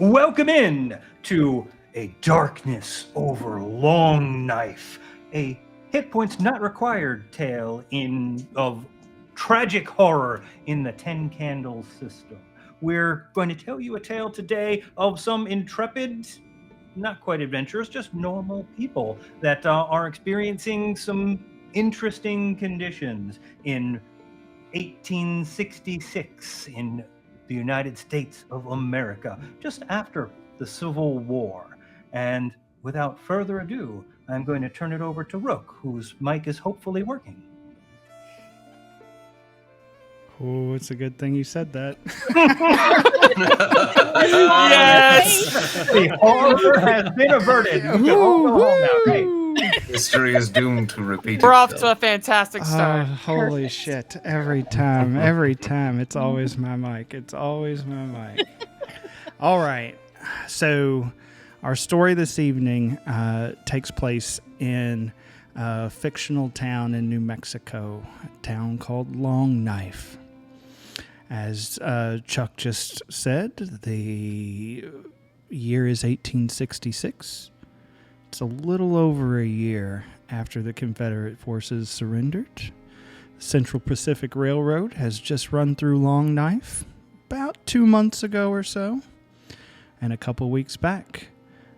Welcome in to A Darkness Over Long Knife, a hit points not required tale of tragic horror in the Ten Candles system. We're going to tell you a tale today of some intrepid, not quite adventurous, just normal people that are experiencing some interesting conditions in 1866 in the United States of America, just after the Civil War. And without further ado, I'm going to turn it over to Rook, whose mic is hopefully working. Oh, it's a good thing you said that. Yes! The horror has been averted. You can all go home now. Great. History is doomed to repeat We're off to a itself. fantastic start. Holy shit. Every time. It's always my mic. All right. So our story this evening takes place in a fictional town in New Mexico, a town called Long Knife. As Chuck just said, the year is 1866. It's a little over a year after the Confederate forces surrendered. The Central Pacific Railroad has just run through Long Knife about 2 months ago or so. And a couple weeks back,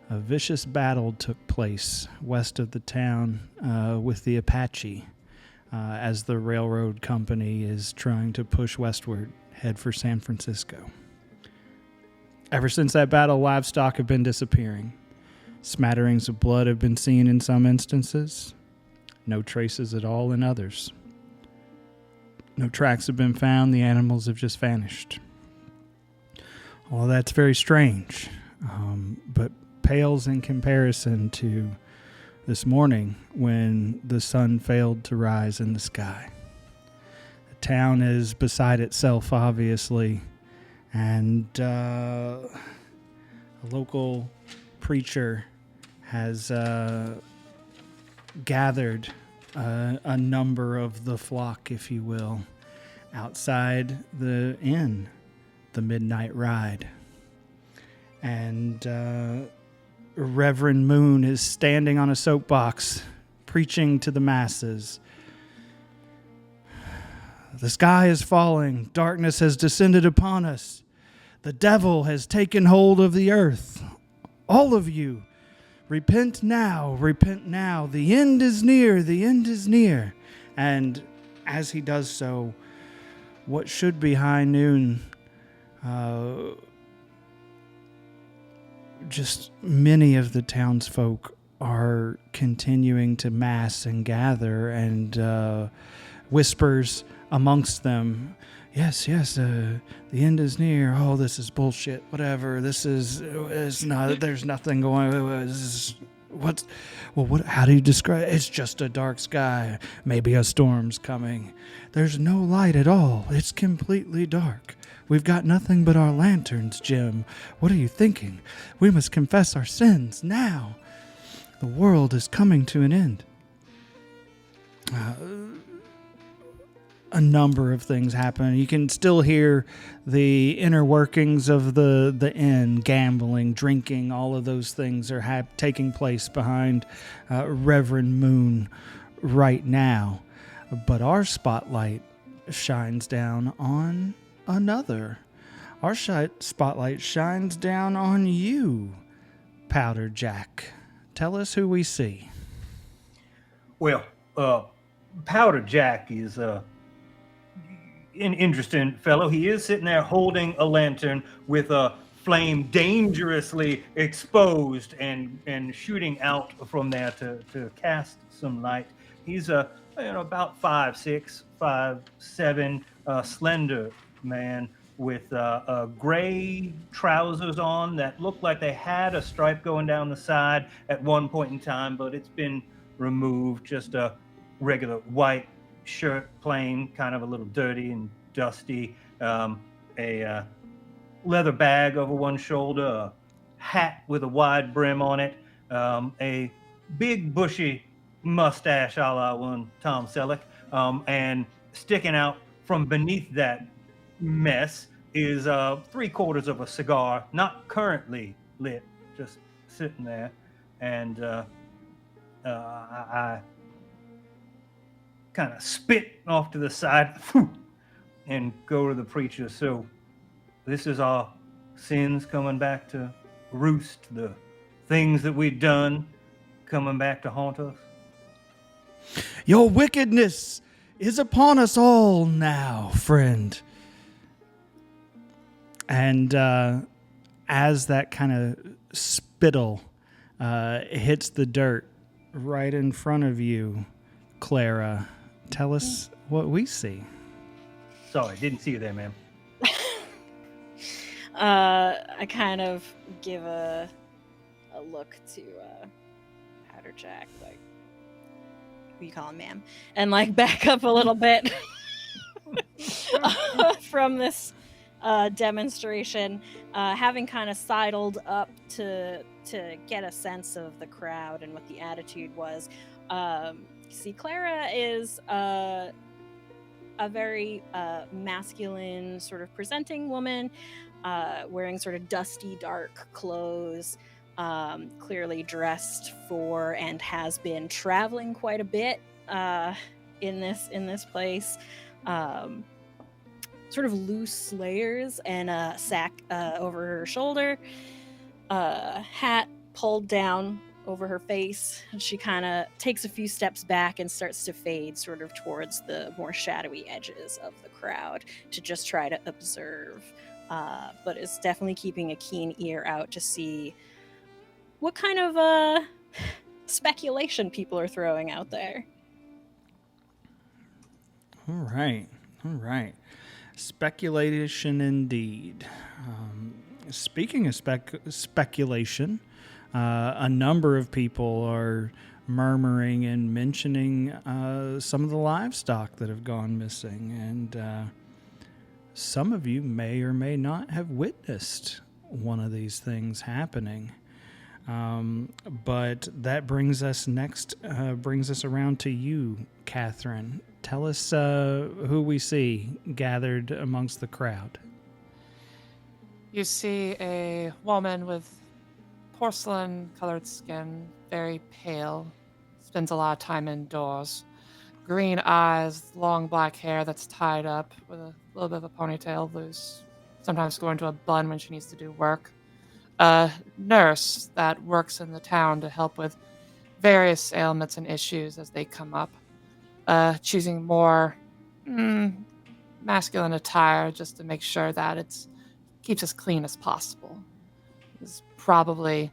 a vicious battle took place west of the town with the Apache as the railroad company is trying to push westward, head for San Francisco. Ever since that battle, livestock have been disappearing. Smatterings of blood have been seen in some instances. No traces at all in others. No tracks have been found. The animals have just vanished. Well, that's very strange, but pales in comparison to this morning when the sun failed to rise in the sky. The town is beside itself, obviously, and a local preacher has gathered a number of the flock, if you will, outside the inn, the Midnight Ride. And Reverend Moon is standing on a soapbox, preaching to the masses. The sky is falling. Darkness has descended upon us. The devil has taken hold of the earth. All of you, repent now, repent now. The end is near, the end is near. And as he does so, what should be high noon, just many of the townsfolk are continuing to mass and gather, and whispers amongst them, yes, the end is near. Oh, this is bullshit. Whatever. It's not. There's nothing going. How do you describe it? It's just a dark sky. Maybe a storm's coming. There's no light at all. It's completely dark. We've got nothing but our lanterns, Jim. What are you thinking? We must confess our sins now. The world is coming to an end. A number of things happen. You can still hear the inner workings of the inn, gambling, drinking, all of those things are taking place behind Reverend Moon right now. But our spotlight shines down on another. Our spotlight shines down on you, Powder Jack. Tell us who we see. Well, Powder Jack is an interesting fellow. He is sitting there holding a lantern with a flame dangerously exposed and shooting out from there to cast some light. He's about 5'6", 5'7", slender man with gray trousers on that look like they had a stripe going down the side at one point in time, but it's been removed. Just a regular white shirt, plain, kind of a little dirty and dusty. A leather bag over one shoulder, a hat with a wide brim on it, a big bushy mustache a la one Tom Selleck, and sticking out from beneath that mess is 3/4 of a cigar, not currently lit, just sitting there, and I kind of spit off to the side and go to the preacher. So this is our sins coming back to roost, the things that we've done coming back to haunt us. Your wickedness is upon us all now, friend. And as that kind of spittle hits the dirt right in front of you, Clara, tell us what we see. Sorry, didn't see you there, ma'am. I kind of give a look to Powder Jack, like, what do you call him, ma'am? And like back up a little bit from this demonstration, having kind of sidled up to get a sense of the crowd and what the attitude was. See, Clara is a very masculine, sort of presenting woman, wearing sort of dusty, dark clothes, clearly dressed for and has been traveling quite a bit in this place. Sort of loose layers and a sack over her shoulder, hat pulled down over her face, and she kind of takes a few steps back and starts to fade sort of towards the more shadowy edges of the crowd to just try to observe, but is definitely keeping a keen ear out to see what kind of speculation people are throwing out there. All right. Speculation indeed. Speaking of speculation, a number of people are murmuring and mentioning some of the livestock that have gone missing, and some of you may or may not have witnessed one of these things happening. But that brings us around to you, Catherine. Tell us who we see gathered amongst the crowd. You see a woman with porcelain-colored skin, very pale, spends a lot of time indoors. Green eyes, long black hair that's tied up with a little bit of a ponytail loose, sometimes going to a bun when she needs to do work. A nurse that works in the town to help with various ailments and issues as they come up. Choosing more masculine attire just to make sure that it keeps as clean as possible. It's probably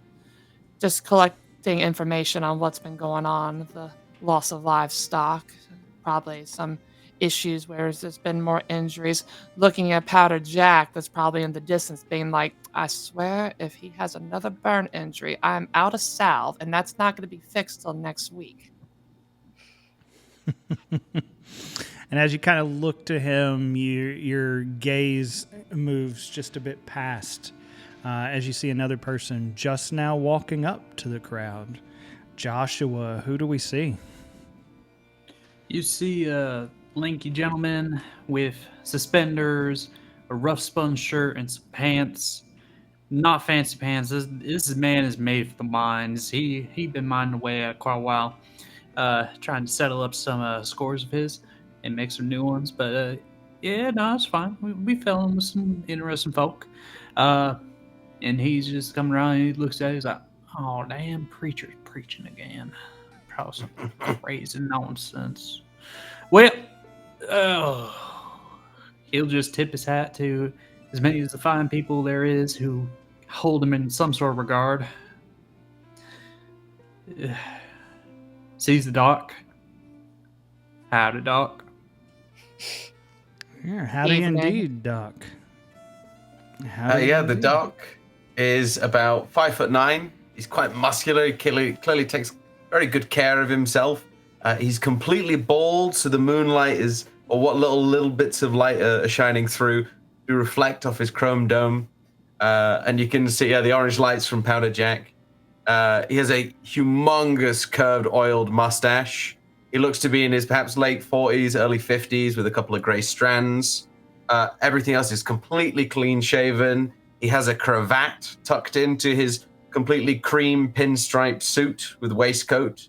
just collecting information on what's been going on, the loss of livestock, probably some issues where there's been more injuries. Looking at Powder Jack, that's probably in the distance, being like, I swear if he has another burn injury, I'm out of salve, and that's not going to be fixed till next week. And as you kind of look to him, your gaze moves just a bit past as you see another person just now walking up to the crowd. Joshua, who do we see? You see a lanky gentleman with suspenders, a rough spun shirt, and some pants. Not fancy pants. This man is made for the mines. He been mining away quite a while, trying to settle up some scores of his and make some new ones. But yeah, no, it's fine. We fell in with some interesting folk. And he's just coming around and he looks at it. He's like, "Oh, damn, preacher's preaching again. Probably some crazy nonsense." Well, he'll just tip his hat to as many of the fine people there is who hold him in some sort of regard. Sees the doc. Howdy, doc. Yeah, howdy Evening. indeed, Doc. Howdy The indeed. doc is about 5'9". He's quite muscular. He clearly takes very good care of himself. He's completely bald, so the moonlight is, or what little bits of light are shining through, do reflect off his chrome dome. And you can see the orange lights from Powder Jack. He has a humongous curved oiled mustache. He looks to be in his perhaps late 40s, early 50s with a couple of gray strands. Everything else is completely clean shaven. He has a cravat tucked into his completely cream pinstripe suit with waistcoat.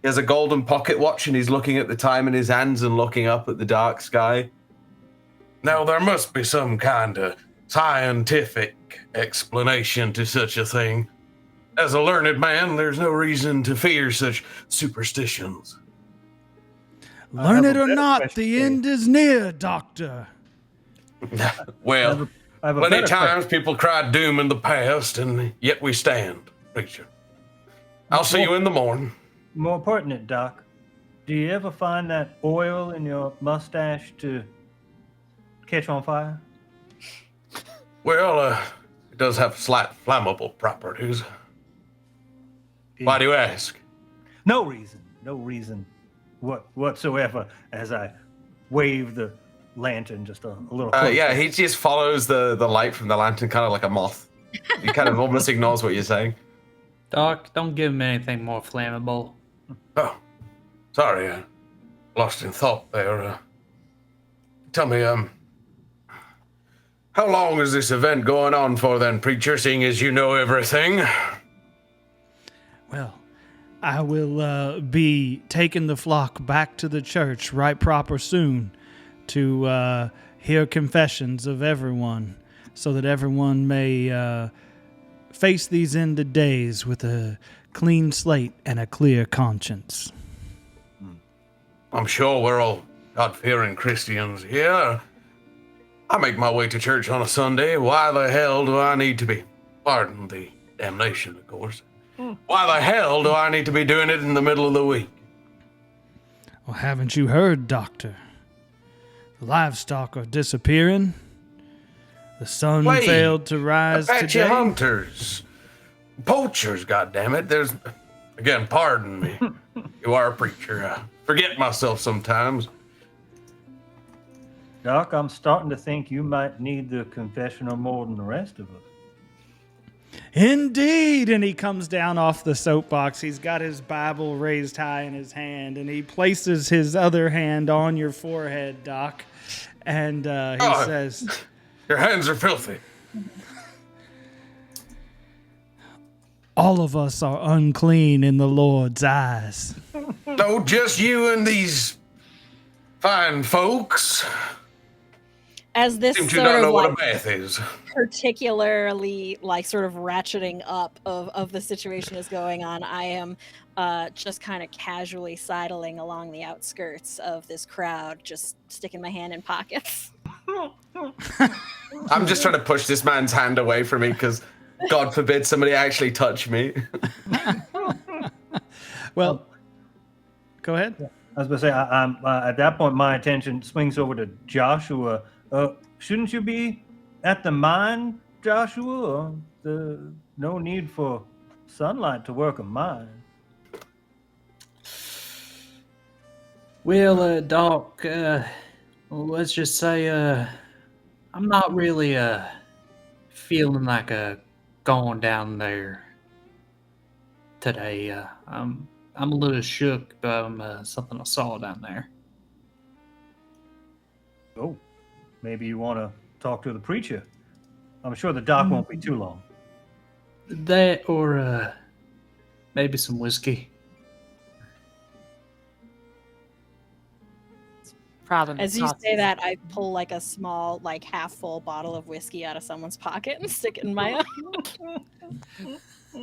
He has a golden pocket watch and he's looking at the time in his hands and looking up at the dark sky. Now, there must be some kind of scientific explanation to such a thing. As a learned man, there's no reason to fear such superstitions. Learn have it a or better not, question the for you. end is near, Doctor. Well, I have a many better times people cried doom in the past, and yet we stand, preacher. I'll see you in the morning. More pertinent, Doc. Do you ever find that oil in your mustache to catch on fire? Well, it does have slight flammable properties. Why do you ask? No reason whatsoever. As I wave the lantern just a little closer. Yeah, he just follows the light from the lantern kind of like a moth. He kind of almost ignores what you're saying. Doc, don't give him anything more flammable. Oh, sorry, lost in thought there. Tell me, how long is this event going on for then, preacher, seeing as you know everything? Well, I will be taking the flock back to the church right proper soon to hear confessions of everyone so that everyone may face these end of days with a clean slate and a clear conscience. I'm sure we're all God-fearing Christians here. I make my way to church on a Sunday. Why the hell do I need to be? Pardon the damnation, of course. Why the hell do I need to be doing it in the middle of the week? Well, haven't you heard, Doctor? The livestock are disappearing. The sun Wait, failed to rise Apache today. hunters, poachers, goddammit. There's, again, pardon me. You are a preacher. I forget myself sometimes. Doc, I'm starting to think you might need the confessional more than the rest of us. Indeed. And he comes down off the soapbox. He's got his Bible raised high in his hand, and he places his other hand on your forehead, Doc. And he says, Your hands are filthy. all of us are unclean in the Lord's eyes. No, just you and these fine folks. As this Seem to sort not know of what a like bath is. particularly like sort of ratcheting up of the situation is going on, I am just kind of casually sidling along the outskirts of this crowd, just sticking my hand in pockets. I'm just trying to push this man's hand away from me because, God forbid, somebody actually touch me. Well, go ahead. I was going to say, I'm at that point, my attention swings over to Joshua. Shouldn't you be at the mine, Joshua? No need for sunlight to work a mine. Well, Doc, let's just say, I'm not really feeling like going down there today. I'm a little shook about something I saw down there. Oh, maybe you want to talk to the preacher. I'm sure the doc won't be too long. That or maybe some whiskey. Problem. As you say that, I pull like a small, like half full bottle of whiskey out of someone's pocket and stick it in my own.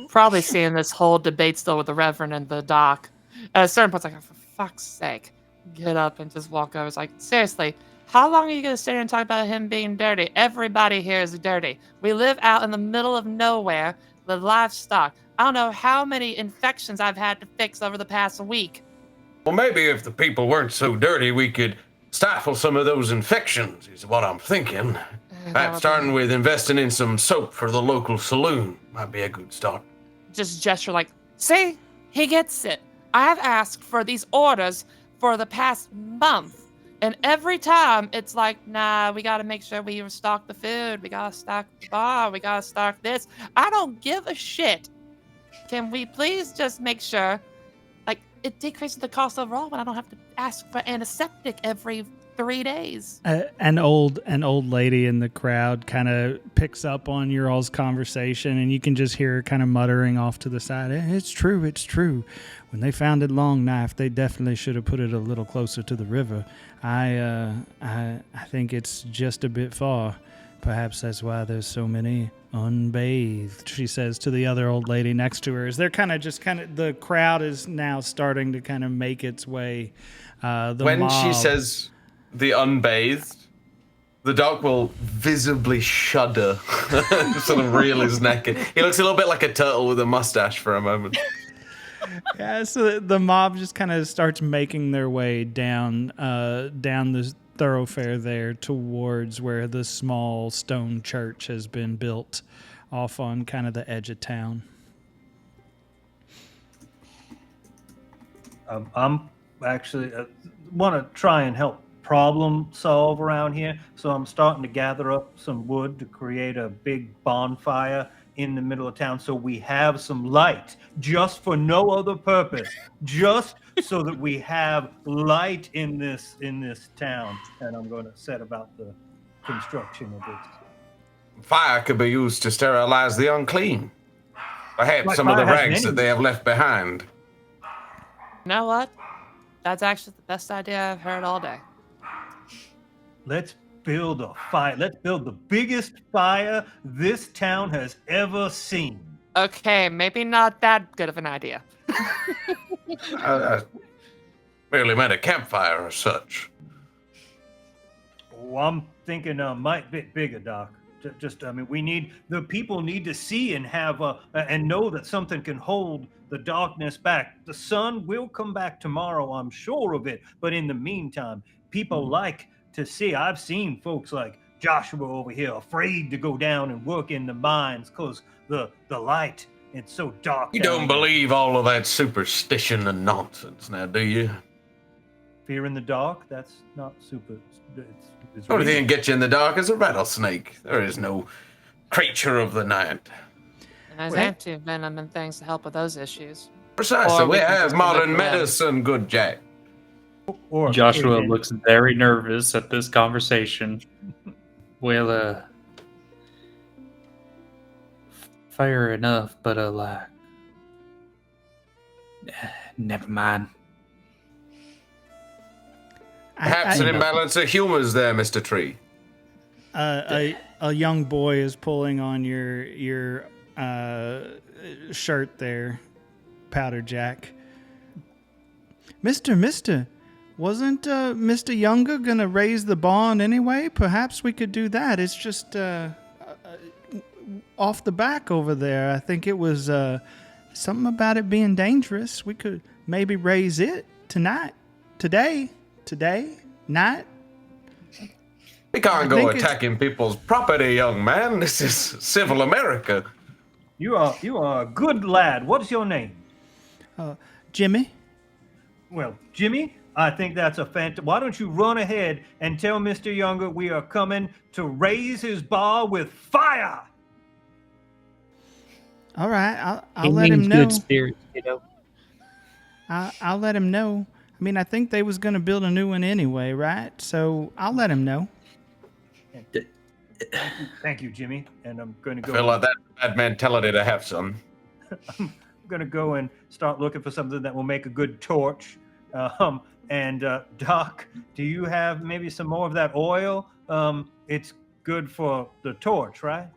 Probably seeing this whole debate still with the Reverend and the doc. At a certain point, it's like, oh, for fuck's sake, get up and just walk over. It's like, seriously, how long are you going to sit here and talk about him being dirty? Everybody here is dirty. We live out in the middle of nowhere with livestock. I don't know how many infections I've had to fix over the past week. Well, maybe if the people weren't so dirty, we could stifle some of those infections, is what I'm thinking. Perhaps starting with investing in some soap for the local saloon might be a good start. Just gesture like, see, he gets it. I've asked for these orders for the past month. And every time it's like, nah, we got to make sure we stock the food. We got to stock the bar. We got to stock this. I don't give a shit. Can we please just make sure, like, it decreases the cost overall when I don't have to ask for antiseptic every 3 days. An old lady in the crowd kind of picks up on your all's conversation, and you can just hear her kind of muttering off to the side. It's true. When they founded Long Knife, they definitely should have put it a little closer to the river. I think it's just a bit far. Perhaps that's why there's so many unbathed, she says to the other old lady next to her. As they're the crowd is now starting to kind of make its way. When she says the unbathed, the dog will visibly shudder, sort of reel his neck in. He looks a little bit like a turtle with a mustache for a moment. Yeah, so the mob just kind of starts making their way down the thoroughfare there towards where the small stone church has been built off on kind of the edge of town. I'm actually want to try and help problem solve around here, so I'm starting to gather up some wood to create a big bonfire in the middle of town, so we have some light, just for no other purpose, just so that we have light in this town. And I'm going to set about the construction of this. Fire could be used to sterilize the unclean. Perhaps Like some of the fire has rags that many they have left behind. You know what? That's actually the best idea I've heard all day. Let's build a fire. Let's build the biggest fire this town has ever seen. Okay, maybe not that good of an idea. I merely meant a campfire or such. Oh, I'm thinking might bit bigger, Doc. The people need to see and have and know that something can hold the darkness back. The sun will come back tomorrow, I'm sure of it. But in the meantime, people like to see. I've seen folks like Joshua over here afraid to go down and work in the mines because the light, it's so dark. You down don't there. believe all of that superstition and nonsense now, do you? Fear in the dark? That's not super. It's The only thing real. that gets you in the dark is a rattlesnake. There is no creature of the night. And there's Well- anti-venom and things to help with those issues. Precisely. Or we We can have just modern look around. medicine, good Jack. Or Joshua it- looks very nervous at this conversation. Well, fair enough, but never mind. Perhaps an imbalance of humors there, Mr. Tree. A young boy is pulling on your shirt there, Powder Jack. Mister, wasn't Mr. Younger gonna raise the barn anyway? Perhaps we could do that. It's just off the back over there. I think it was something about it being dangerous. We could maybe raise it today, night. We can't I go think it's- attacking people's property, young man. This is civil America. You are a good lad. What's your name? Jimmy. Well, Jimmy, I think that's a Why don't you run ahead and tell Mr. Younger we are coming to raise his bar with fire? All right, I'll He let him means know. good spirits, you know. I'll let him know. I mean, I think they was gonna build a new one anyway, right? So I'll let him know. Thank you, Jimmy. And I'm going to I feel go. like that's a bad mentality to have, son. I'm going to go and start looking for something that will make a good torch. Doc, do you have maybe some more of that oil? It's good for the torch, right?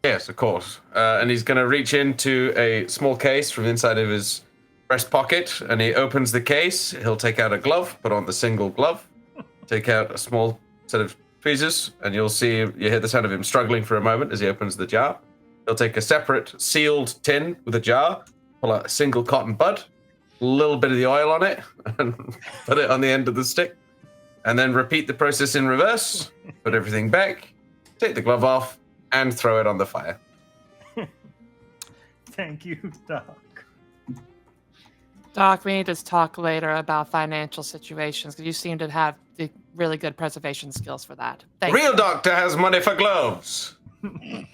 Yes, of course. And he's going to reach into a small case from inside of his breast pocket, and he opens the case. He'll take out a glove, put on the single glove, take out a small set of tweezers, and you hear the sound of him struggling for a moment as he opens the jar. He'll take a separate sealed tin with a jar, pull out a single cotton bud, a little bit of the oil on it, and put it on the end of the stick. And then repeat the process in reverse, put everything back, take the glove off, and throw it on the fire. Thank you, Doc. Doc, we need to talk later about financial situations because you seem to have the really good preservation skills for that. Thank Real you. doctor has money for gloves. I'm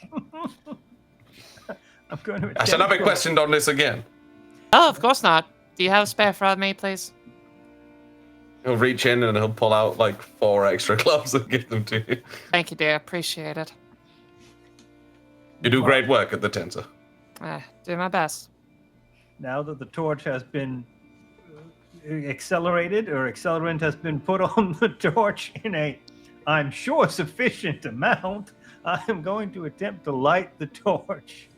going to. I shall not be questioned on this again. Oh, of course not. Do you have a spare for me, please? He'll reach in and he'll pull out like 4 extra gloves and give them to you. Thank you, dear. Appreciate it. You do great work at the Tenser. Do my best. Now that the torch has been accelerated, or accelerant has been put on the torch in a, I'm sure, sufficient amount, I am going to attempt to light the torch.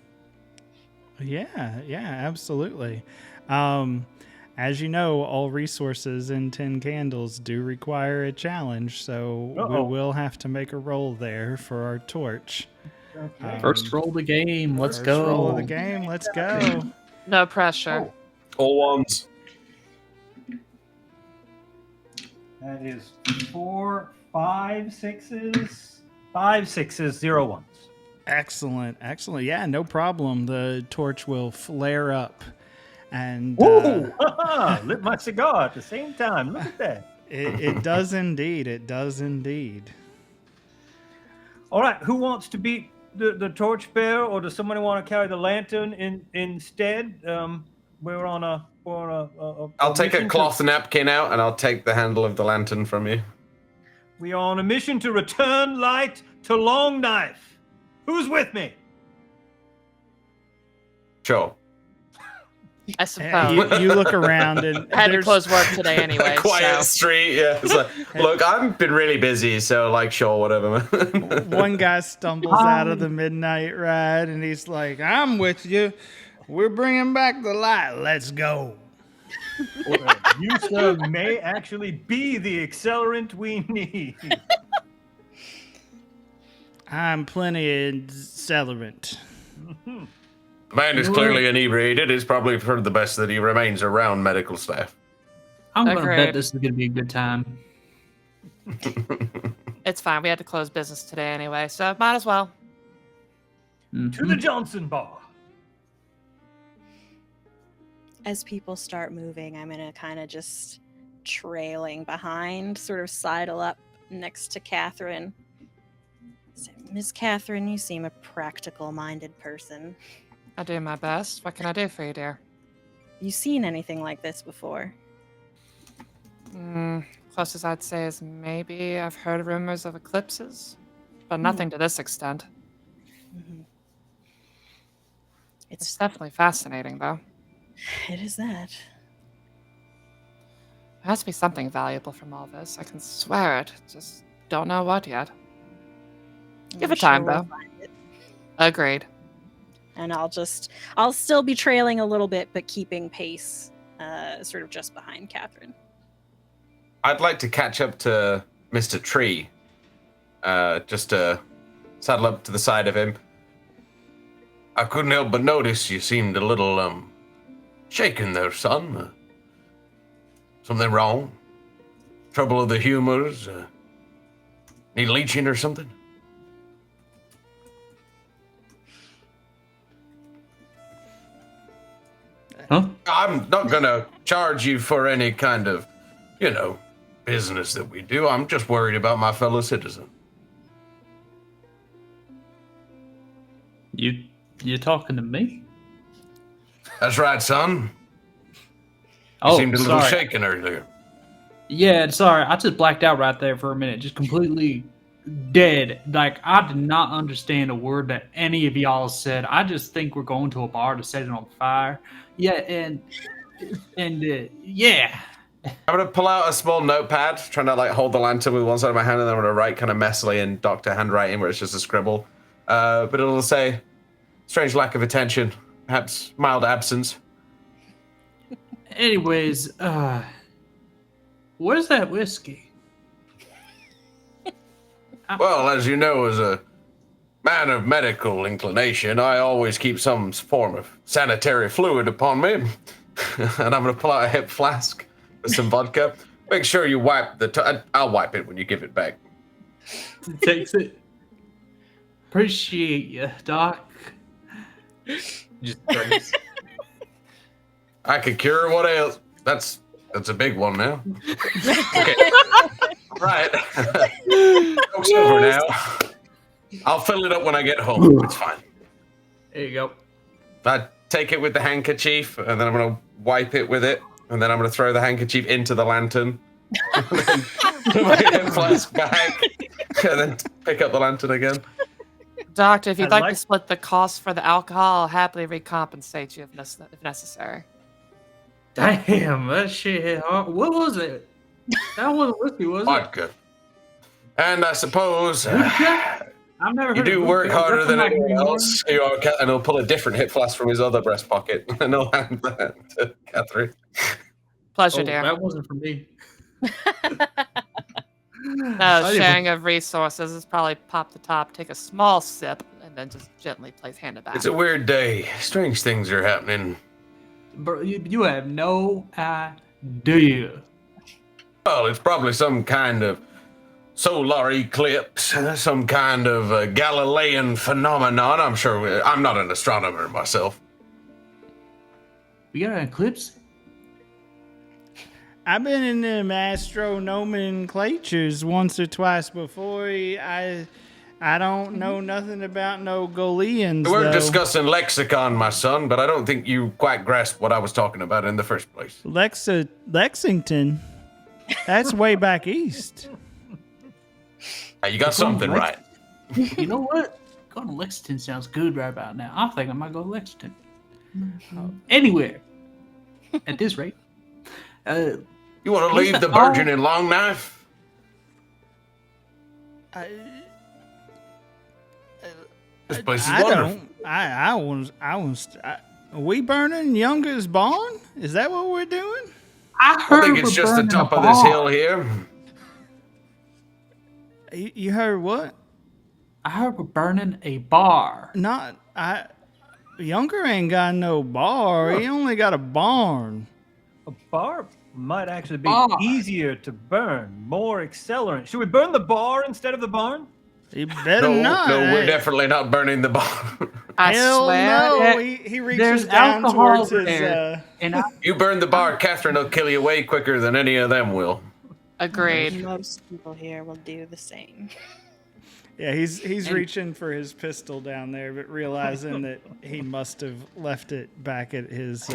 Yeah, absolutely. As you know, all resources in 10 candles do require a challenge, so we will have to make a roll there for our torch. Okay. First roll of the game. Let's go. First roll of the game. Let's go. No pressure. All ones. That is 4, 5 6s, 5 6s, 0 ones. Excellent. Yeah, no problem. The torch will flare up, and Ooh, lit my cigar at the same time. Look at that. it does indeed. It does indeed. All right, who wants to beat the torchbearer, or does somebody want to carry the lantern instead? We're on a I'll take a mission cloth napkin out and I'll take the handle of the lantern from you. We are on a mission to return light to Long Knife. Who's with me? Sure. I suppose. You look around and I had to there's- close work today anyway. Quiet so. street, yeah. It's like, look, I've been really busy, so like, sure, whatever. One guy stumbles out of the midnight ride and he's like, I'm with you. We're bringing back the light. Let's go. You, sir, may actually be the accelerant we need. I'm plenty accelerant. The man is clearly inebriated. It's probably for the best that he remains around medical staff. I'm going to Agreed. bet this is going to be a good time. It's fine. We had to close business today anyway, so might as well. To the Johnson Bar. As people start moving, I'm gonna kind of just trailing behind, sort of sidle up next to Catherine. So, Miss Catherine, you seem a practical-minded person. I do my best. What can I do for you, dear? You seen anything like this before? Closest I'd say is maybe I've heard rumors of eclipses, but nothing to this extent. Mm-hmm. It's definitely fascinating, though. It is that. There has to be something valuable from all this. I can swear it. Just don't know what yet. Give it time, though. Find it. Agreed. And I'll still be trailing a little bit, but keeping pace, sort of just behind Catherine. I'd like to catch up to Mr. Tree, just to saddle up to the side of him. I couldn't help but notice you seemed a little, shaken there, son. Something wrong? Trouble of the humors? Need leeching or something? Huh? I'm not gonna charge you for any kind of, business that we do. I'm just worried about my fellow citizen. You talking to me? That's right, son. You Oh, seemed a little sorry. shaken earlier. Yeah, sorry. I just blacked out right there for a minute. Just completely dead. Like, I did not understand a word that any of y'all said. I just think we're going to a bar to set it on fire. Yeah, and yeah. I'm gonna pull out a small notepad, trying to hold the lantern with one side of my hand, and then I'm gonna write kind of messily in doctor handwriting where it's just a scribble. But it'll say, strange lack of attention, perhaps mild absence. Anyways, where's that whiskey? Well, as you know, as a man of medical inclination, I always keep some form of sanitary fluid upon me. And I'm gonna pull out a hip flask with some vodka. Make sure you wipe I'll wipe it when you give it back. Takes it. Appreciate you, Doc. Just drinks. I could cure what ails. That's a big one now. Okay. Right. Joke's over now. I'll fill it up when I get home. It's fine. There you go. I take it with the handkerchief, and then I'm going to wipe it with it, and then I'm going to throw the handkerchief into the lantern, Put my hip flask back, and then pick up the lantern again. Doctor, if you'd I'd like like- to split the cost for the alcohol, I'll happily recompensate you if necessary. Damn, that shit hit hard. What was it? That wasn't whiskey, was it? Vodka. And I suppose Vodka? I've never heard you of do vodka. work Is that harder from, than like, anyone New else. And he'll pull a different hip flask from his other breast pocket, and he'll hand that to Catherine. Pleasure, Oh, dear. that wasn't for me. No, sharing of resources is probably pop the top, take a small sip, and then just gently place hand it back. It's a weird day. Strange things are happening. Bro, you have no idea. Well, it's probably some kind of solar eclipse, some kind of Galilean phenomenon. I'm sure. I'm not an astronomer myself. We got an eclipse? I've been in them astronomenclatures once or twice before. I don't know nothing about no Galileans. We're though. discussing lexicon, my son, but I don't think you quite grasped what I was talking about in the first place. Lexington. That's way back east. You got something right. You know what? Going to Lexington sounds good right about now. I think I might go to Lexington. Anywhere. At this rate. You want to leave the Virgin in Long Knife? This place is wonderful. Are we burning Younger's barn? Is that what we're doing? I I heard think it's we're just the burning top a of this bar. hill here. You heard what? I heard we're burning a bar. Younger ain't got no bar. He only got a barn. A bar might actually be Bar. easier to burn, more accelerant. Should we burn the bar instead of the barn? You better No, not. no, we're definitely not burning the barn. I Hell swear. no. it- He reaches There's down alcohol towards his. there. And I, You burn the bar, Catherine will kill you way quicker than any of them will. Agreed. Most people here will do the same. Yeah, he's reaching for his pistol down there, but realizing that he must have left it back at his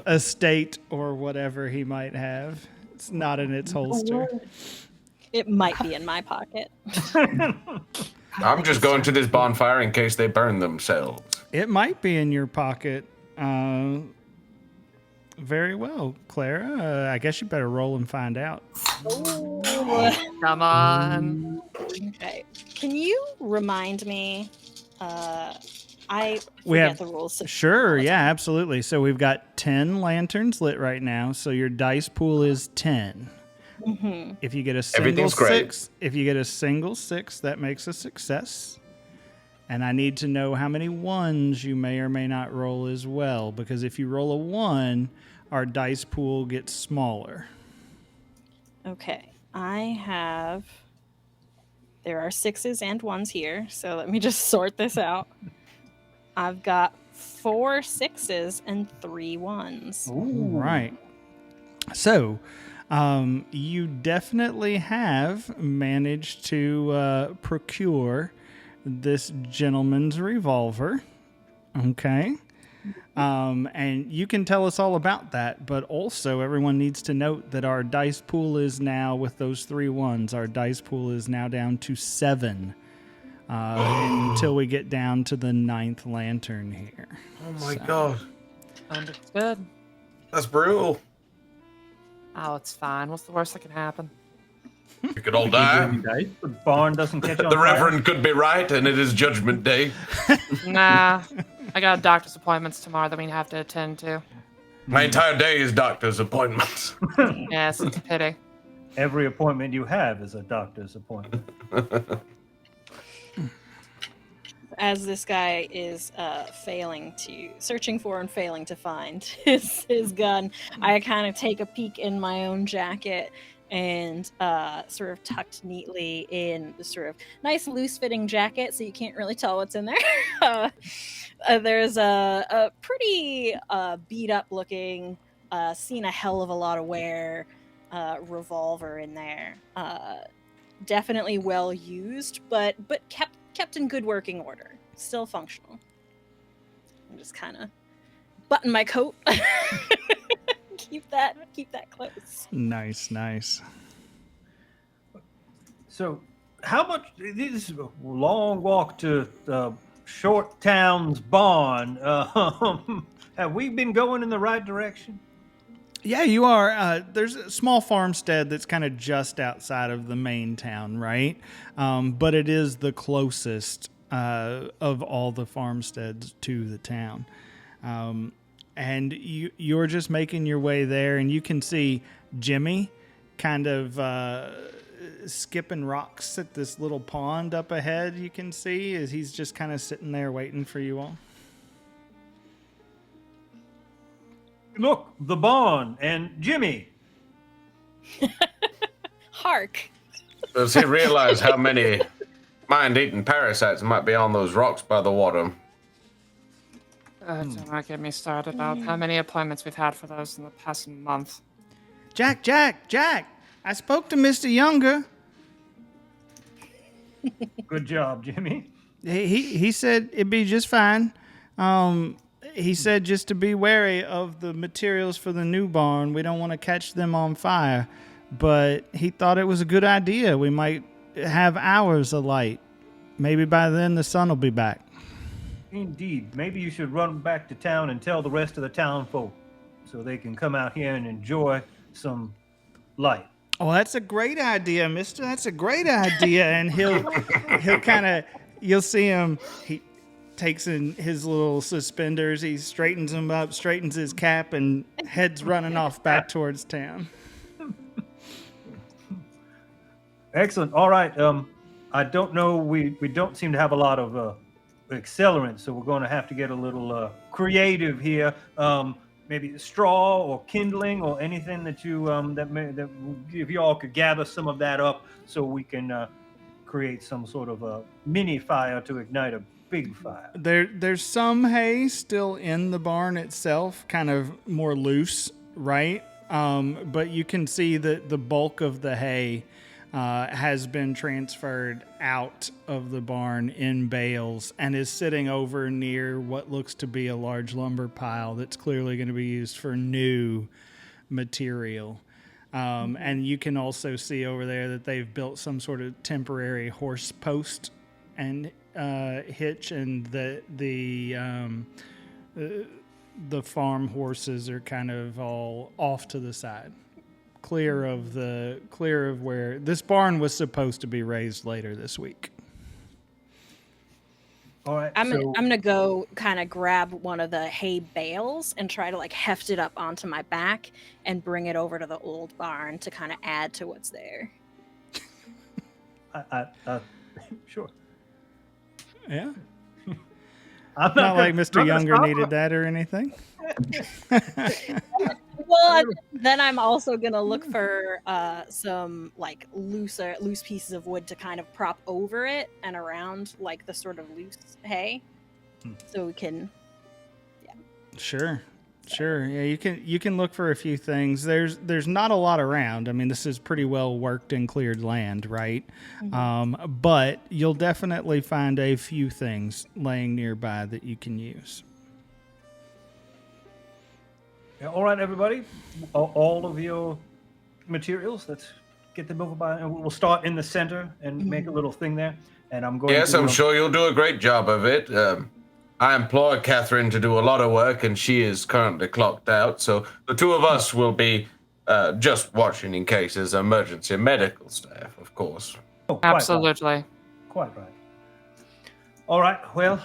estate or whatever he might have. It's not in its holster. It might be in my pocket. I'm just going to this bonfire in case they burn themselves. It might be in your pocket. Very well, Clara. I guess you better roll and find out. Come on. Okay. Can you remind me? I We forget have- the rules. Sure, yeah, absolutely. So we've got 10 lanterns lit right now. So your dice pool is 10. Mm-hmm. If you get a single Everything's great. six, that makes a success. And I need to know how many ones you may or may not roll as well, because if you roll a 1, our dice pool gets smaller. Okay. There are 6s and 1s here, so let me just sort this out. I've got 4 6s and 3 1s. All right. So, you definitely have managed to procure this gentleman's revolver. Okay. And you can tell us all about that, but also everyone needs to note that our dice pool is now, with those 3 1s, our dice pool is now down to 7 until we get down to the 9th lantern here. Oh my god. Understood. That's brutal. Oh, it's fine. What's the worst that can happen? We could all die. The barn doesn't catch on The fire. Reverend could be right, and it is Judgment Day. Nah. I got doctor's appointments tomorrow that we have to attend to. My entire day is doctor's appointments. Yes, it's a pity. Every appointment you have is a doctor's appointment. As this guy is searching for and failing to find his gun, I kind of take a peek in my own jacket and sort of tucked neatly in the sort of nice loose-fitting jacket, so you can't really tell what's in there. There's a pretty beat-up-looking, seen a hell of a lot of wear revolver in there. Definitely well used, but kept in good working order. Still functional. I'm just kind of button my coat. keep that close. Nice. So, how much? This is a long walk to Short Town's barn. Have we been going in the right direction? Yeah, you are. There's a small farmstead that's kind of just outside of the main town, right? But it is the closest of all the farmsteads to the town. And you're just making your way there, and you can see Jimmy kind of skipping rocks at this little pond up ahead. You can see as he's just kind of sitting there waiting for you all. Look, the barn and Jimmy. Hark. Does he realize how many mind-eating parasites might be on those rocks by the water? Do not get me started about how many appointments we've had for those in the past month. Jack! I spoke to Mr. Younger. Good job, Jimmy. He said it'd be just fine. He said just to be wary of the materials for the new barn. We don't want to catch them on fire. But he thought it was a good idea. We might have hours of light. Maybe by then the sun will be back. Indeed. Maybe you should run back to town and tell the rest of the town folk so they can come out here and enjoy some light. Oh, that's a great idea, mister. That's a great idea. And he'll kind of, you'll see him, he takes in his little suspenders, he straightens them up, straightens his cap, and heads running off back towards town. Excellent. All right. I don't know. We don't seem to have a lot of accelerant, so we're going to have to get a little creative here. Maybe straw or kindling or anything that you that if you all could gather some of that up, so we can create some sort of a mini fire to ignite a big fire. There's some hay still in the barn itself, kind of more loose, right? But you can see that the bulk of the hay has been transferred out of the barn in bales and is sitting over near what looks to be a large lumber pile that's clearly going to be used for new material. And you can also see over there that they've built some sort of temporary horse post and hitch, and the farm horses are kind of all off to the side. Clear of where this barn was supposed to be raised later this week. All right. I'm gonna go kind of grab one of the hay bales and try to like heft it up onto my back and bring it over to the old barn to kind of add to what's there. Sure. Yeah. I'm Not like Mr. gonna Younger stop. needed that or anything. Well, then I'm also gonna look for some like loose pieces of wood to kind of prop over it and around like the sort of loose hay, so we can. Sure. Yeah, you can look for a few things. There's not a lot around. I mean, this is pretty well worked and cleared land, right? Mm-hmm. But you'll definitely find a few things laying nearby that you can use. Yeah, all right, everybody. All of your materials. Let's get them over by, and we'll start in the center and make a little thing there. And I'm going. Yes, to, I'm sure you'll do a great job of it. I employ Catherine to do a lot of work, and she is currently clocked out. So the two of us will be just watching in case there's emergency medical staff, of course. Oh, quite right. Absolutely. Quite right. All right. Well,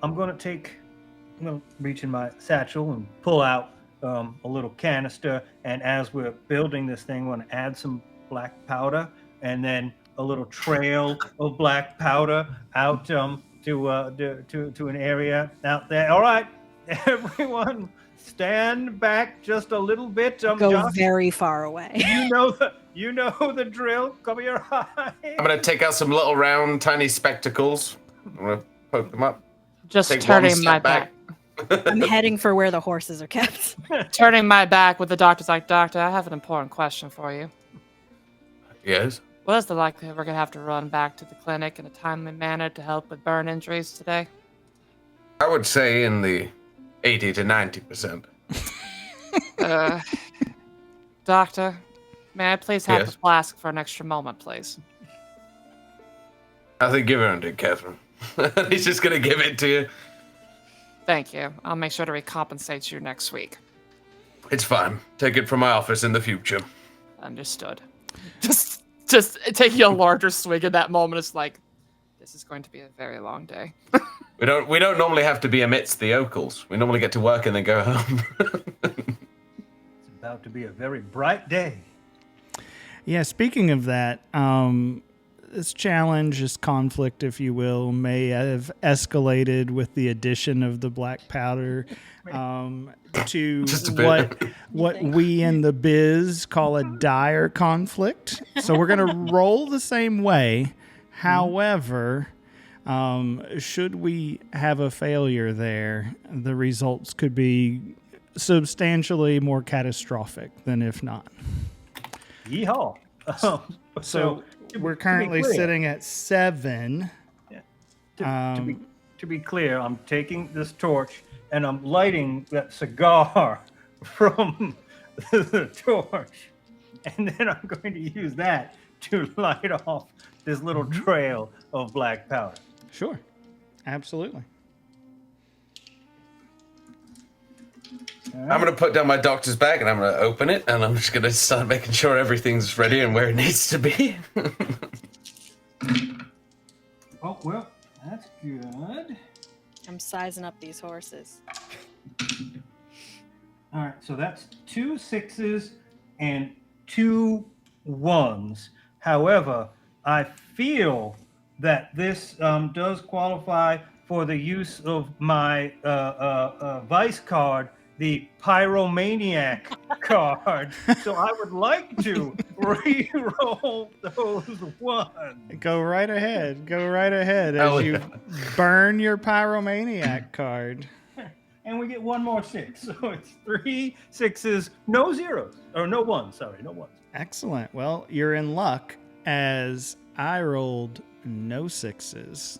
I'm going to reach in my satchel and pull out a little canister. And as we're building this thing, we're going to add some black powder and then a little trail of black powder out to an area out there. All right, everyone, stand back just a little bit. Go Josh, very far away. you know the drill. Cover your eyes. I'm going to take out some little round, tiny spectacles. I'm going to poke them up. Just Take one turning step my back. I'm heading for where the horses are kept. Turning my back with the doctor's like, Doctor, I have an important question for you. Yes? What is the likelihood we're going to have to run back to the clinic in a timely manner to help with burn injuries today? I would say in the 80 to 90%. Doctor, may I please have Yes. the flask for an extra moment, please? I think give it to Catherine. He's just gonna give it to you. Thank you. I'll make sure to recompensate you next week. It's fine. Take it from my office in the future. Understood. Just taking a larger swig in that moment is like, this is going to be a very long day. We don't normally have to be amidst the yokels. We normally get to work and then go home. It's about to be a very bright day. Yeah, speaking of that, this challenge, this conflict, if you will, may have escalated with the addition of the black powder to Just a bit. what we in the biz call a dire conflict. So we're going to roll the same way. However, should we have a failure there, the results could be substantially more catastrophic than if not. Yeehaw. So we're currently sitting at 7. To be clear, I'm taking this torch and I'm lighting that cigar from the torch. And then I'm going to use that to light off this little trail of black powder. Sure. Absolutely. I'm going to put down my doctor's bag and I'm going to open it and I'm just going to start making sure everything's ready and where it needs to be. Oh, well, that's good. I'm sizing up these horses. All right, so that's 2 6s and 2 1s. However, I feel that this does qualify for the use of my vice card, the Pyromaniac card. So I would like to re-roll those 1s. Go right ahead. Go right ahead Oh, as you burn your Pyromaniac card. And we get 1 more 6. So it's 3 6s, no 0s. Or no 1s, sorry, no 1s. Excellent. Well, you're in luck as I rolled no 6s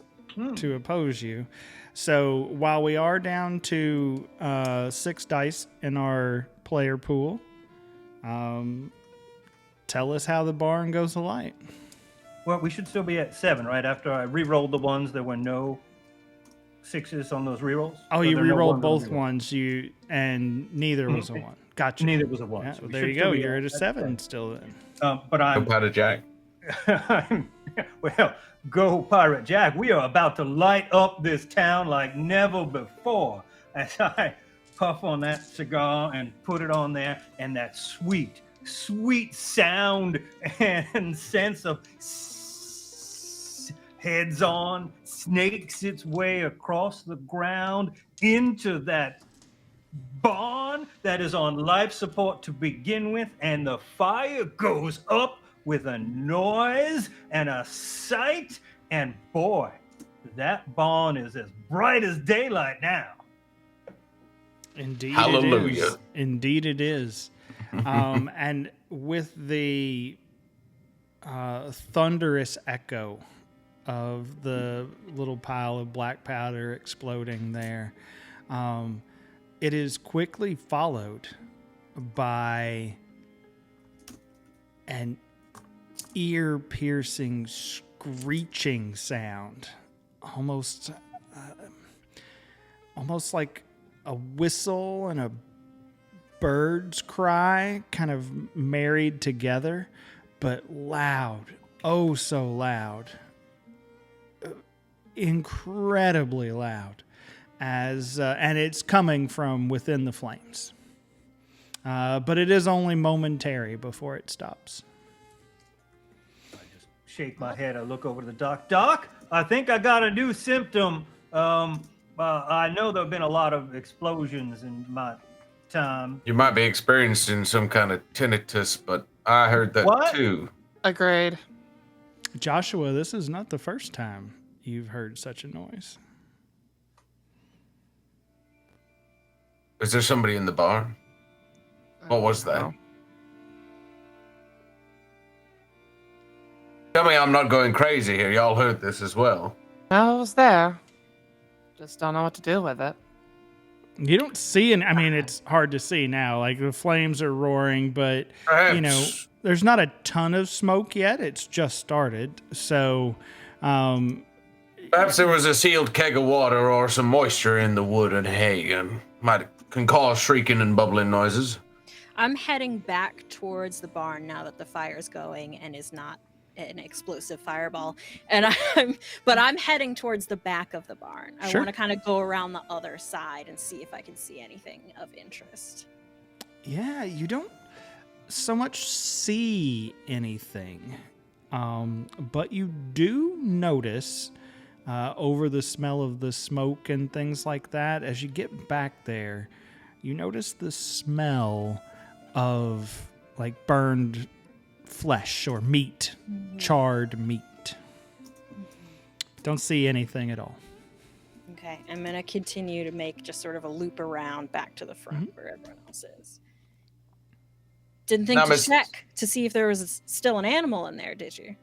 to oppose you. So while we are down to 6 dice in our player pool, tell us how the barn goes alight. Well, we should still be at 7, right? After I re-rolled the 1s, there were no 6s on those re-rolls. Oh, Or you there are no re-rolled 1s on both re-rolls? ones, and neither was a 1. Gotcha. Neither was a 1. Yeah, So well, we there should you still go. be You're at a 7 still then. But Go I'm, Powder Jack. well, go Pirate Jack. We are about to light up this town like never before. As I puff on that cigar and put it on there, and that sweet, sweet sound and sense of heads on snakes its way across the ground into that barn that is on life support to begin with, and the fire goes up with a noise and a sight, and boy, that barn is as bright as daylight now. Indeed, Hallelujah. it is. Indeed, it is. And with the thunderous echo of the little pile of black powder exploding there, it is quickly followed by an ear-piercing screeching sound, almost like a whistle and a bird's cry kind of married together, but loud, oh so loud, incredibly loud, as and it's coming from within the flames. But it is only momentary before it stops. Shake my head. I look over to the doc. Doc, I think I got a new symptom. I know there have been a lot of explosions in my time. You might be experiencing some kind of tinnitus, but I heard that What? too. Agreed. Joshua, this is not the first time you've heard such a noise. Is there somebody in the barn? What was that? No. Tell me I'm not going crazy here. Y'all heard this as well. No, it was there. Just don't know what to do with it. You don't see I mean, it's hard to see now. Like, the flames are roaring, but, Perhaps, there's not a ton of smoke yet. It's just started. So, perhaps there was a sealed keg of water or some moisture in the wood and hay, and can cause shrieking and bubbling noises. I'm heading back towards the barn now that the fire's going and is not an explosive fireball. And I'm heading towards the back of the barn. I Sure. want to kind of go around the other side and see if I can see anything of interest. yeah, you don't so much see anything. But you do notice over the smell of the smoke and things like that, as you get back there, you notice the smell of like burned flesh or meat, charred meat. Don't see anything at all. Okay, I'm going to continue to make just sort of a loop around back to the front where everyone else is. Didn't think Now, to Miss- check to see if there was still an animal in there, did you?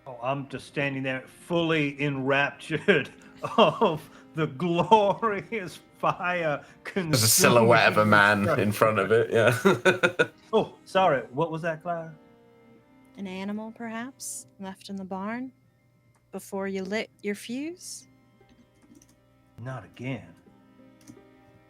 Oh, I'm just standing there fully enraptured of the glorious fire. There's a silhouette of a man in front of it, yeah. Oh, sorry. What was that, Clara? An animal, perhaps, left in the barn before you lit your fuse? Not again.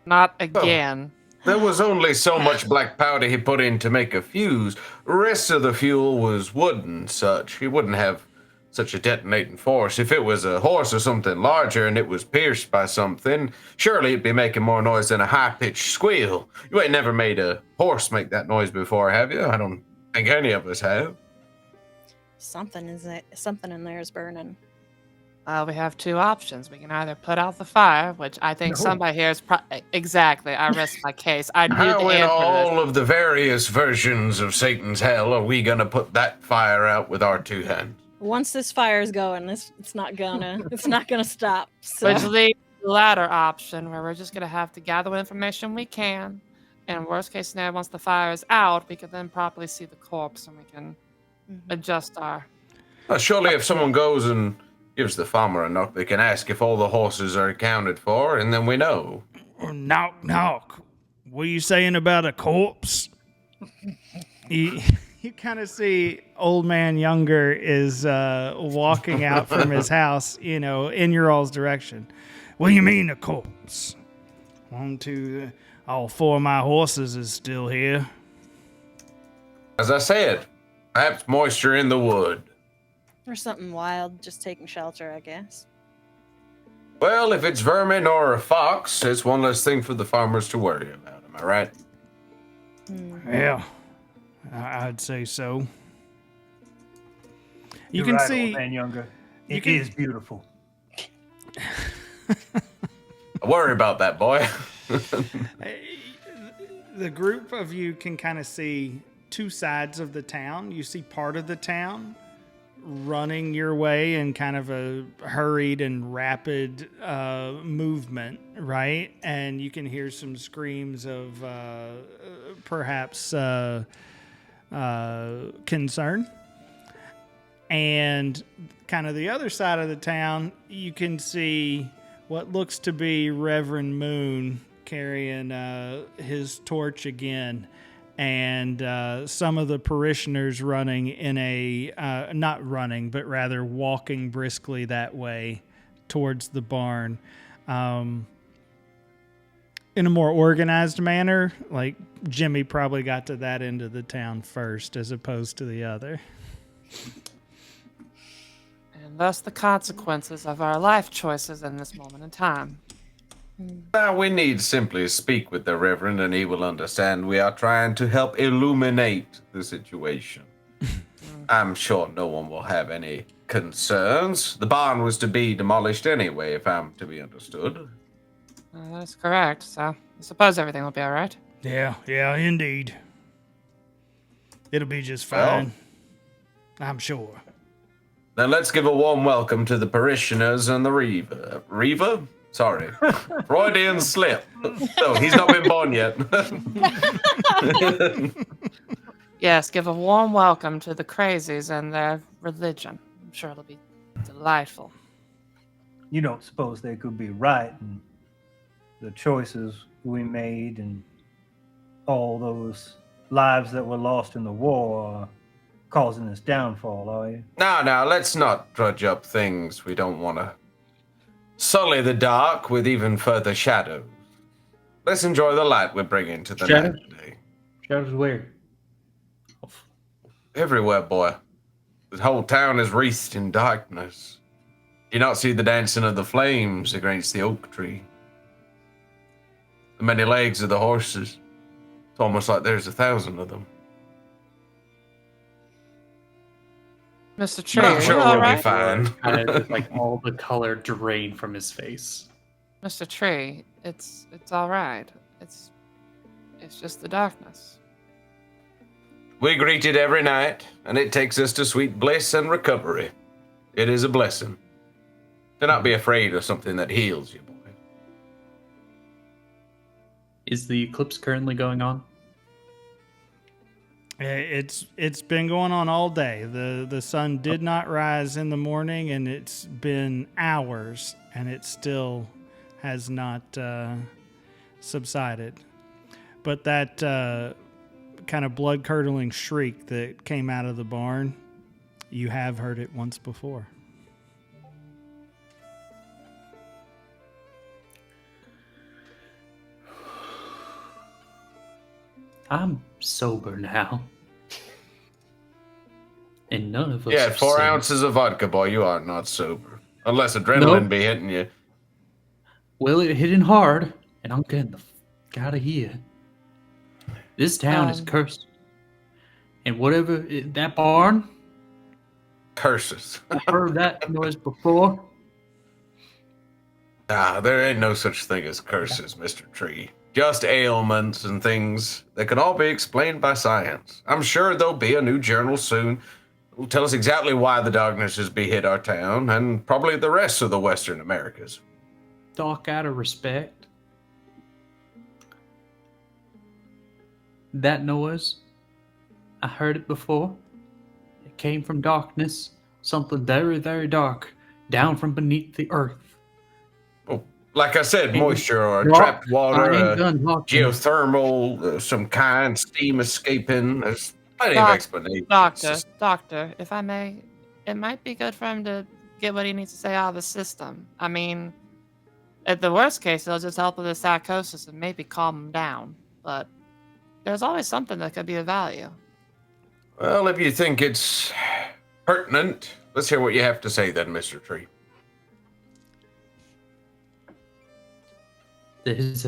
Not again. There was only so much black powder he put in to make a fuse. The rest of the fuel was wood and such. He wouldn't have such a detonating force. If it was a horse or something larger and it was pierced by something, surely it'd be making more noise than a high-pitched squeal. You ain't never made a horse make that noise before, have you? I don't think any of us have. Something in there is burning. We have two options. We can either put out the fire, which I think No. somebody here is exactly. I rest my case. I knew the How in answer to all this. of the various versions of Satan's hell are we gonna put that fire out with our two hands? Once this fire's going, it's not gonna stop. So Which leaves the latter option, where we're just gonna have to gather what information we can. And worst case scenario, once the fire is out, we can then properly see the corpse and we can adjust our. Well, surely if someone goes and gives the farmer a knock, they can ask if all the horses are accounted for, and then we know. Knock, knock. What are you saying about a corpse? You kind of see old man Younger is walking out from his house, in your all's direction. What do you mean a corpse? 1, 2, all 4 of my horses is still here. As I said, perhaps moisture in the wood. or something wild, just taking shelter, I guess. Well, if it's vermin or a fox, it's one less thing for the farmers to worry about. Am I right? Yeah, I'd say so. You You're can right, see old man Younger. you It can- is beautiful. I worry about that, boy. the group of you can kind of see two sides of the town. You see part of the town running your way in kind of a hurried and rapid movement, right? And you can hear some screams of perhaps concern. And kind of the other side of the town, you can see what looks to be Reverend Moon carrying his torch again, and some of the parishioners running in a not running, but rather walking briskly that way towards the barn, in a more organized manner. Like Jimmy probably got to that end of the town first as opposed to the other. And thus the consequences of our life choices in this moment in time. Now we need simply speak with the Reverend and he will understand we are trying to help illuminate the situation. I'm sure no one will have any concerns. The barn was to be demolished anyway, if I'm to be understood. That's correct. So I suppose everything will be all right. Yeah, indeed. It'll be just Well- fine. I'm sure. Then let's give a warm welcome to the parishioners and the Reaver. Reaver? Sorry. Freudian slip. No, he's not been born yet. Yes, give a warm welcome to the crazies and their religion. I'm sure it'll be delightful. You don't suppose they could be right and the choices we made and all those lives that were lost in the war are causing this downfall, are you? Now, let's not drudge up things we don't want to sully the dark with even further shadows. Let's enjoy the light we're bringing to the Shadows? night today. Shadows where? Everywhere, boy. The whole town is wreathed in darkness. Do you not see the dancing of the flames against the oak tree? The many legs of the horses. It's almost like there's 1,000 of them. Mr. Tree, But are I'm you sure all we'll be right? fine. Kind of just like all the color drained from his face. Mr. Tree, it's all right. It's just the darkness. We greet it every night, and it takes us to sweet bliss and recovery. It is a blessing. Do not be afraid of something that heals you, boy. Is the eclipse currently going on? It's been going on all day. The sun did not rise in the morning, and it's been hours, and it still has not subsided. But that kind of blood-curdling shriek that came out of the barn, you have heard it once before. I'm sober now. And none of us Yeah, are 4 sick. ounces of vodka, boy, you are not sober. Unless adrenaline Nope. be hitting you. Well, it hit him hard, and I'm getting the fuck out of here. This town is cursed. And whatever, that barn, Curses. I heard that noise before. There ain't no such thing as curses, Mr. Tree. Just ailments and things that can all be explained by science. I'm sure there'll be a new journal soon. Will tell us exactly why the darkness has hit our town, and probably the rest of the Western Americas. Talk out of respect. That noise, I heard it before. It came from darkness, something very, very dark, down from beneath the earth. Well, like I said, Ain't- moisture or No, trapped water, I ain't done talking. geothermal, some kind, steam escaping. There's plenty of explanations. Doctor, if I may, it might be good for him to get what he needs to say out of the system. I mean, at the worst case, it'll just help with his psychosis and maybe calm him down. But there's always something that could be of value. Well, if you think it's pertinent, let's hear what you have to say then, Mr. Tree. There's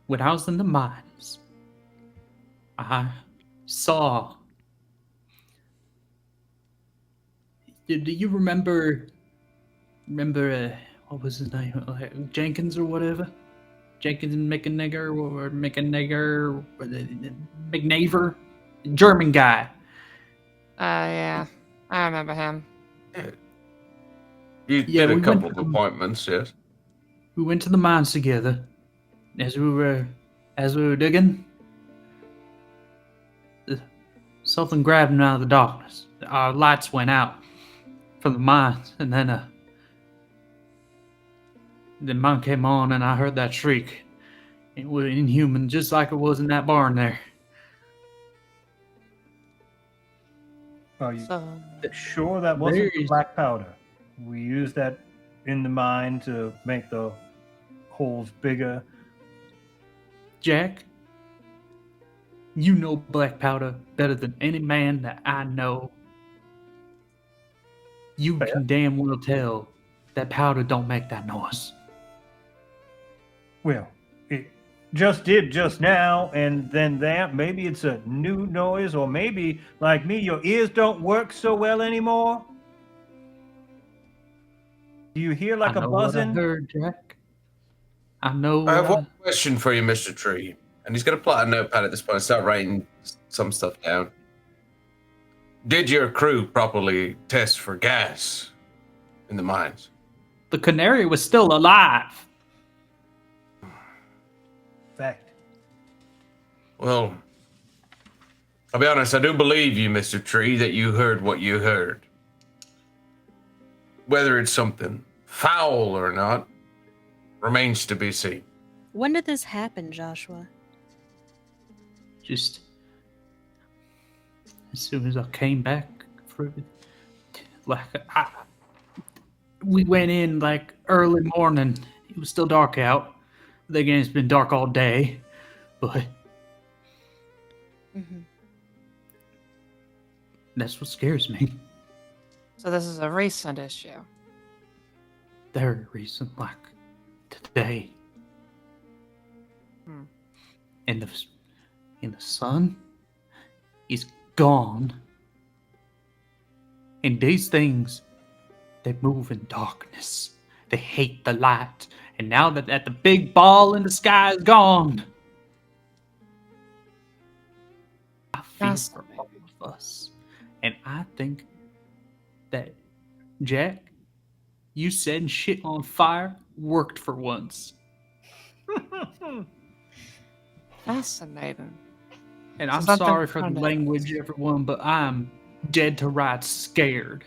when I was in the mines, I saw. Do you remember? What was his name? Jenkins or whatever? Jenkins and McNager or McNaver, German guy. Yeah, I remember him. You Yeah, did a we couple went of to- appointments, yes. We went to the mines together. As we were digging, something grabbed him out of the darkness. Our lights went out from the mines, and then mine came on, and I heard that shriek. It was inhuman, just like it was in that barn there. Are you So, sure that wasn't the There's- black powder? We used that in the mine to make the holes bigger. Jack, you know black powder better than any man that I know. You Fair. can damn well tell that powder don't make that noise. Well, it just did just now, and then that. Maybe it's a new noise, or maybe, like me, your ears don't work so well anymore. Do you hear like I a know what I buzzing? heard, Jack. I know. I have one question for you, Mr. Tree. And he's going to pull out a notepad at this point and start writing some stuff down. Did your crew properly test for gas in the mines? The canary was still alive. Fact. Well, I'll be honest, I do believe you, Mr. Tree, that you heard what you heard. whether it's something foul or not remains to be seen. When did this happen, Joshua? Just as soon as I came back from we went in like early morning. It was still dark out. Again, it's been dark all day, but that's what scares me. So this is a recent issue. Very recent, like today. And the sun is gone. And these things, they move in darkness. They hate the light. And now that the big ball in the sky is gone, I feel for all of us. And I think that, Jack, you setting shit on fire worked for once. Fascinating. And So I'm something sorry for the kind of- language, everyone, but I'm dead to rights scared.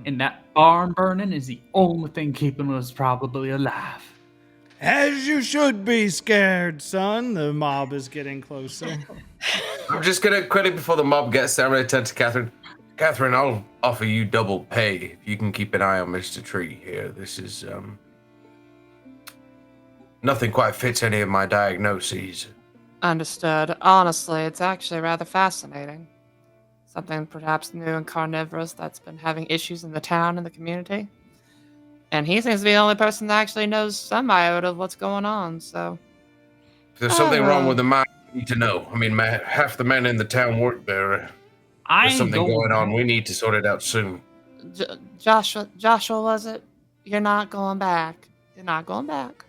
And that barn burning is the only thing keeping us probably alive. As you should be scared, son. The mob is getting closer. I'm just gonna quickly before the mob gets there, I'm gonna turn to Catherine. Catherine, I'll offer you double pay if you can keep an eye on Mr. Tree here. This is nothing quite fits any of my diagnoses. Understood. Honestly, it's actually rather fascinating. Something perhaps new and carnivorous that's been having issues in the town and the community. And he seems to be the only person that actually knows some iota of what's going on, so... If there's something wrong well. with the mine, we need to know. I mean, half the men in the town work there. I There's ain't something going on. back. We need to sort it out soon. Joshua, was it? You're not going back. You're not going back.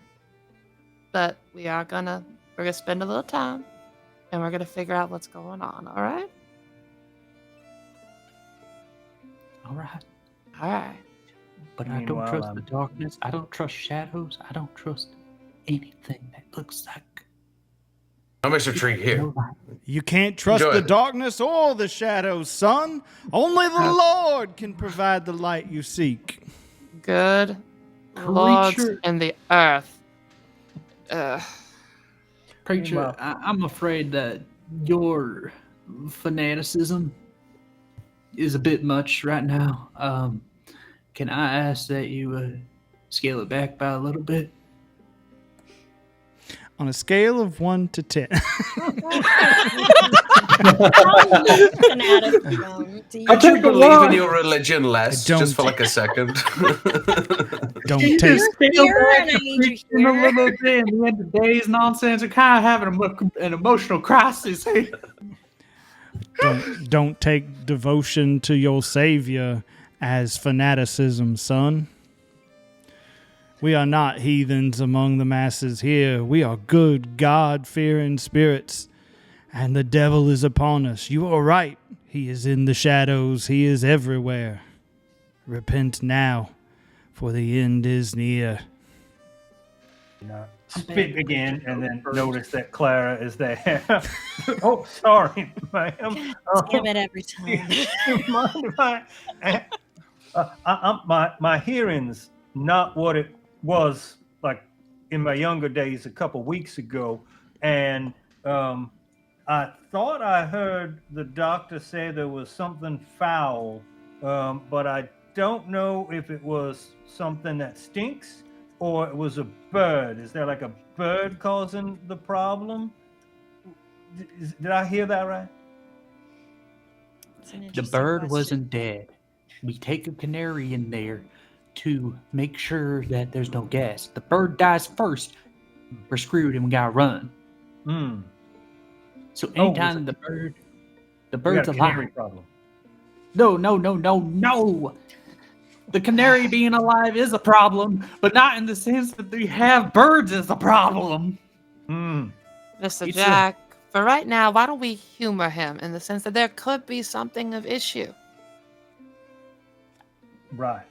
But we're gonna spend a little time, and we're gonna figure out what's going on, alright? All right. Alright. But I don't Meanwhile, trust the darkness. I don't trust shadows. I don't trust anything that looks like... Now, Mr. Tree, here. You can't trust Enjoy the it. darkness or the shadows, son. Only the Lord can provide the light you seek. Good lords Creature. in the earth. Preacher, Meanwhile- I'm afraid that your fanaticism is a bit much right now. Can I ask that you scale it back by a little bit? On a scale of 1 to 10. Fanatic, do you- I do believe in your religion less, I just for don't. like a second. Don't Can you take just scale Here, back and I to need you preaching a here. little bit and the end of days nonsense? You're kind of having an emotional crisis here. don't take devotion to your savior as fanaticism, son. We are not heathens among the masses here. We are good, God-fearing spirits, and the devil is upon us. You are right. He is in the shadows. He is everywhere. Repent now, for the end is near. Spit again, and then notice that Clara is there. Oh, sorry, ma'am. Damn it every time. Mind if my hearing's not what it was like in my younger days a couple weeks ago, and I thought I heard the doctor say there was something foul, but I don't know if it was something that stinks or it was a bird. Is there like a bird causing the problem? Did I hear that right? It's an The interesting bird question. wasn't dead. We take a canary in there to make sure that there's no gas. The bird dies first. We're screwed and we gotta run. Hmm. So Oh, anytime was the We bird's got a canary alive. problem. No. The canary being alive is a problem, but not in the sense that we have birds as a problem. Hmm. Mr. It's Jack, for right now, why don't we humor him in the sense that there could be something of issue? Right.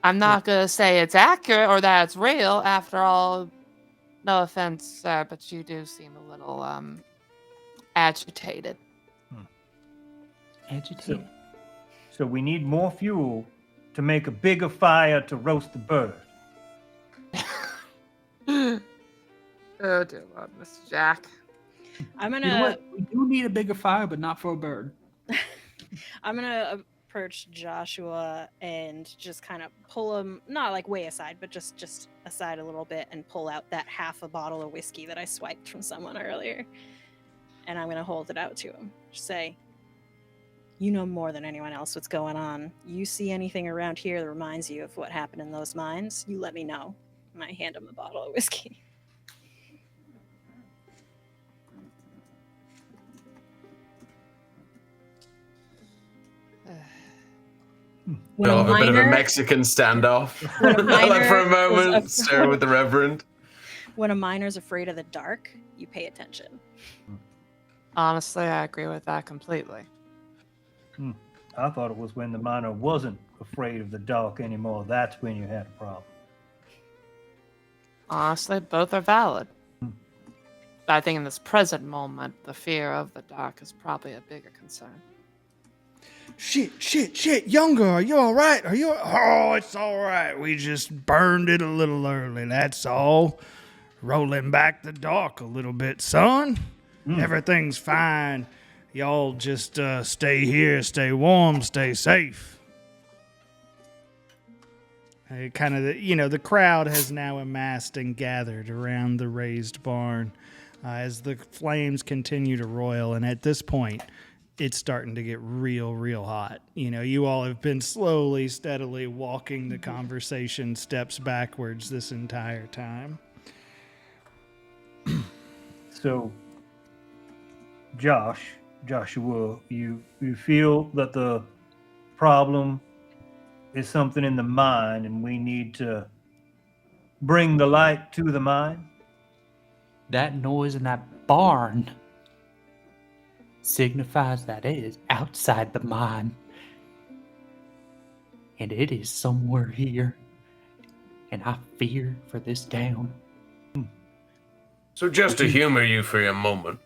I'm not going to say it's accurate or that it's real. After all, no offense, sir, but you do seem a little agitated. Agitated. So we need more fuel to make a bigger fire to roast the bird. Oh dear Lord, Mr. Jack. I'm You know gonna what? We do need a bigger fire, but not for a bird. I'm gonna approach Joshua and just kind of pull him, not like way aside, but just aside a little bit and pull out that half a bottle of whiskey that I swiped from someone earlier. And I'm gonna hold it out to him. Just say, you know more than anyone else what's going on. You see anything around here that reminds you of what happened in those mines, you let me know. And I hand him a bottle of whiskey. When We'll have a bit of a miner- Mexican standoff. When a Like miner for a is moment, stare with the Reverend. When a miner's afraid of the dark, you pay attention. Honestly, I agree with that completely. I thought it was when the miner wasn't afraid of the dark anymore. That's when you had a problem. Honestly, both are valid. But I think in this present moment, the fear of the dark is probably a bigger concern. Shit. Younger, are you all right? Oh, it's all right. We just burned it a little early, that's all. Rolling back the dark a little bit, son. Everything's fine. Y'all just stay here, stay warm, stay safe. Kind of, the crowd has now amassed and gathered around the raised barn as the flames continue to roil. And at this point, it's starting to get real hot. You all have been slowly, steadily walking the conversation steps backwards this entire time. So, Joshua, you feel that the problem is something in the mine and we need to bring the light to the mine? That noise in that barn signifies that it is outside the mine. And it is somewhere here. And I fear for this town. So just to humor you for a moment,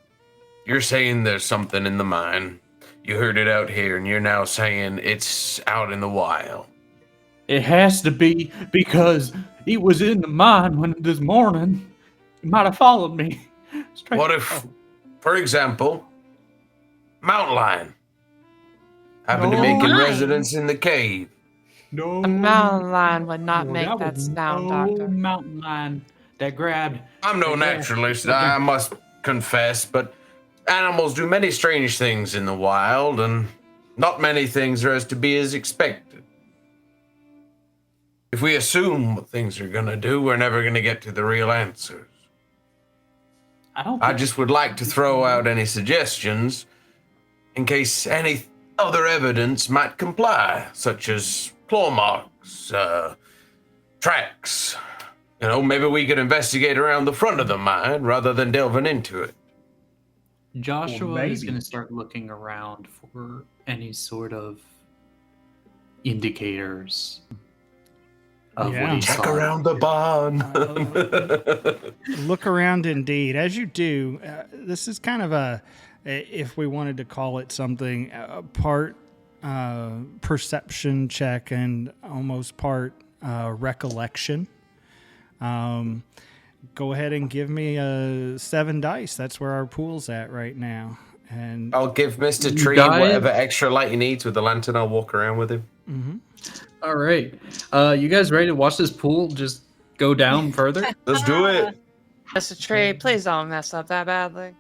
you're saying there's something in the mine. You heard it out here, and you're now saying it's out in the wild. It has to be because he was in the mine this morning. He might have followed me. Straight What if, for example, mountain lion happened to make a residence in the cave? No. A mountain lion would not make that was sound, no Doctor. mountain lion that grabbed. I'm no naturalist, I must confess, but animals do many strange things in the wild, and not many things are as to be as expected. If we assume what things are gonna do, we're never gonna get to the real answers. I just would like to throw out any suggestions in case any other evidence might comply, such as claw marks, tracks. Maybe we could investigate around the front of the mine rather than delving into it. Joshua is maybe. going to start looking around for any sort of indicators of what he Check saw. around the barn. Look around indeed. As you do, this is kind of if we wanted to call it something, a part perception check and almost part recollection. Go ahead and give me 7 dice. That's where our pool's at right now. And I'll give Mr. Tree Guys? whatever extra light he needs with the lantern. I'll walk around with him. All right. You guys ready to watch this pool just go down further? Let's do it. Mr. Tree, please don't mess up that badly.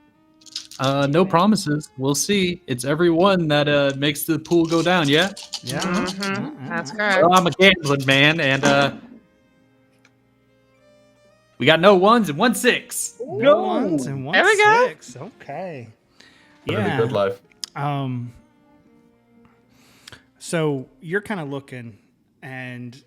No promises. We'll see. It's everyone that makes the pool go down, yeah? yeah, That's correct. Well, I'm a gambling man, and we got no 1s and 1 6. no ones and 1 There we go. 6. Okay. Really good life. So you're kind of looking, and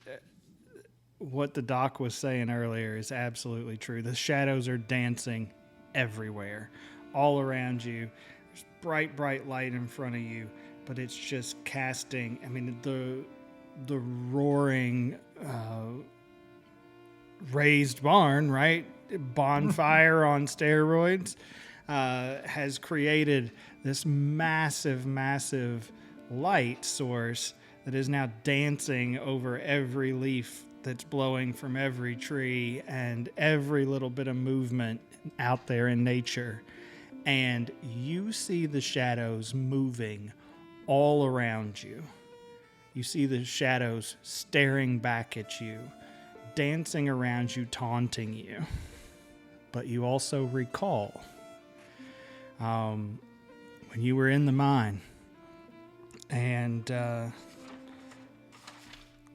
what the doc was saying earlier is absolutely true. The shadows are dancing everywhere, all around you. There's bright light in front of you, but it's just casting. I mean, the roaring raised barn, right? Bonfire on steroids has created this massive light source that is now dancing over every leaf that's blowing from every tree and every little bit of movement out there in nature. And you see the shadows moving all around you. You see the shadows staring back at you, dancing around you, taunting you. But you also recall when you were in the mine and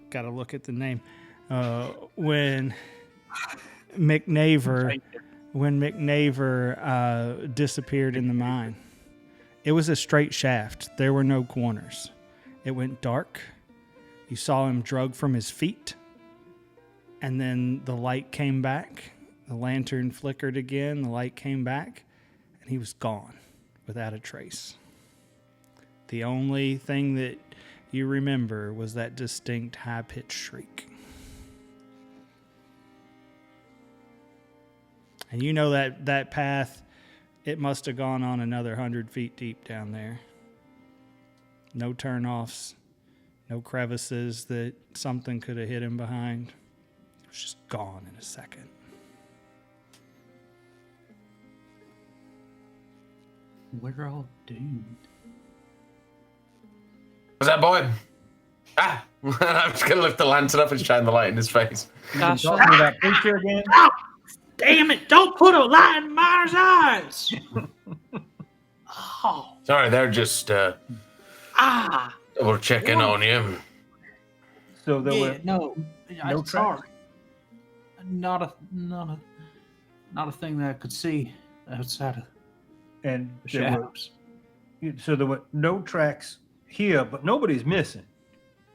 got to look at the name. When McNaver disappeared in the mine. It was a straight shaft. There were no corners. It went dark. You saw him drug from his feet. And then the light came back. The lantern flickered again. The light came back. And he was gone without a trace. The only thing that you remember was that distinct high-pitched shriek. And you know that path, it must have gone on another 100 feet deep down there. No turnoffs, no crevices that something could have hid him behind. It was just gone in a second. We're all doomed. Was that boy? Ah! I'm just gonna lift the lantern up and shine the light in his face. Gosh, Talking to that preacher again. Damn it! Don't put a light in Myers' eyes. Oh. Sorry, they're just double checking on you. So there were No no sorry. tracks? Not a thing that I could see outside of and the there were, shadows. so there were no tracks here, but nobody's missing.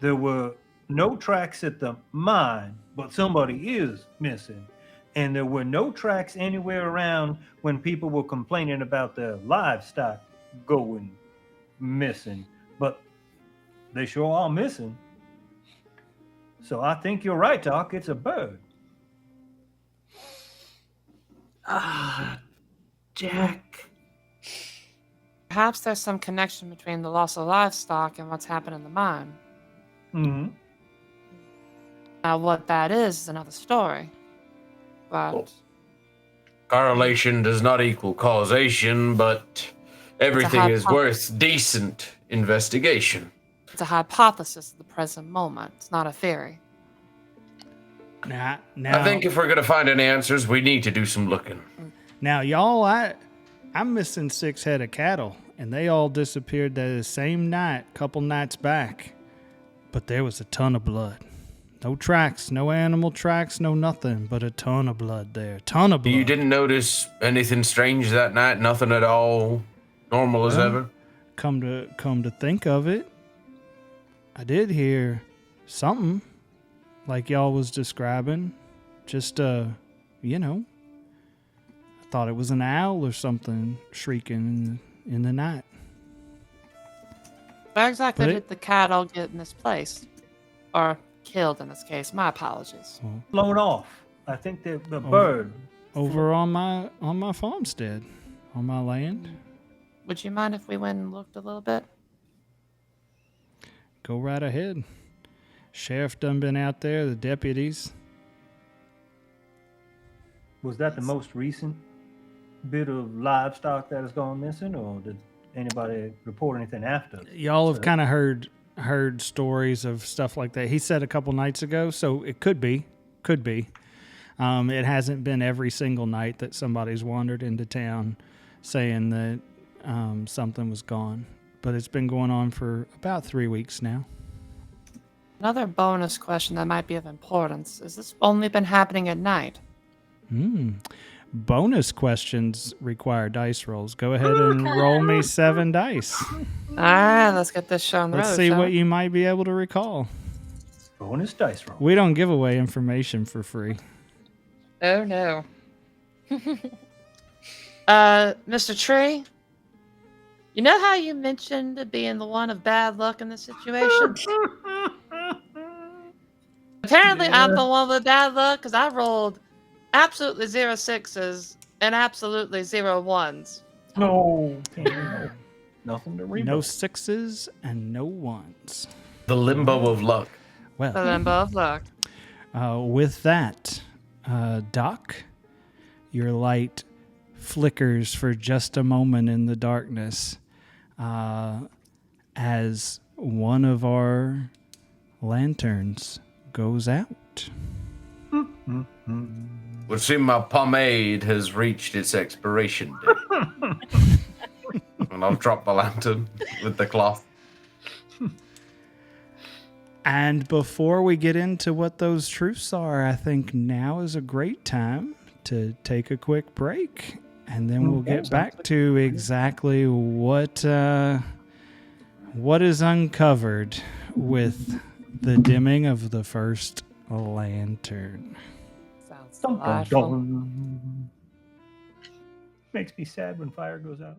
There were no tracks at the mine, but somebody is missing. And there were no tracks anywhere around when people were complaining about their livestock going missing. But they sure are missing. So I think you're right, Doc. It's a bird. Jack. perhaps there's some connection between the loss of livestock and what's happened in the mine. Mm-hmm. Now, what that is another story. But Correlation does not equal causation, but everything is worth decent investigation. it's a hypothesis at the present moment. It's not a theory. Now, I think if we're going to find any answers, we need to do some looking. now, y'all, I'm missing 6 head of cattle, and they all disappeared the same night, couple nights back. But there was a ton of blood. No tracks, no animal tracks, no nothing, but a ton of blood there. Ton of blood. You didn't notice anything strange that night? Nothing at all? Normal as ever? Come to think of it, I did hear something like y'all was describing. Just I thought it was an owl or something shrieking in the night. Where exactly But did the cattle get in this place? Or killed in this case? My apologies. Flown off. I think the bird. Over on my farmstead, on my land. Would you mind if we went and looked a little bit? Go right ahead. Sheriff done been out there, the deputies. Was that the most recent bit of livestock that has gone missing, or did anybody report anything after? Y'all have kind of heard stories of stuff like that. He said a couple nights ago, so it could be. It hasn't been every single night that somebody's wandered into town saying that something was gone, but it's been going on for about 3 weeks now. Another bonus question that might be of importance. Has this only been happening at night? Bonus questions require dice rolls. Go ahead and roll me 7 dice. Alright, let's get this show on the road. Let's see shall what we? you might be able to recall. Bonus dice roll. We don't give away information for free. Oh no. Mr. Tree? You know how you mentioned being the one of bad luck in this situation? Apparently I'm the one with bad luck because I rolled absolutely 0 6s and absolutely 0 1s. No. Nothing to read. No 6s and no 1s. The limbo of luck. The Well, limbo of luck. with that, Doc, your light flickers for just a moment in the darkness as one of our lanterns goes out. Would seem my pomade has reached its expiration date. And I'll drop the lantern with the cloth. And before we get into what those truths are, I think now is a great time to take a quick break. And then we'll get back to exactly what is uncovered with the dimming of the first lantern. Sounds Dun, dun, delightful. dun. Makes me sad when fire goes out.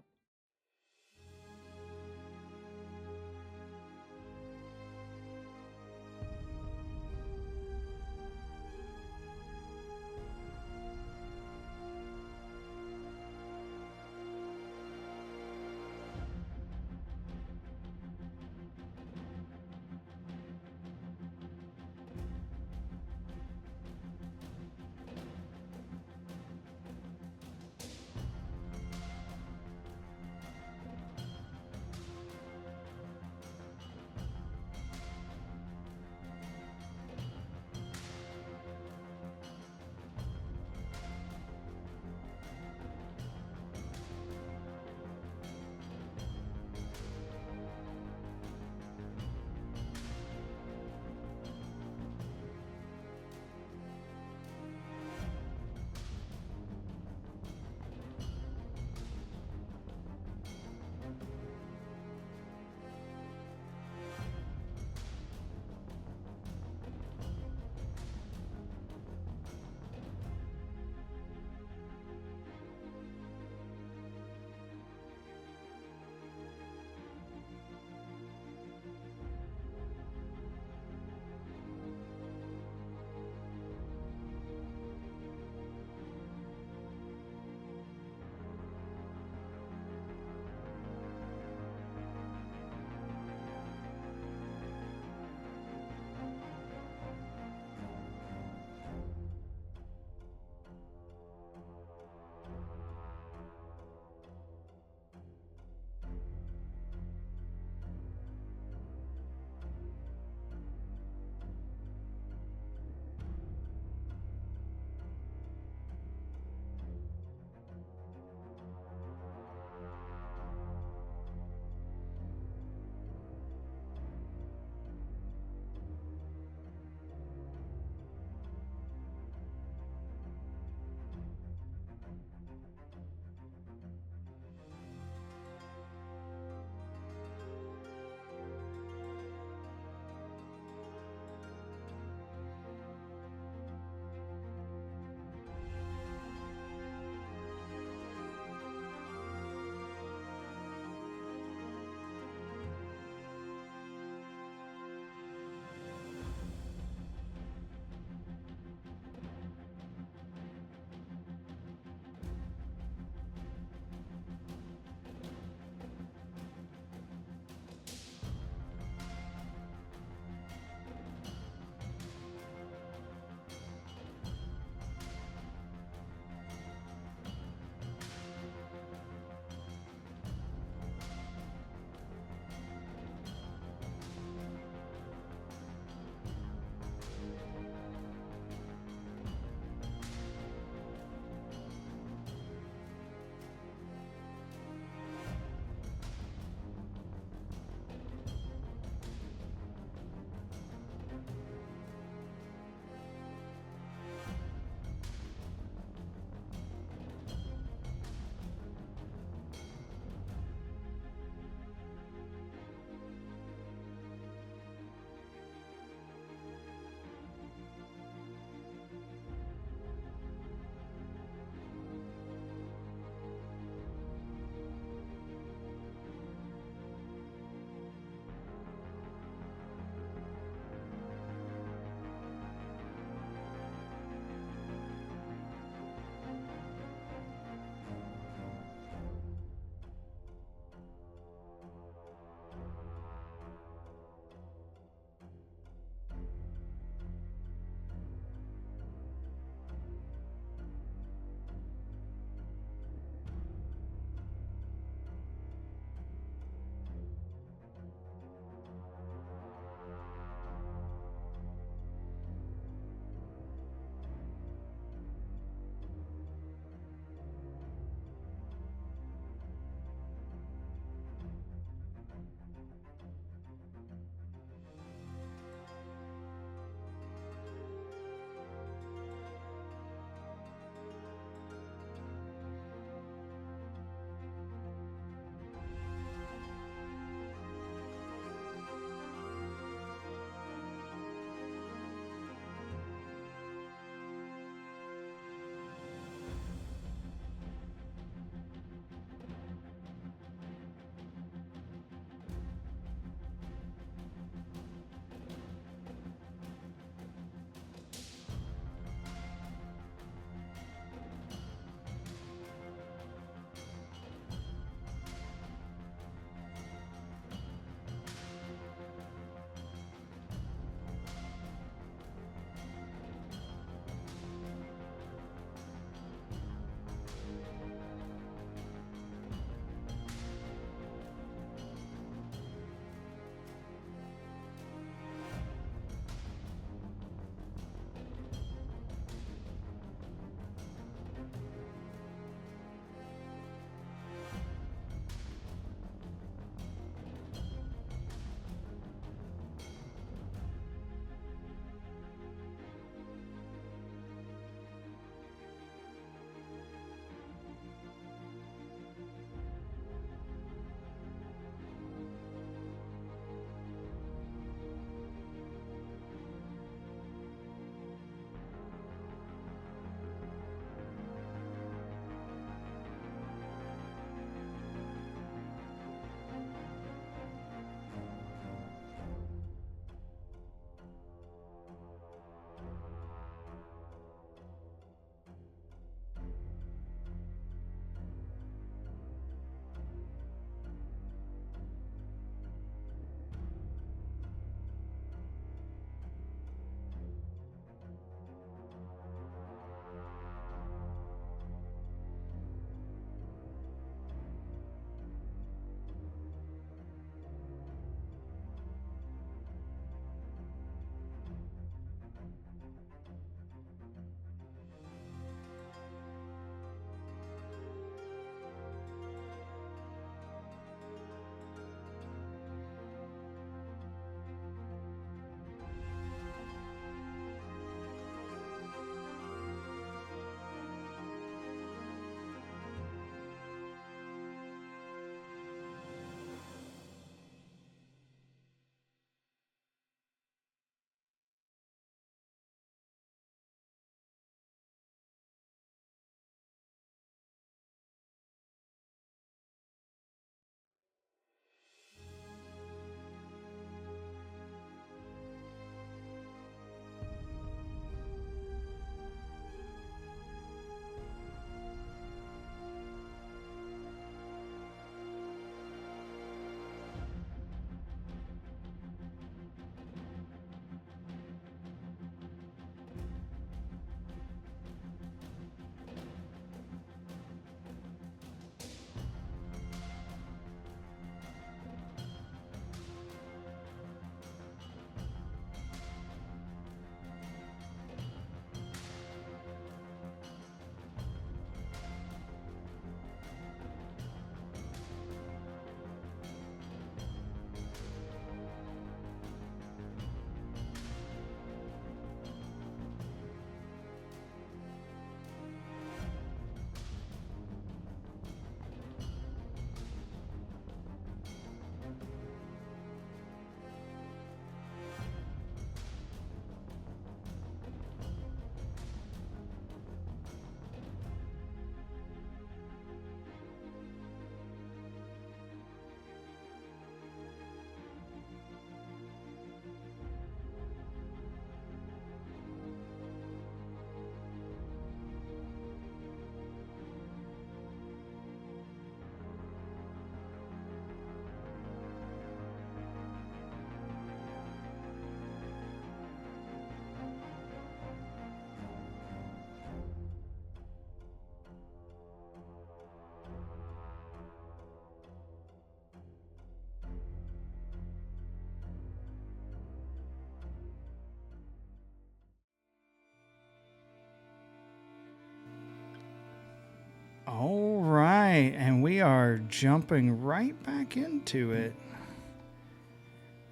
All right, and we are jumping right back into it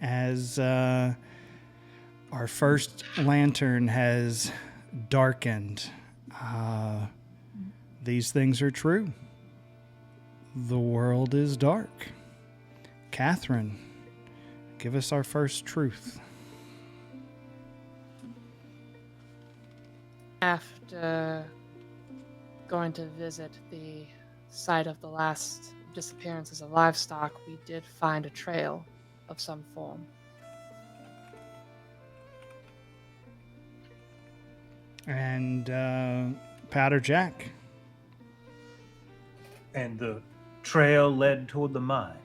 as our first lantern has darkened. These things are true. The world is dark. Catherine, give us our first truth. After going to visit the site of the last disappearances of livestock, we did find a trail of some form. And Powder Jack. And the trail led toward the mine.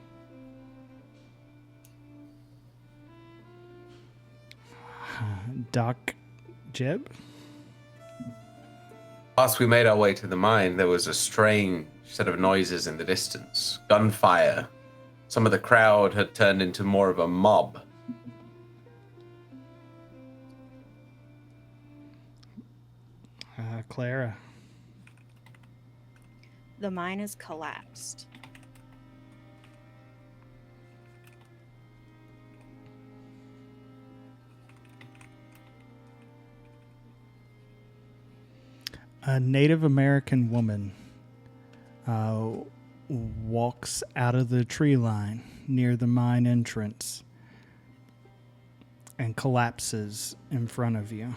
Doc Jeb. Whilst we made our way to the mine, there was a strange set of noises in the distance. Gunfire. Some of the crowd had turned into more of a mob. Clara. The mine has collapsed. A Native American woman walks out of the tree line near the mine entrance and collapses in front of you.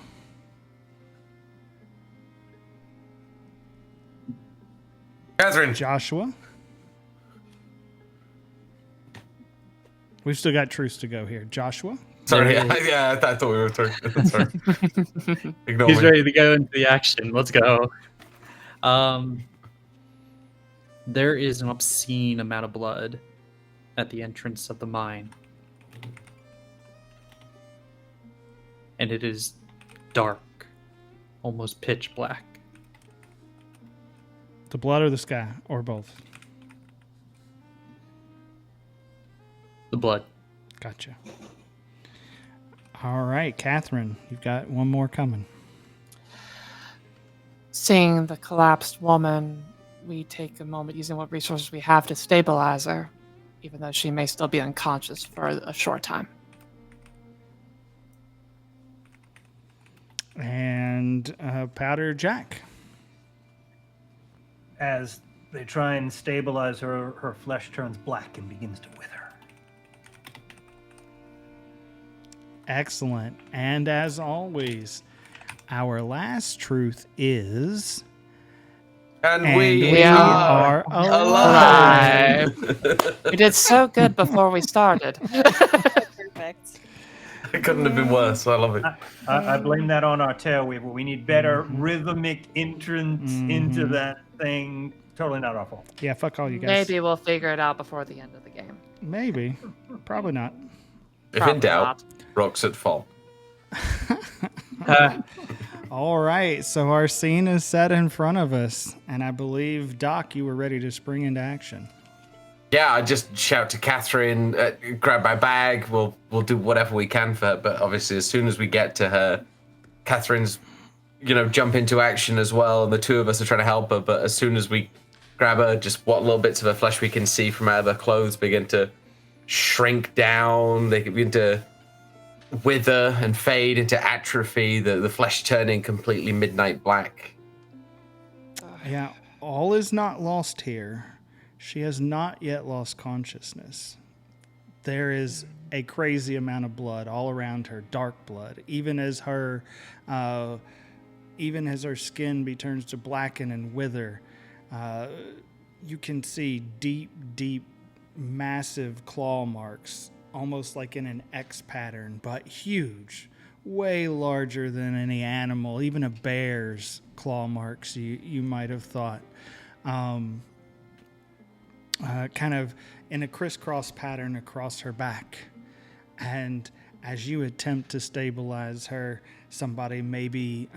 Catherine. Joshua? We've still got truths to go here. Joshua? Sorry, yeah, I thought we were sorry. Ignore He's me. ready to go into the action. Let's go. There is an obscene amount of blood at the entrance of the mine. And it is dark, almost pitch black. The blood or the sky? Or both? The blood. Gotcha. All right, Catherine, you've got one more coming. Seeing the collapsed woman, we take a moment using what resources we have to stabilize her, even though she may still be unconscious for a short time. And Powder Jack. As they try and stabilize her, her flesh turns black and begins to wither. Excellent. And as always, our last truth is... And we we are alive. We did so good before we started. Perfect. It couldn't have been worse. I love it. I blame that on our TaleWeaver. We need better rhythmic entrance into that thing. Totally not our fault. Yeah, fuck all you guys. Maybe we'll figure it out before the end of the game. Maybe. Probably not. If Probably in doubt, not. rocks at fault. All right, so our scene is set in front of us, and I believe, Doc, you were ready to spring into action. Yeah, I just shout to Catherine, grab my bag. We'll do whatever we can for her. But obviously, as soon as we get to her, Catherine's, jump into action as well. And the two of us are trying to help her. But as soon as we grab her, just what little bits of her flesh we can see from out of her clothes begin to shrink down. They begin to wither and fade into atrophy. The flesh turning completely midnight black. Yeah, all is not lost here. She has not yet lost consciousness. There is a crazy amount of blood all around her, dark blood. Even as her skin turns to blacken and wither, you can see deep, massive claw marks, almost like in an X pattern, but huge, way larger than any animal, even a bear's claw marks you might have thought. Kind of in a crisscross pattern across her back. And as you attempt to stabilize her, somebody maybe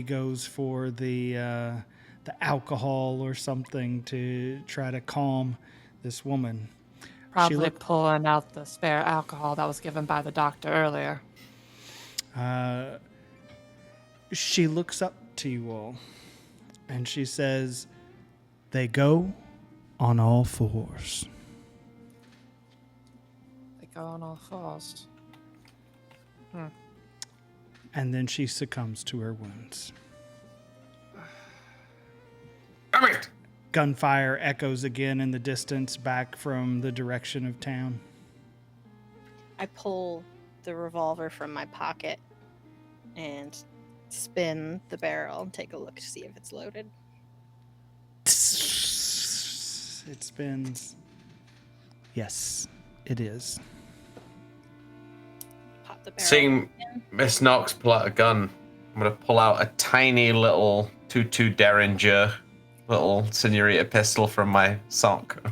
goes for the alcohol or something to try to calm this woman. Probably pulling out the spare alcohol that was given by the doctor earlier. She looks up to you all, And she says, they go on all fours. They go on all fours. And then she succumbs to her wounds. Damn it! Gunfire echoes again in the distance back from the direction of town. I pull the revolver from my pocket and spin the barrel and take a look to see if it's loaded. It spins. Yes, it is. Pop the barrel. Seeing Miss Knox pull out a gun, I'm going to pull out a tiny little 22 Derringer little senorita pistol from my sock.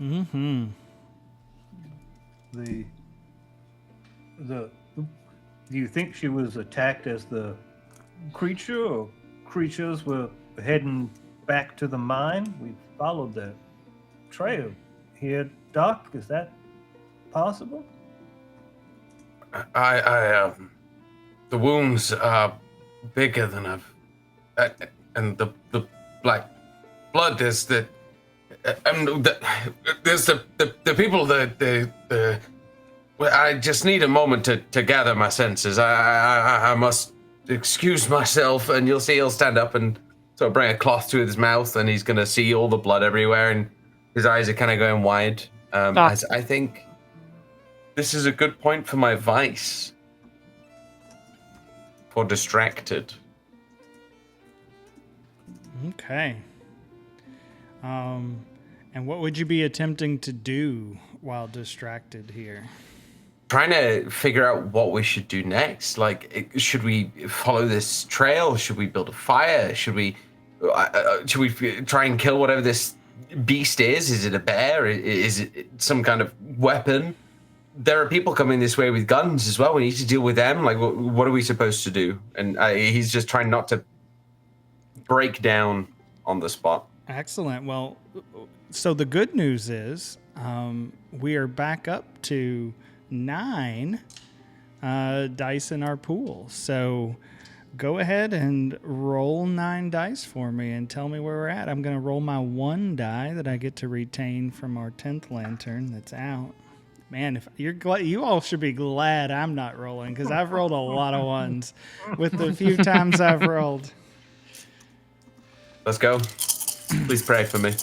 Mm-hmm. Do you think she was attacked as the creature, or creatures were heading back to the mine? We followed the trail here, Doc. Is that possible? The wounds are bigger than and the black blood is there's the people well, I just need a moment to gather my senses. I must excuse myself, and you'll see he'll stand up and sort of bring a cloth to his mouth, and he's gonna see all the blood everywhere, and his eyes are kind of going wide. As I think this is a good point for my vice. For distracted. Okay. And what would you be attempting to do while distracted here? Trying to figure out what we should do next. Like, should we follow this trail? Should we build a fire? Should we try and kill whatever this beast is? Is it a bear? Is it some kind of weapon? There are people coming this way with guns as well. We need to deal with them. Like, what are we supposed to do? And he's just trying not to break down on the spot. Excellent. Well, so the good news is we are back up to 9 dice in our pool. So go ahead and roll 9 dice for me and tell me where we're at. I'm going to roll my 1 die that I get to retain from our 10th lantern that's out. Man, if you're glad, you all should be glad I'm not rolling, because I've rolled a lot of 1s with the few times I've rolled. Let's go. Please pray for me.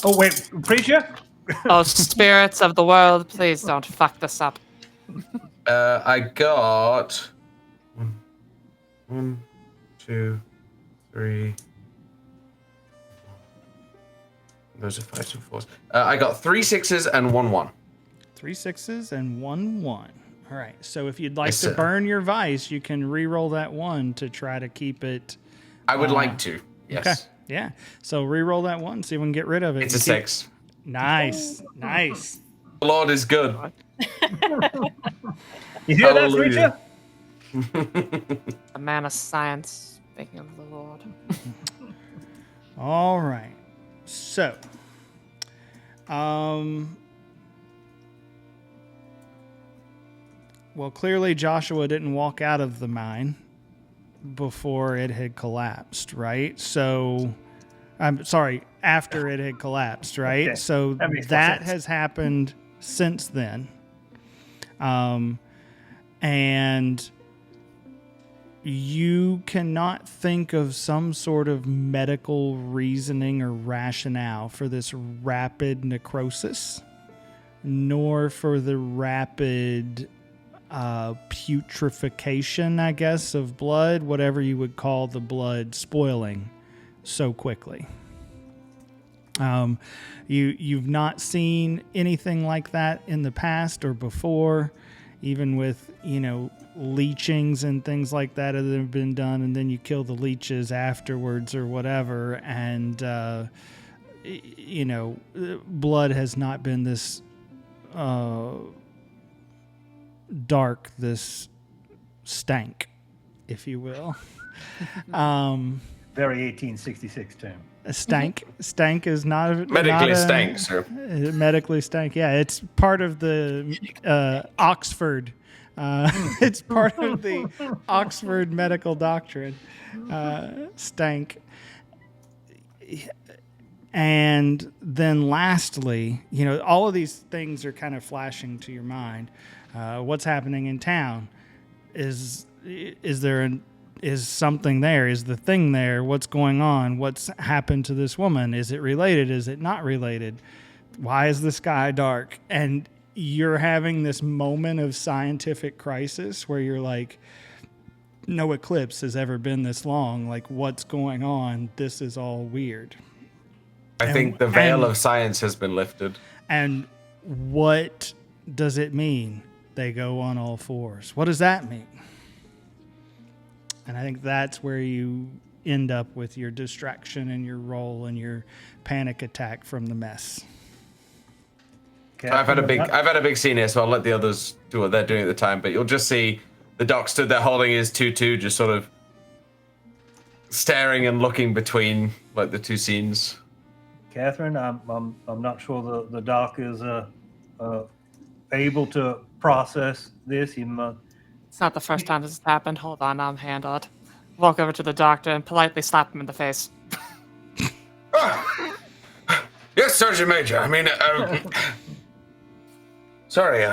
Oh, wait, preacher? Oh, spirits of the world, please don't fuck this up. I got 1, 2, 3. Those are 5s and 4s. I got 3 6s and 1 1. 3 6s and 1 1. All right. So if you'd like Yes, to sir. burn your vice, you can re-roll that 1 to try to keep it. I would like to. Yes. Okay. Yeah. So re-roll that 1, see if we can get rid of it. It's a You keep- 6. Nice. Nice. The Lord is good. You hear that, Hallelujah. preacher? A man of science, speaking of the Lord. All right. So, well, clearly Joshua didn't walk out of the mine before it had collapsed, right? So, I'm sorry, after it had collapsed, right? Okay. So That makes more that sense. has happened since then. And you cannot think of some sort of medical reasoning or rationale for this rapid necrosis, nor for the rapid putrefaction, I guess, of blood, whatever you would call the blood spoiling so quickly. You've not seen anything like that in the past or before, even with, leechings and things like that have been done, and then you kill the leeches afterwards or whatever, and blood has not been this dark, this stank, if you will. very 1866 term. Stank. Stank is not Medically not stank, sir. Medically stank. Yeah, it's part of the Oxford. It's part of the Oxford medical doctrine. Stank. And then lastly, all of these things are kind of flashing to your mind. What's happening in town? Is something there? Is the thing there? What's going on? What's happened to this woman? Is it related? Is it not related? Why is the sky dark? And you're having this moment of scientific crisis where you're like, no eclipse has ever been this long. Like, what's going on? This is all weird. I think the veil of science has been lifted. And what does it mean? They go on all fours. What does that mean? And I think that's where you end up with your distraction and your roll and your panic attack from the mess. I've had a big scene here, so I'll let the others do what they're doing at the time. But you'll just see the doc stood there holding his tutu, just sort of staring and looking between like the two scenes. Catherine, I'm not sure the doc is able to process this. It's not the first time this has happened. Hold on, I'll handle it. Walk over to the doctor and politely slap him in the face. Yes, Sergeant Major. I mean, sorry,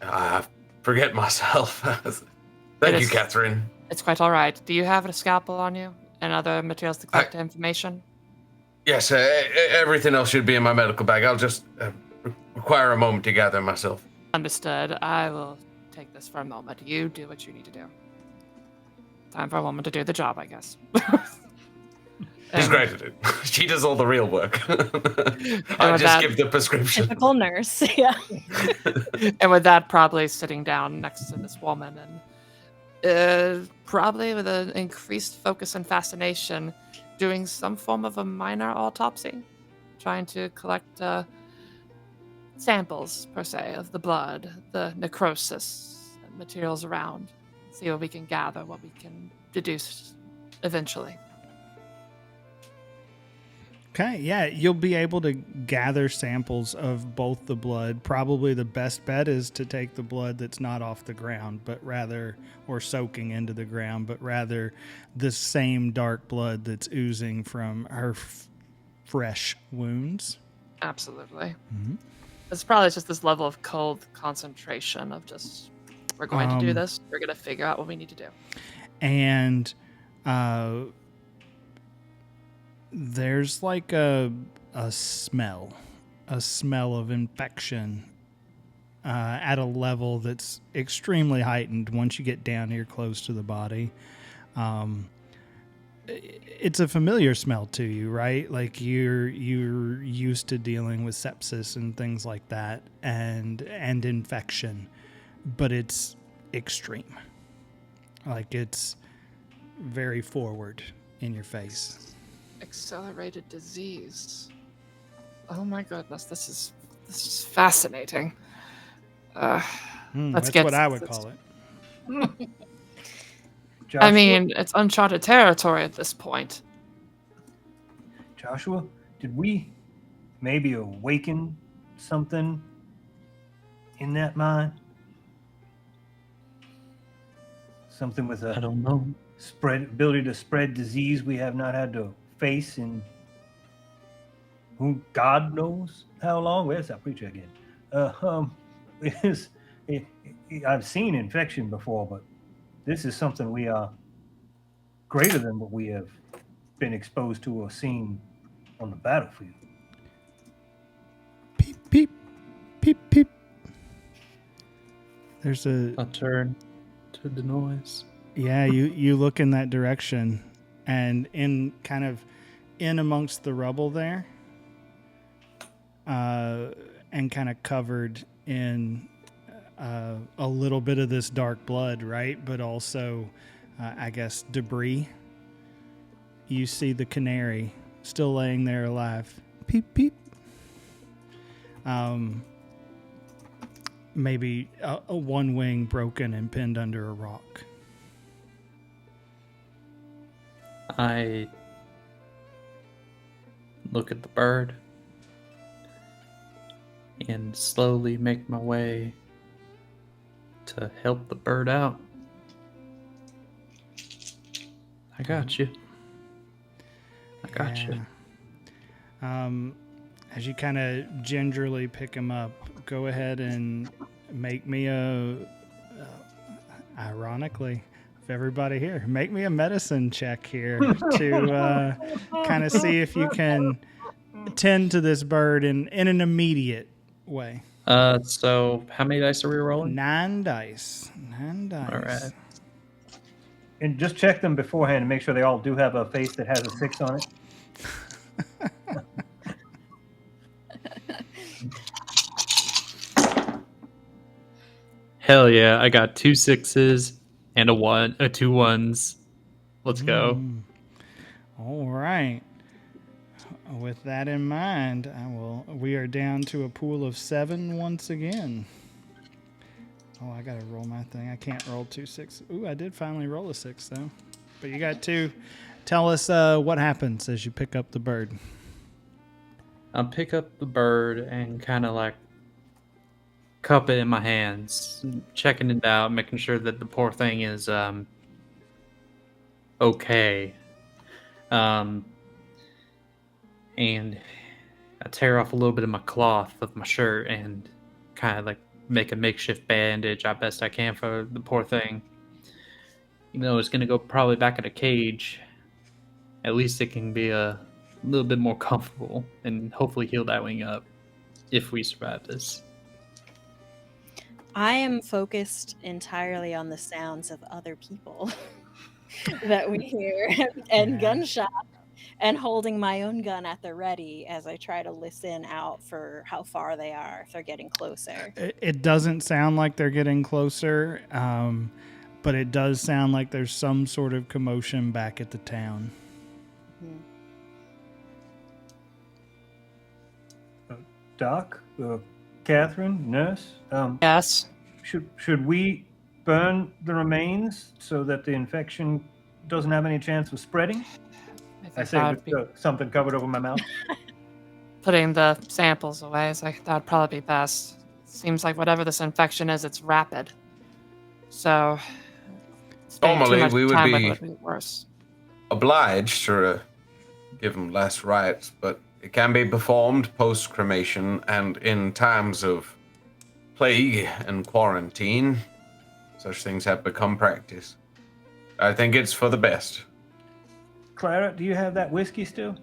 I forget myself. Thank you, Catherine. It's quite all right. Do you have a scalpel on you and other materials to collect information? Yes, everything else should be in my medical bag. I'll just require a moment to gather myself. Understood. I will take this for a moment. You do what you need to do. Time for a woman to do the job, I guess. She's great at it. She does all the real work. I just give the prescription. Typical nurse, yeah. And with that, probably sitting down next to this woman and probably with an increased focus and fascination, doing some form of a minor autopsy, trying to collect samples, per se, of the blood, the necrosis, and materials around, see what we can gather, what we can deduce eventually. Okay, yeah, you'll be able to gather samples of both the blood. Probably the best bet is to take the blood that's not off the ground, but rather, or soaking into the ground, but rather the same dark blood that's oozing from her fresh wounds. Absolutely. Mm-hmm. It's probably just this level of cold concentration of just, we're going to do this, we're going to figure out what we need to do. And there's like a smell of infection at a level that's extremely heightened once you get down here close to the body. It's a familiar smell to you, right? Like you're used to dealing with sepsis and things like that and infection, but it's extreme. Like it's very forward in your face. Accelerated disease. Oh my goodness, this is fascinating. That's what I would call it. Joshua, I mean, it's uncharted territory at this point. Joshua, did we maybe awaken something in that mind? Something with I don't know. ability to spread disease we have not had to face in who God knows how long. Where's that preacher again? I've seen infection before, but this is something we are greater than what we have been exposed to or seen on the battlefield. Peep, peep, peep, peep. There's I'll turn to the noise. Yeah, you look in that direction, and in amongst the rubble there, and kind of covered in a little bit of this dark blood, right? But also, I guess, debris. You see the canary still laying there alive. Peep, peep. Maybe a one wing broken and pinned under a rock. I look at the bird and slowly make my way to help the bird out. I got you. I got you. As you kind of gingerly pick him up, go ahead and make me ironically, of everybody here, make me a medicine check here to kind of see if you can tend to this bird in an immediate way. So how many dice are we rolling? 9 dice. 9 dice. All right. And just check them beforehand and make sure they all do have a face that has a 6 on it. Hell yeah! I got 2 6s and a 2 1s. Let's go. All right. With that in mind, we are down to a pool of 7 once again. Oh, I gotta roll my thing. I can't roll 2 6s. Ooh, I did finally roll a 6 though. But you got 2. Tell us what happens as you pick up the bird. I'll pick up the bird and kind of like cup it in my hands, checking it out, making sure that the poor thing is okay. And I tear off a little bit of my cloth of my shirt and kind of like make a makeshift bandage as best I can for the poor thing. Even though it's going to go probably back in a cage, at least it can be a little bit more comfortable and hopefully heal that wing up if we survive this. I am focused entirely on the sounds of other people that we hear and gunshots, and holding my own gun at the ready as I try to listen out for how far they are, if they're getting closer. It doesn't sound like they're getting closer, but it does sound like there's some sort of commotion back at the town. Doc, Catherine, nurse. Yes. Should we burn the remains so that the infection doesn't have any chance of spreading? I think say that with would be something covered over my mouth. putting the samples away. So that'd probably be best. Seems like whatever this infection is, it's rapid. So spending too Normally, much we would time with be it would be worse. obliged to give them less rites, but it can be performed post-cremation and in times of plague and quarantine. Such things have become practice. I think it's for the best. Clara, do you have that whiskey still?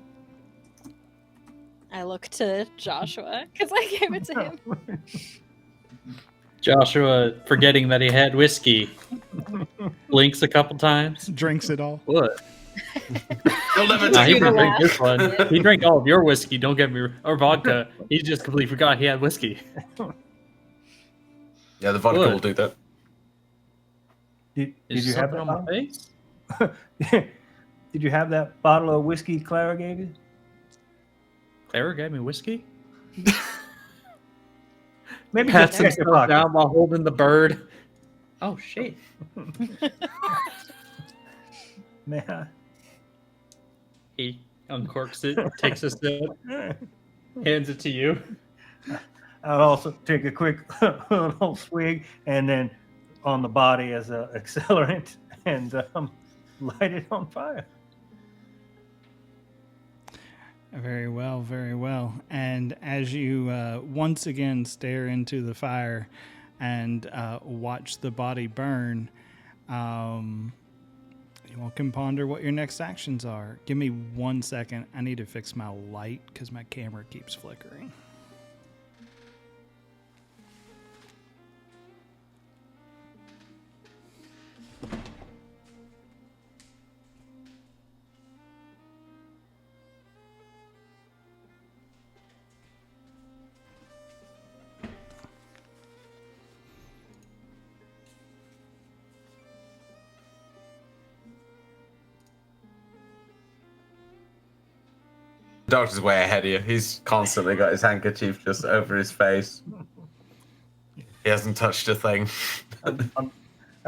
I look to Joshua because I gave it to him. Joshua, forgetting that he had whiskey, blinks a couple times. Drinks it all. What? You'll never Nah, he take didn't it. drink this one. He drank all of your whiskey. Don't get me, or vodka. He just completely forgot he had whiskey. Yeah, the vodka Good. will do that. Did Is you have something that on my face? Did you have that bottle of whiskey Clara gave you? Clara gave me whiskey. Maybe Pats just check your himself pocket. down while holding the bird. Oh shit! Nah. He uncorks it, takes a sip, hands it to you. I'll also take a quick little swig and then on the body as an accelerant and light it on fire. Very well, very well. And as you once again stare into the fire and watch the body burn, you all can ponder what your next actions are. Give me 1 second. I need to fix my light because my camera keeps flickering. The doctor's way ahead of you. He's constantly got his handkerchief just over his face. He hasn't touched a thing.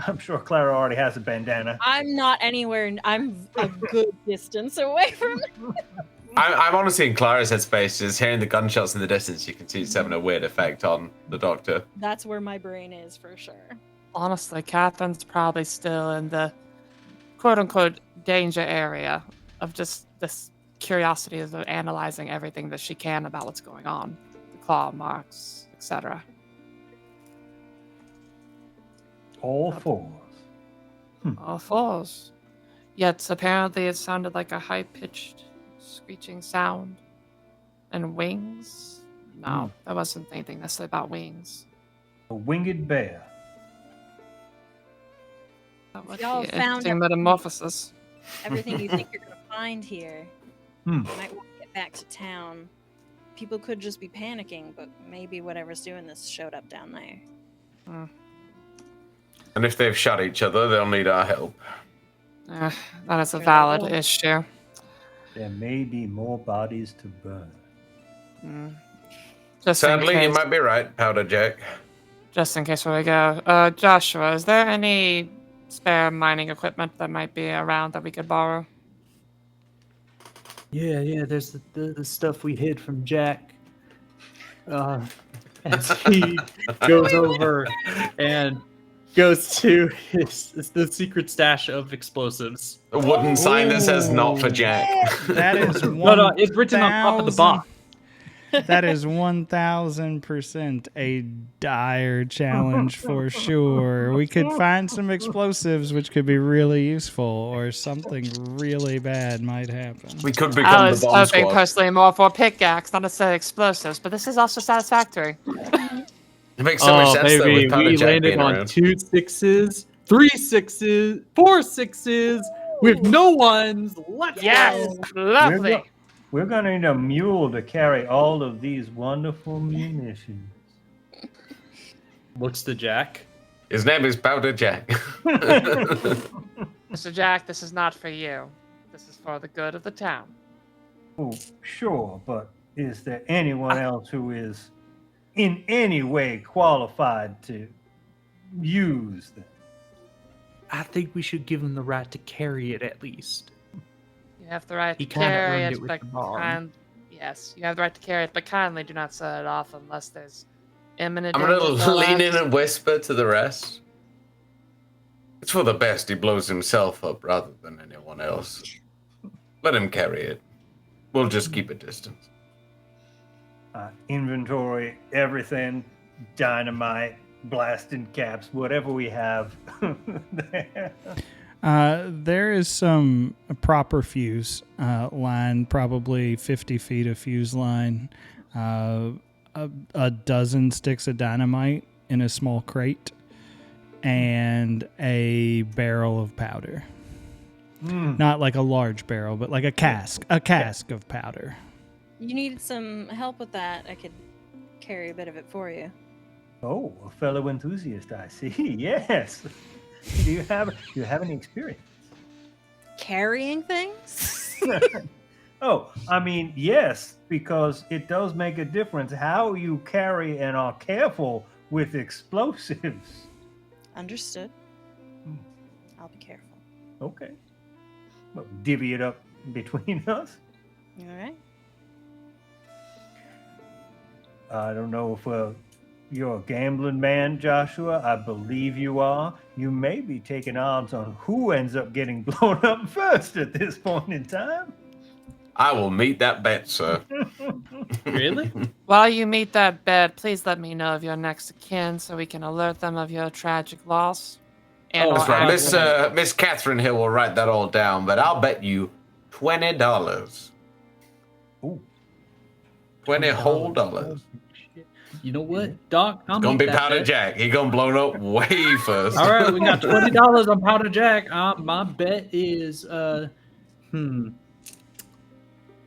I'm sure Clara already has a bandana. I'm not anywhere. I'm a good distance away from it. I'm honestly in Clara's headspace, just hearing the gunshots in the distance. You can see it's having a weird effect on the doctor. That's where my brain is for sure. Honestly, Catherine's probably still in the quote-unquote danger area of just this curiosity of analyzing everything that she can about what's going on. The claw marks, etc. All fours. All fours. Yet apparently it sounded like a high-pitched screeching sound. And wings? No, that wasn't anything necessarily about wings. A winged bear. That would Y'all be an found interesting metamorphosis. Everything you think you're gonna find here. Hmm. You might want to get back to town. People could just be panicking, but maybe whatever's doing this showed up down there. And if they've shot each other, they'll need our help. That is a Sure valid will. issue. There may be more bodies to burn. Just Sadly, in you case, might be right, Powder Jack. just in case where we go. Joshua, is there any spare mining equipment that might be around that we could borrow? Yeah, there's the stuff we hid from Jack. As he goes over and goes to the secret stash of explosives. A wooden sign that says "Not for Jack." That is No, it's written on top of the box. That is 1,000% a dire challenge for sure. We could find some explosives, which could be really useful, or something really bad might happen. We could I become was the bomb hoping squad. personally more for pickaxe, not necessarily explosives, but this is also satisfactory. It makes so much sense though baby, with Powder we Jack landed being on around. 2 6s, 3 6s, 4 6s with no ones. Let's Yes, go. lovely. We're going to need a mule to carry all of these wonderful munitions. Looks to Jack. His name is Powder Jack. Mr. Jack, this is not for you. This is for the good of the town. Oh, sure, but is there anyone else who is in any way qualified to use them? I think we should give him the right to carry it at least. You have the right He to kinda carry earned it, it with but the barn. yes, you have the right to carry it, but kindly do not set it off unless there's imminent I'm gonna danger to lean in us. and whisper to the rest. It's for the best he blows himself up rather than anyone else. Let him carry it. We'll just keep a distance. Inventory, everything, dynamite, blasting caps, whatever we have. There is some proper fuse line, probably 50 feet of fuse line, a dozen sticks of dynamite in a small crate, and a barrel of powder. Not like a large barrel, but like a cask of powder. You needed some help with that. I could carry a bit of it for you. Oh, a fellow enthusiast, I see. Yes. Do you have any experience? Carrying things? Oh, I mean, yes, because it does make a difference how you carry and are careful with explosives. Understood. I'll be careful. Okay. Well, divvy it up between us. All right. I don't know if you're a gambling man, Joshua. I believe you are. You may be taking odds on who ends up getting blown up first at this point in time. I will meet that bet, sir. Really? While you meet that bed, please let me know of your next of kin so we can alert them of your tragic loss. And Oh, That's or right. accident. Miss Catherine here will write that all down, but I'll bet you $20. Ooh. 20 whole dollars. You know what, Doc? I'll Gonna make be that Powder bet. Jack. He gonna blow up way first. All right, we got $20 on Powder Jack. My bet is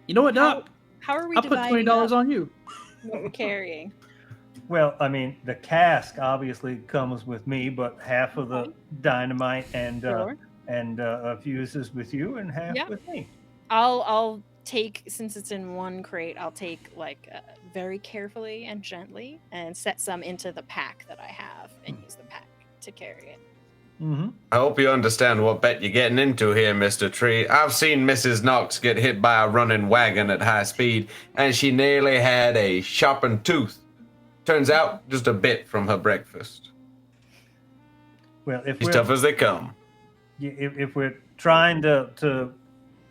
You know what, Doc? How are we I'll put dividing $20 up on you. what we're carrying? Well, I mean, the cask obviously comes with me, but half of the dynamite and Sure. fuses with you, and half Yeah. with me. I'll take, since it's in one crate, I'll take very carefully and gently and set some into the pack that I have and use the pack to carry it. Mm-hmm. I hope you understand what bet you're getting into here, Mr. Tree. I've seen Mrs. Knox get hit by a running wagon at high speed, and she nearly had a sharpened tooth. Turns out, just a bit from her breakfast. Well, As tough as they come. if we're trying to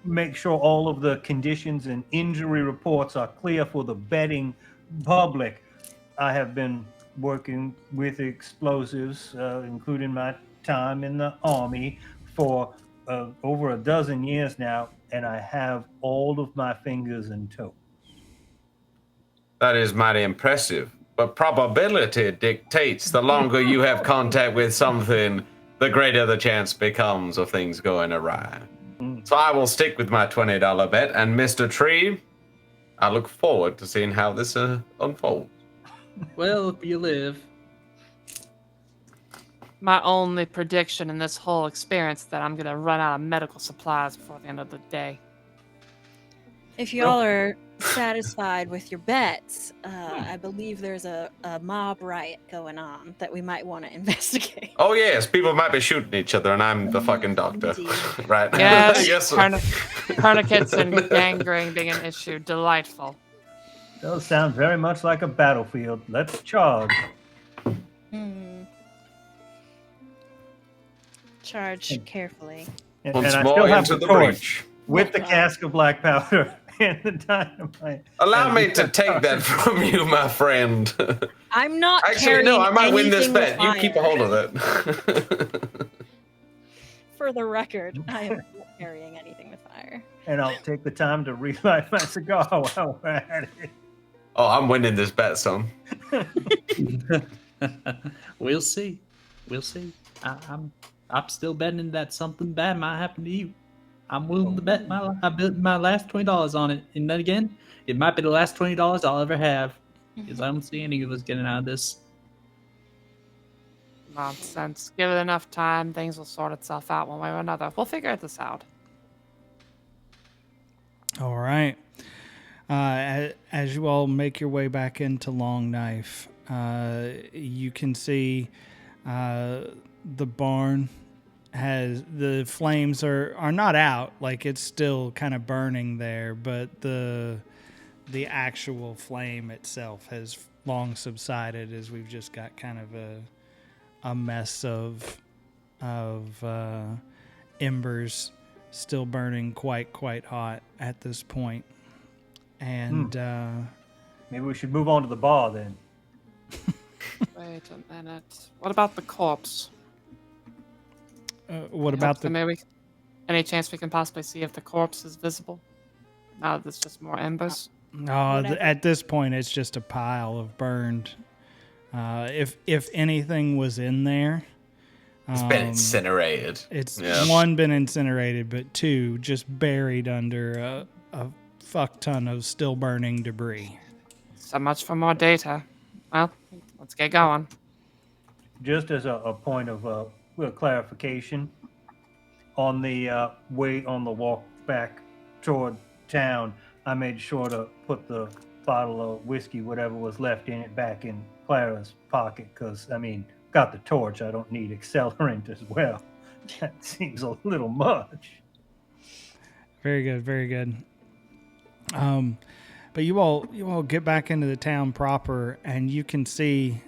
make sure all of the conditions and injury reports are clear for the betting public, I have been working with explosives, including my time in the Army, for over a dozen years now, and I have all of my fingers and toes. That is mighty impressive. But probability dictates the longer you have contact with something, the greater the chance becomes of things going awry. So I will stick with my $20 bet, and Mr. Tree, I look forward to seeing how this unfolds. Well, if you live. My only prediction in this whole experience is that I'm gonna run out of medical supplies before the end of the day. If y'all are satisfied with your bets, I believe there's a mob riot going on that we might want to investigate. Oh yes, people might be shooting each other, and I'm the fucking doctor, Indeed. right? Yes, Yes. tourniquets and gangrene being an issue. Delightful. Those sound very much like a battlefield. Let's charge. Charge carefully. And Once I more still have into the the torch breach. with the cask of black powder and the dynamite. Allow And me we to can take start. that from you, my friend. I'm not Actually, no, I might win this anything bet. with You keep a fire. hold of it. For the record, I am not carrying anything with fire. And I'll take the time to relight my cigar while we're at it. Oh, I'm winning this bet, son. We'll see. We'll see. I'm still betting that something bad might happen to you. I'm willing to bet I bet my last $20 on it. And then again, it might be the last $20 I'll ever have. Because I don't see any of us getting out of this. Nonsense. Give it enough time, things will sort itself out one way or another. We'll figure this out. All right. As you all make your way back into Long Knife, you can see the barn has the flames are not out, like it's still kind of burning there, but the actual flame itself has long subsided, as we've just got kind of a mess of embers still burning quite hot at this point. And Maybe we should move on to the bar then. Wait a minute. What about the corpse? what about the Maybe any chance we can possibly see if the corpse is visible? Now that it's just more embers. No, at this point, it's just a pile of burned. If anything was in there, It's been incinerated. it's Yeah. one, been incinerated, but two, just buried under a fuck ton of still burning debris. So much for more data. Well, let's get going. Just as a point of clarification, on the way on the walk back toward town, I made sure to put the bottle of whiskey, whatever was left in it, back in Clara's pocket, because, I mean, got the torch. I don't need accelerant as well. That seems a little much. Very good, very good. But you all get back into the town proper, and you can see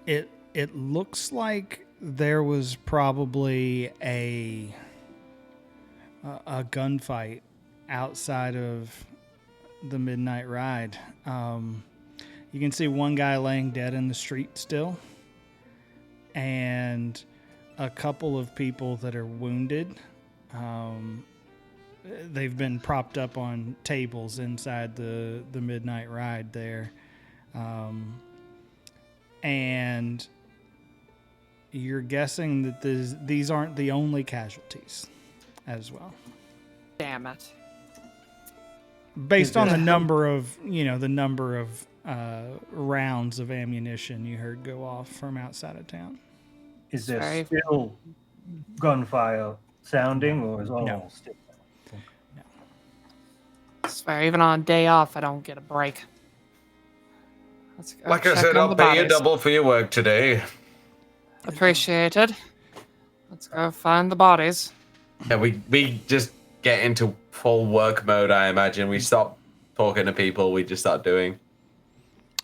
it looks like there was probably a gunfight outside of the midnight ride. You can see one guy laying dead in the street still, and a couple of people that are wounded. They've been propped up on tables inside the midnight ride there. And you're guessing that these aren't the only casualties as well. Damn it. Based on the number of rounds of ammunition you heard go off from outside of town. Is there Sorry. still gunfire sounding, or is all No. still? I swear, even on a day off, I don't get a break. Let's go Like I check said, on I'll the pay you bodies. double for your work today. Appreciated. Let's go find the bodies. Yeah, we just get into full work mode, I imagine. We stop talking to people, we just start doing.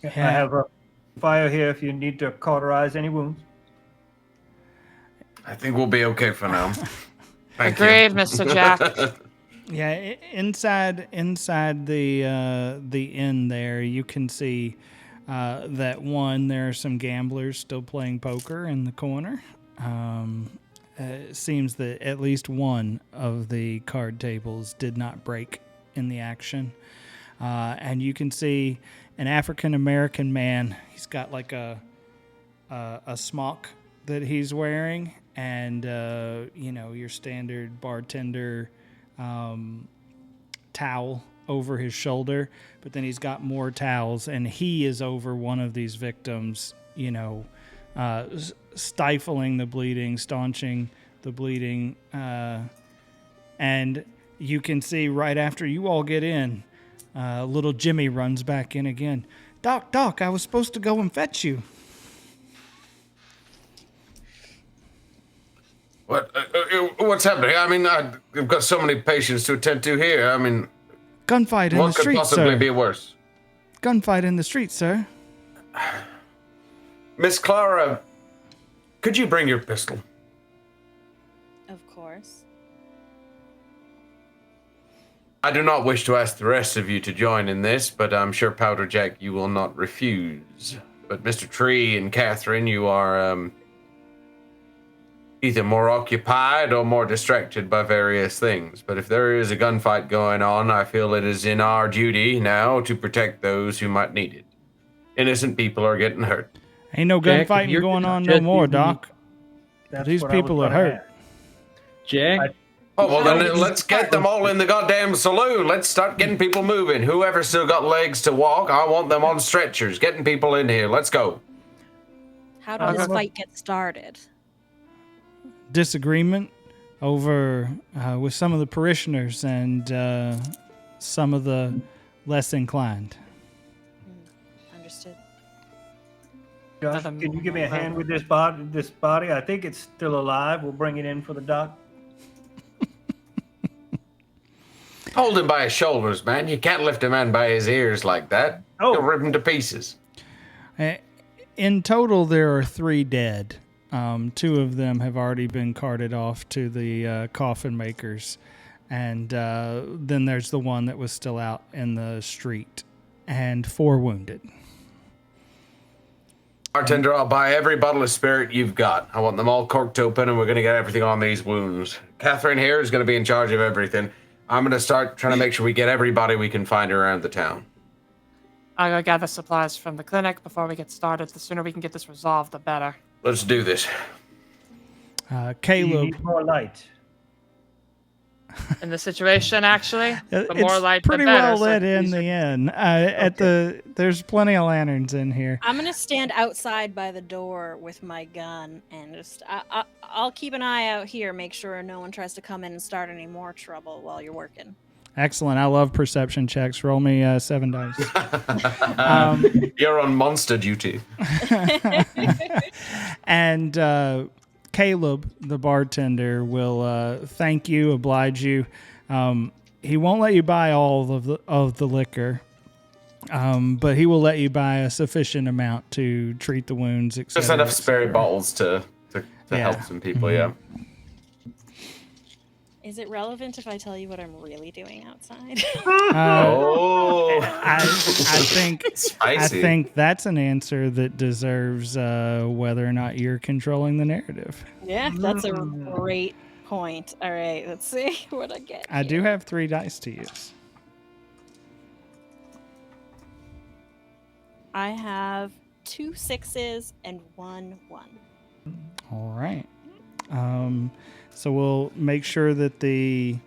I have a fire here if you need to cauterize any wounds. I think we'll be okay for now. Thank Agreed, you. Mr. Jack. Yeah, inside the inn there, you can see that there are some gamblers still playing poker in the corner. It seems that at least one of the card tables did not break in the action, and you can see an African American man. He's got like a smock that he's wearing, and your standard bartender towel over his shoulder, but then he's got more towels, and he is over one of these victims, stifling the bleeding, staunching the bleeding, and you can see right after you all get in, little Jimmy runs back in again. Doc, I was supposed to go and fetch you. What's happening? I mean, I've got so many patients to attend to here. I mean, Gunfight in the what could street, possibly sir. be worse? Gunfight in the street, sir. Miss Clara, could you bring your pistol? Of course. I do not wish to ask the rest of you to join in this, but I'm sure Powder Jack, you will not refuse. But Mr. Tree and Catherine, you are either more occupied or more distracted by various things. But if there is a gunfight going on, I feel it is in our duty now to protect those who might need it. Innocent people are getting hurt. Ain't no Jack, if gunfighting you're going gonna on no just more, use me- Doc. That's These what I was people are gonna hurt. ask. Jack, Oh, well, How then did let's get them all in the goddamn saloon. Let's start getting people moving. Whoever's still got legs to walk, I want them on stretchers. Getting people in here. Let's go. How did this Okay. fight get started? Disagreement over with some of the parishioners and some of the less inclined. Understood. Josh, Nothing can you give me a more. hand with this body? I think it's still alive. We'll bring it in for the doc. Hold him by his shoulders, man. You can't lift a man by his ears like that. Oh. You'll rip him to pieces. In total, there are 3 dead. 2 of them have already been carted off to the coffin makers. And then there's the one that was still out in the street. And 4 wounded. Bartender, I'll buy every bottle of spirit you've got. I want them all corked open, and we're going to get everything on these wounds. Catherine here is going to be in charge of everything. I'm going to start trying to make sure we get everybody we can find around the town. I'll go gather supplies from the clinic before we get started. The sooner we can get this resolved, the better. Let's do this. You Caleb, need more light. In the situation, actually, the it's more light, pretty the better. well so lit in these are- the inn. There's plenty of lanterns in here. I'm gonna stand outside by the door with my gun and just I'll keep an eye out here, make sure no one tries to come in and start any more trouble while you're working. Excellent. I love perception checks. Roll me 7 dice. You're on monster duty. And Caleb, the bartender, will thank you, oblige you. He won't let you buy all of the liquor, but he will let you buy a sufficient amount to treat the wounds, etc. Just enough spare bottles to Yeah. help some people, yeah. Is it relevant if I tell you what I'm really doing outside? Oh, I think spicy. I think that's an answer that deserves whether or not you're controlling the narrative. Yeah, that's a great point. All right, let's see what I get. I do have 3 dice to use. I have 2 6s and 1 1. All right. So we'll make sure that the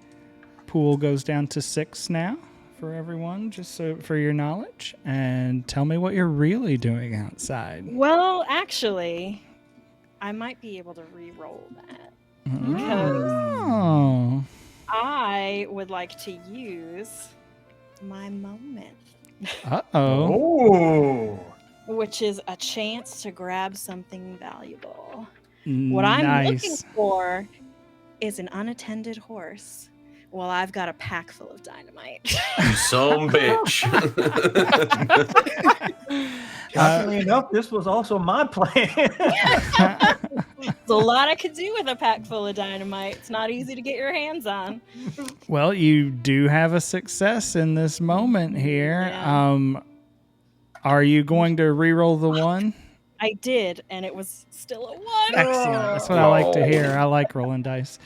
pool goes down to 6 now for everyone, just so for your knowledge. And tell me what you're really doing outside. Well, actually, I might be able to re-roll that. Oh. I would like to use my moment. Uh-oh. Oh. which is a chance to grab something valuable. What I'm looking Nice. for is an unattended horse. Well, I've got a pack full of dynamite. You son bitch. Shockingly enough, this was also my plan. There's a lot I could do with a pack full of dynamite. It's not easy to get your hands on. Well, you do have a success in this moment here. Yeah. Are you going to re-roll the one? I did, and it was still a 1. Excellent. That's what I like to hear. I like rolling dice.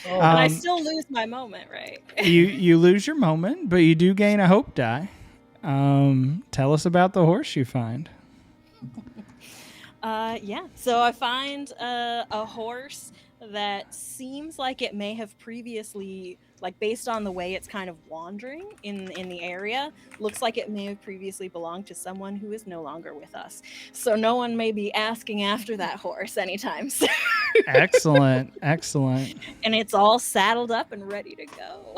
And I still lose my moment, right? You lose your moment, but you do gain a hope die. Tell us about the horse you find. Yeah. So I find a horse that seems like it may have previously, like based on the way it's kind of wandering in the area, looks like it may have previously belonged to someone who is no longer with us. So no one may be asking after that horse anytime soon. Excellent. Excellent. And it's all saddled up and ready to go.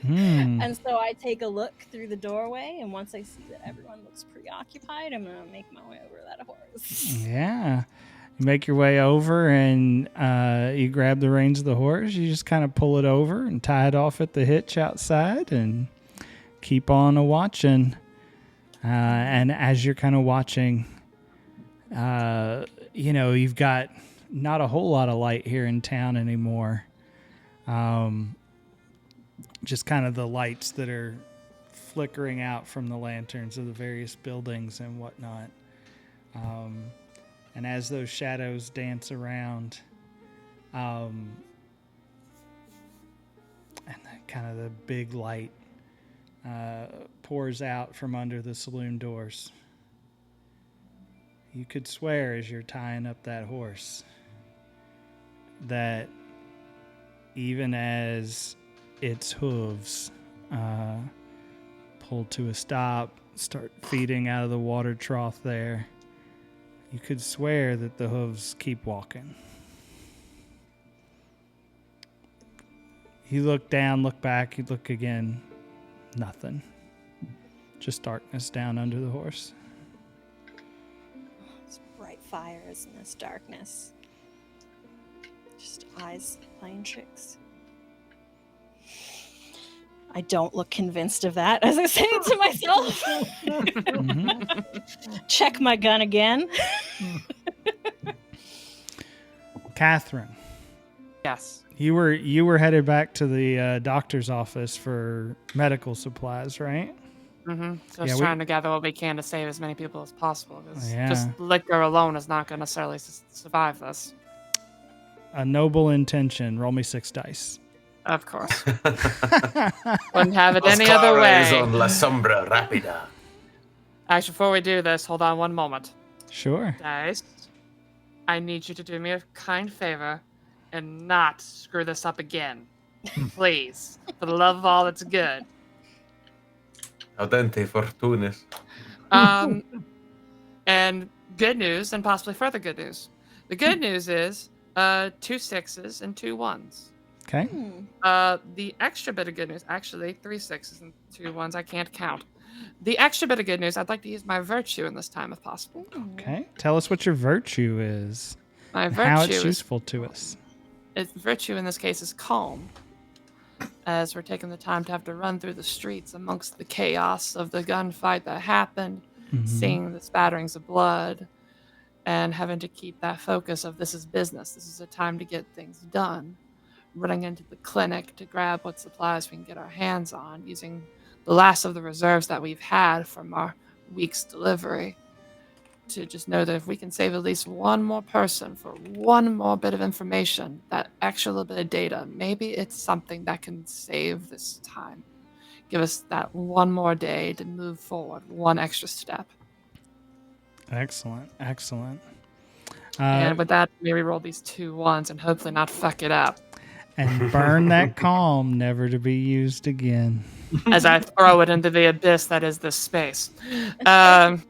And so I take a look through the doorway, and once I see that everyone looks preoccupied, I'm gonna make my way over that horse. Yeah. You make your way over and you grab the reins of the horse. You just kind of pull it over and tie it off at the hitch outside and keep on watching. And as you're kind of watching, you've got not a whole lot of light here in town anymore. Just kind of the lights that are flickering out from the lanterns of the various buildings and whatnot. And as those shadows dance around, and kind of the big light pours out from under the saloon doors, you could swear as you're tying up that horse that even as its hooves pull to a stop, start feeding out of the water trough there, you could swear that the hooves keep walking. You look down, look back, you look again, nothing. Just darkness down under the horse. It's bright fires in this darkness. Just eyes playing tricks. I don't look convinced of that as I say it to myself. Check my gun again. Catherine. Yes. You were headed back to the doctor's office for medical supplies, right? Mm-hmm. Just trying to gather what we can to save as many people as possible. Because Yeah. just liquor alone is not going to necessarily survive this. A noble intention. Roll me 6 dice. Of course. Wouldn't have it Las any other Clara is way. on La Sombra Rapida. Actually, before we do this, hold on one moment. Sure. Guys, I need you to do me a kind favor and not screw this up again. Please. For the love of all that's good. Audente fortunis. And good news, and possibly further good news. The good news is 2 6s and 2 1s. Okay. The extra bit of good news, actually 3 6s and 2 1s, I can't count. The extra bit of good news, I'd like to use my virtue in this time if possible. Okay. Tell us what your virtue is. My and virtue how it's is useful to us. virtue in this case is calm, as we're taking the time to have to run through the streets amongst the chaos of the gunfight that happened, seeing the spatterings of blood, and having to keep that focus of this is business. This is a time to get things done. Running into the clinic to grab what supplies we can get our hands on, using the last of the reserves that we've had from our week's delivery, to just know that if we can save at least one more person for one more bit of information, that extra little bit of data, maybe it's something that can save this time. Give us that one more day to move forward, one extra step. Excellent. Excellent. And with that, maybe roll these 2 1s and hopefully not fuck it up. And burn that calm, never to be used again. As I throw it into the abyss that is this space. And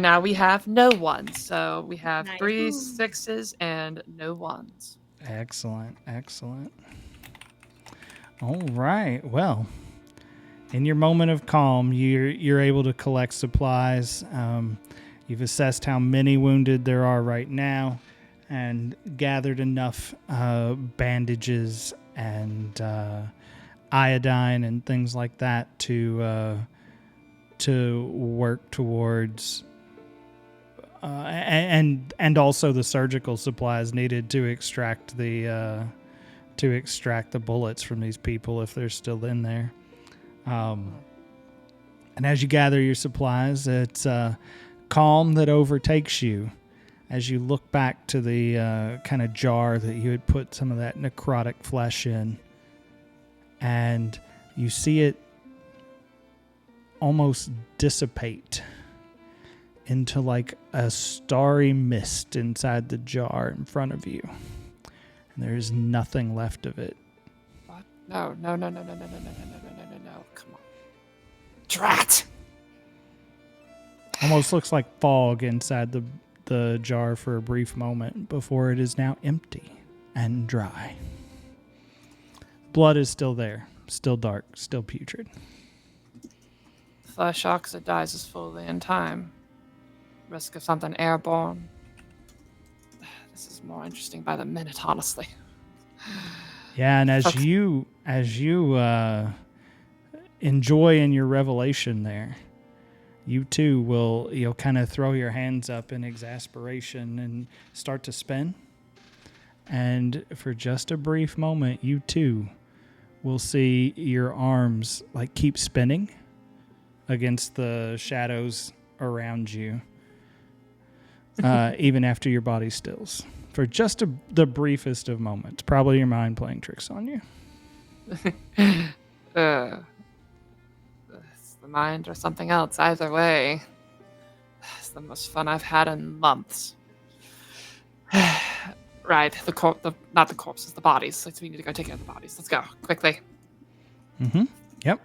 now we have no 1s. So we have Nice. 3 6s and no 1s. Excellent. Excellent. All right. Well, in your moment of calm, you're able to collect supplies. You've assessed how many wounded there are right now and gathered enough bandages and iodine and things like that to work towards and also the surgical supplies needed to extract the bullets from these people if they're still in there. And as you gather your supplies, it's calm that overtakes you as you look back to the kind of jar that you had put some of that necrotic flesh in, and you see it almost dissipate into like a starry mist inside the jar in front of you. And there's nothing left of it. What? No. Come on. Drat! Almost looks like fog inside the jar for a brief moment before it is now empty and dry. Blood is still there, still dark, still putrid. Flesh oxidizes fully in time. Risk of something airborne. This is more interesting by the minute, honestly. Yeah, and as you enjoy in your revelation there, you too you'll kind of throw your hands up in exasperation and start to spin. And for just a brief moment, you too will see your arms like keep spinning against the shadows around you, even after your body stills. For just the briefest of moments. Probably your mind playing tricks on you. It's the mind or something else. Either way, it's the most fun I've had in months. Right, not the corpses, the bodies. We need to go take care of the bodies. Let's go, quickly. Mm-hmm. Yep.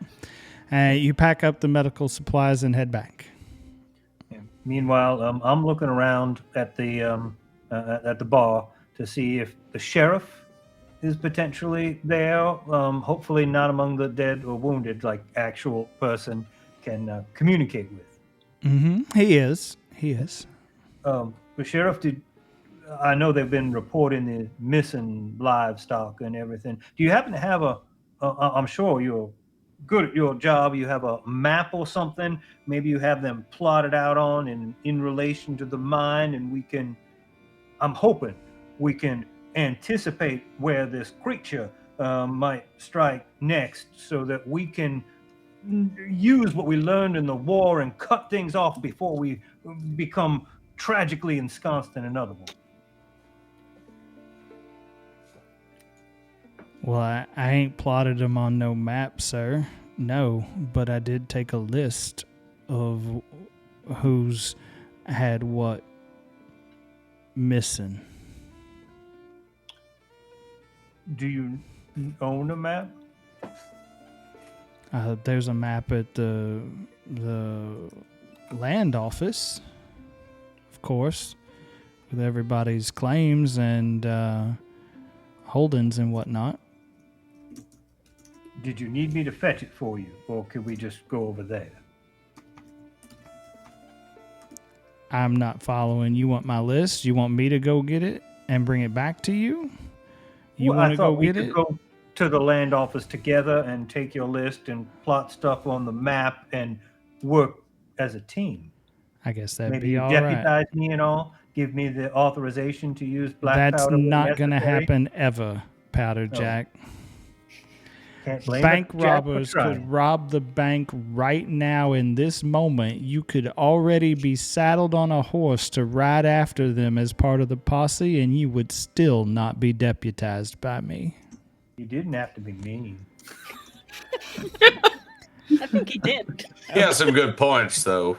You pack up the medical supplies and head back. Yeah. Meanwhile, I'm looking around at the bar to see if the sheriff is potentially there. Hopefully not among the dead or wounded, like actual person can communicate with. Mm-hmm. He is. The sheriff, I know they've been reporting the missing livestock and everything. Do you happen to have I'm sure you're good at your job, you have a map or something, maybe you have them plotted out on in relation to the mine, and I'm hoping we can anticipate where this creature might strike next, so that we can use what we learned in the war and cut things off before we become tragically ensconced in another one. Well, I ain't plotted them on no map, sir. No, but I did take a list of who's had what missing. Do you own a map? There's a map at the land office, of course, with everybody's claims and holdings and whatnot. Did you need me to fetch it for you, or could we just go over there? I'm not following. You want my list? You want me to go get it and bring it back to you? You want to go get it? Go to the land office together and take your list and plot stuff on the map and work as a team. I guess that'd Maybe be you all deputize right. me and all. Give me the authorization to use black That's powder. not going to happen ever, Powder Jack. Can't blame Bank Jack for robbers trying. could rob the bank right now in this moment. You could already be saddled on a horse to ride after them as part of the posse, and you would still not be deputized by me. You didn't have to be mean. I think he did. He has some good points, though.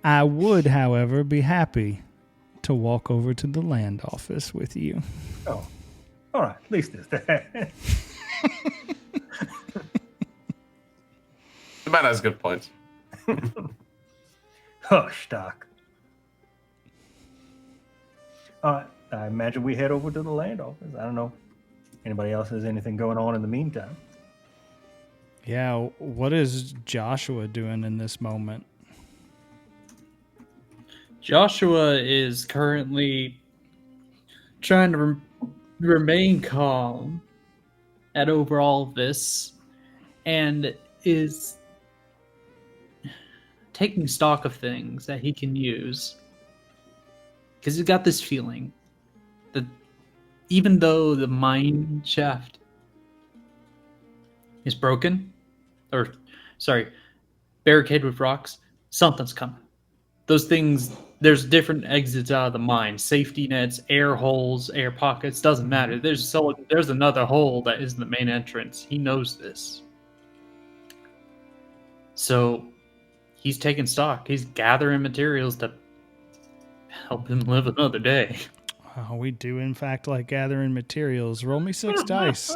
I would, however, be happy to walk over to the land office with you. Oh, all right. At least there's that. The man has good points. Hush, Doc. All right. I imagine we head over to the land office. I don't know. Anybody else has anything going on in the meantime? Yeah, what is Joshua doing in this moment? Joshua is currently trying to remain calm at over all of this and is taking stock of things that he can use. Because he's got this feeling that even though the mine shaft is broken, or sorry, barricaded with rocks, something's coming. Those things, there's different exits out of the mine, safety nets, air holes, air pockets, doesn't matter. There's another hole that is the main entrance. He knows this. So he's taking stock. He's gathering materials to help him live another day. Oh, we do, in fact, like gathering materials. Roll me 6 dice.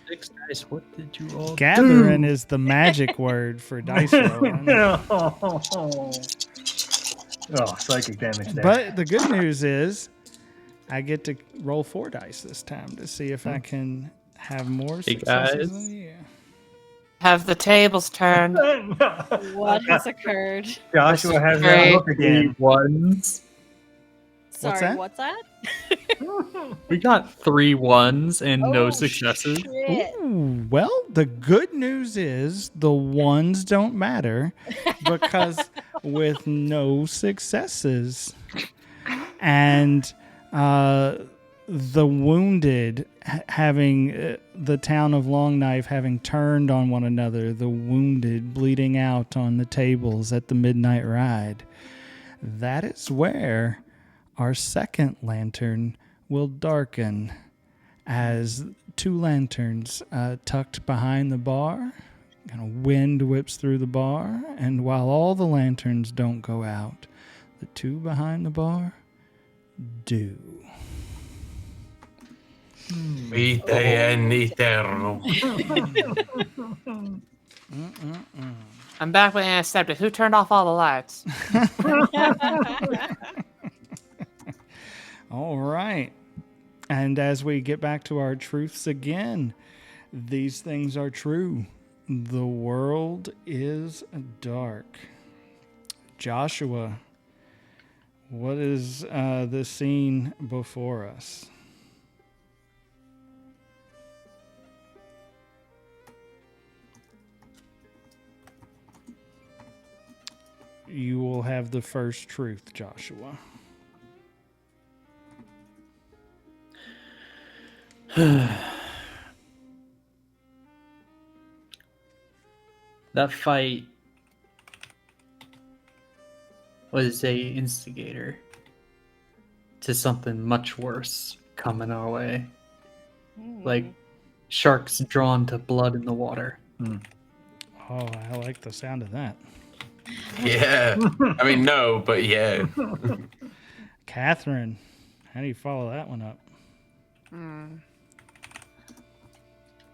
6 dice. What did you all Gathering do? is the magic word for dice rolling. Oh, psychic damage there. But the good news is I get to roll 4 dice this time to see if I can have more Hey, successes guys. than you. Have the tables turned. What has occurred? Joshua has Great. that look again. Ones. Sorry, that? what's that? We got 3 ones and no Oh, successes. shit. Ooh, well, the good news is the ones don't matter because with no successes and the wounded having the town of Long Knife having turned on one another, the wounded bleeding out on the tables at the midnight ride, that is where our second lantern will darken as 2 lanterns tucked behind the bar. Kind of wind whips through the bar, and while all the lanterns don't go out, the 2 behind the bar do. Vite en eterno. I'm back with antiseptic. Who turned off all the lights? All right. And as we get back to our truths again, these things are true. The world is dark. Joshua, what is the scene before us? You will have the first truth, Joshua. That fight was a instigator to something much worse coming our way. Like sharks drawn to blood in the water. Oh, I like the sound of that. Yeah. I mean, no, but yeah. Catherine, how do you follow that one up?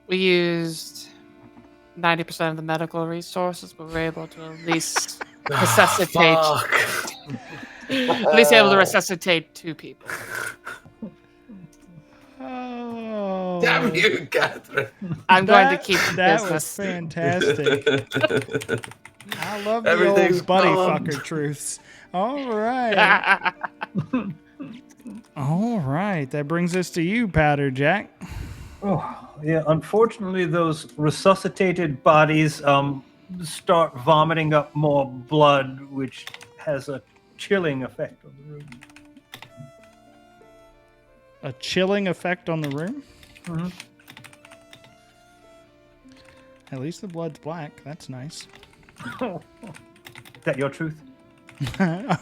We used 90% of the medical resources, but we were able to at least resuscitate. Fuck. At least able to resuscitate 2 people. Oh, Damn you, Catherine. I'm going to keep the that was business. fantastic. I love the Everything's old buddy gone. fucker truths. All right. All right. That brings us to you, Powder Jack. Oh, yeah. Unfortunately, those resuscitated bodies start vomiting up more blood, which has a chilling effect on the room. A chilling effect on the room? Mhm. At least the blood's black. That's nice. Is that your truth? No.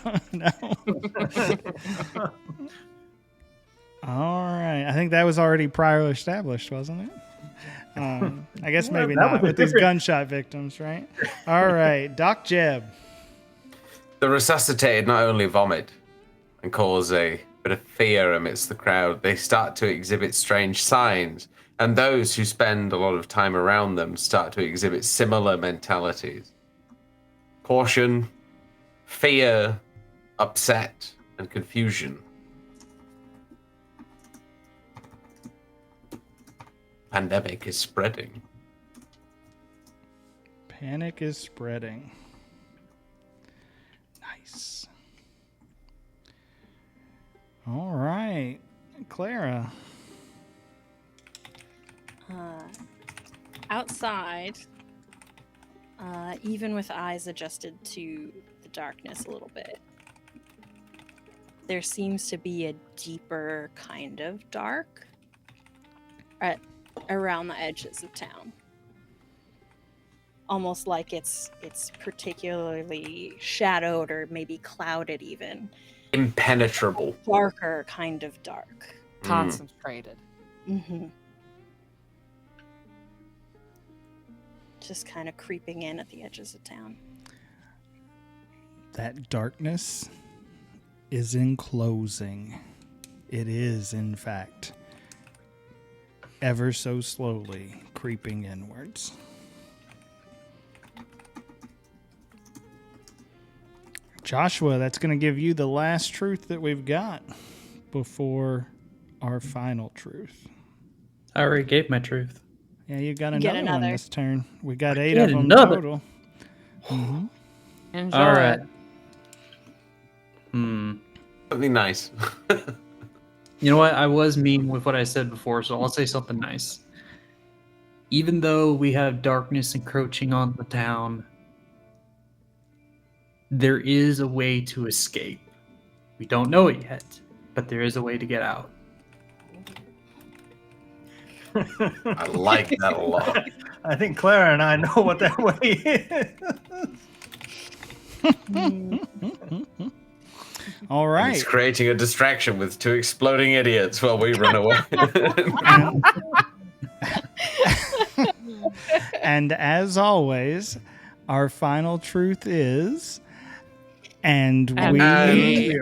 All right. I think that was already prior established, wasn't it? I guess maybe that was not a with these different- gunshot victims, right? All right. Doc Jeb. The resuscitated not only vomit and cause a bit of fear amidst the crowd, they start to exhibit strange signs, and those who spend a lot of time around them start to exhibit similar mentalities. Caution, fear, upset, and confusion. Pandemic is spreading. Panic is spreading. Nice. Clara. Outside, even with eyes adjusted to the darkness a little bit, there seems to be a deeper kind of dark around the edges of town. Almost like it's particularly shadowed or maybe clouded even. Impenetrable. Darker kind of dark. Concentrated. Mm-hmm. Just kind of creeping in at the edges of town. That darkness is enclosing. It is, in fact, ever so slowly creeping inwards. Joshua, that's going to give you the last truth that we've got before our final truth. I already gave my truth. Yeah, you got Get another one another. this turn. We got 8 Get of them another. total. Mm-hmm. Enjoy. All right. Something nice. You know what? I was mean with what I said before, so I'll say something nice. Even though we have darkness encroaching on the town, there is a way to escape. We don't know it yet, but there is a way to get out. I like that a lot. I think Clara and I know what that way is. All And right. it's creating a distraction with 2 exploding idiots while we run away. And as always, our final truth is, and we And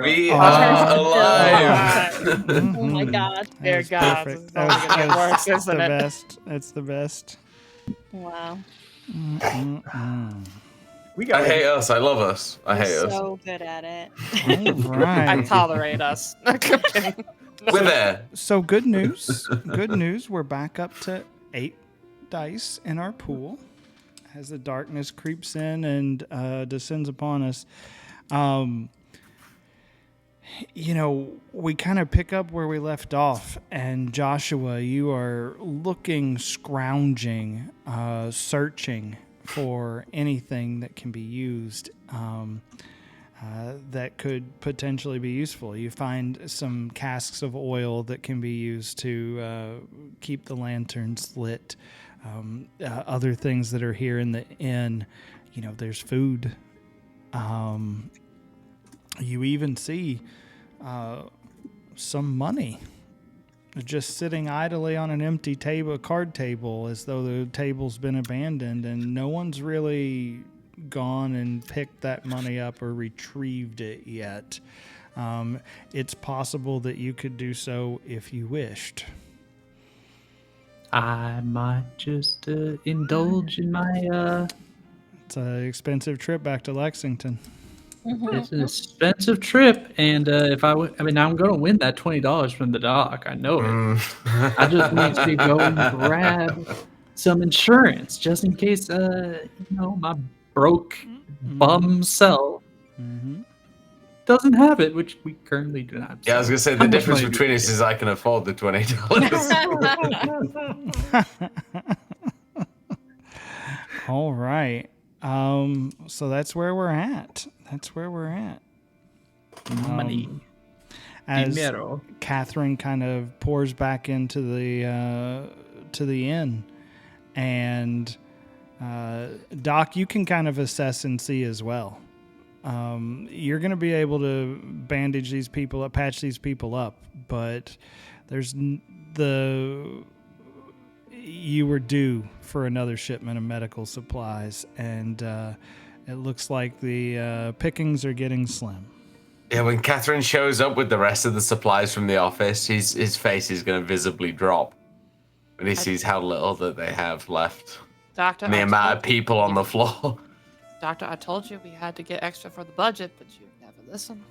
we are are alive. Oh my god. Dear That's God, perfect. this is only gonna get worse, That's the isn't it? best. That's the best. Wow. We I got hate us. I love us. I You're hate us. so good at it. All I right. tolerate us. I'm kidding. We're there. So good news. Good news. We're back up to 8 dice in our pool as the darkness creeps in and descends upon us. You know, we kind of pick up where we left off, and Joshua, you are looking, scrounging, searching for anything that can be used that could potentially be useful. You find some casks of oil that can be used to keep the lanterns lit. Other things that are here in the inn, you know, there's food. You even see some money just sitting idly on an empty table, card table, as though the table's been abandoned, and no one's really gone and picked that money up or retrieved it yet. It's possible that you could do so if you wished. I might just indulge in my. It's an expensive trip back to Lexington. It's an expensive trip, and if I'm going to win that $20 from the doc. I know it. I just need to go and grab some insurance just in case, my broke bum self doesn't have it, which we currently do not. Yeah, I was going to say, the difference between us is I can afford the $20. All right. So that's where we're at. Money. As Dinero. Catherine kind of pours back into the inn, and Doc, you can kind of assess and see as well. You're going to be able to bandage these people up, patch these people up, but there's you were due for another shipment of medical supplies, and it looks like the pickings are getting slim. Yeah, when Catherine shows up with the rest of the supplies from the office, his face is going to visibly drop when he sees how little that they have left. Doctor, And the I amount told of people on the floor. Doctor, I told you we had to get extra for the budget, but you never listened.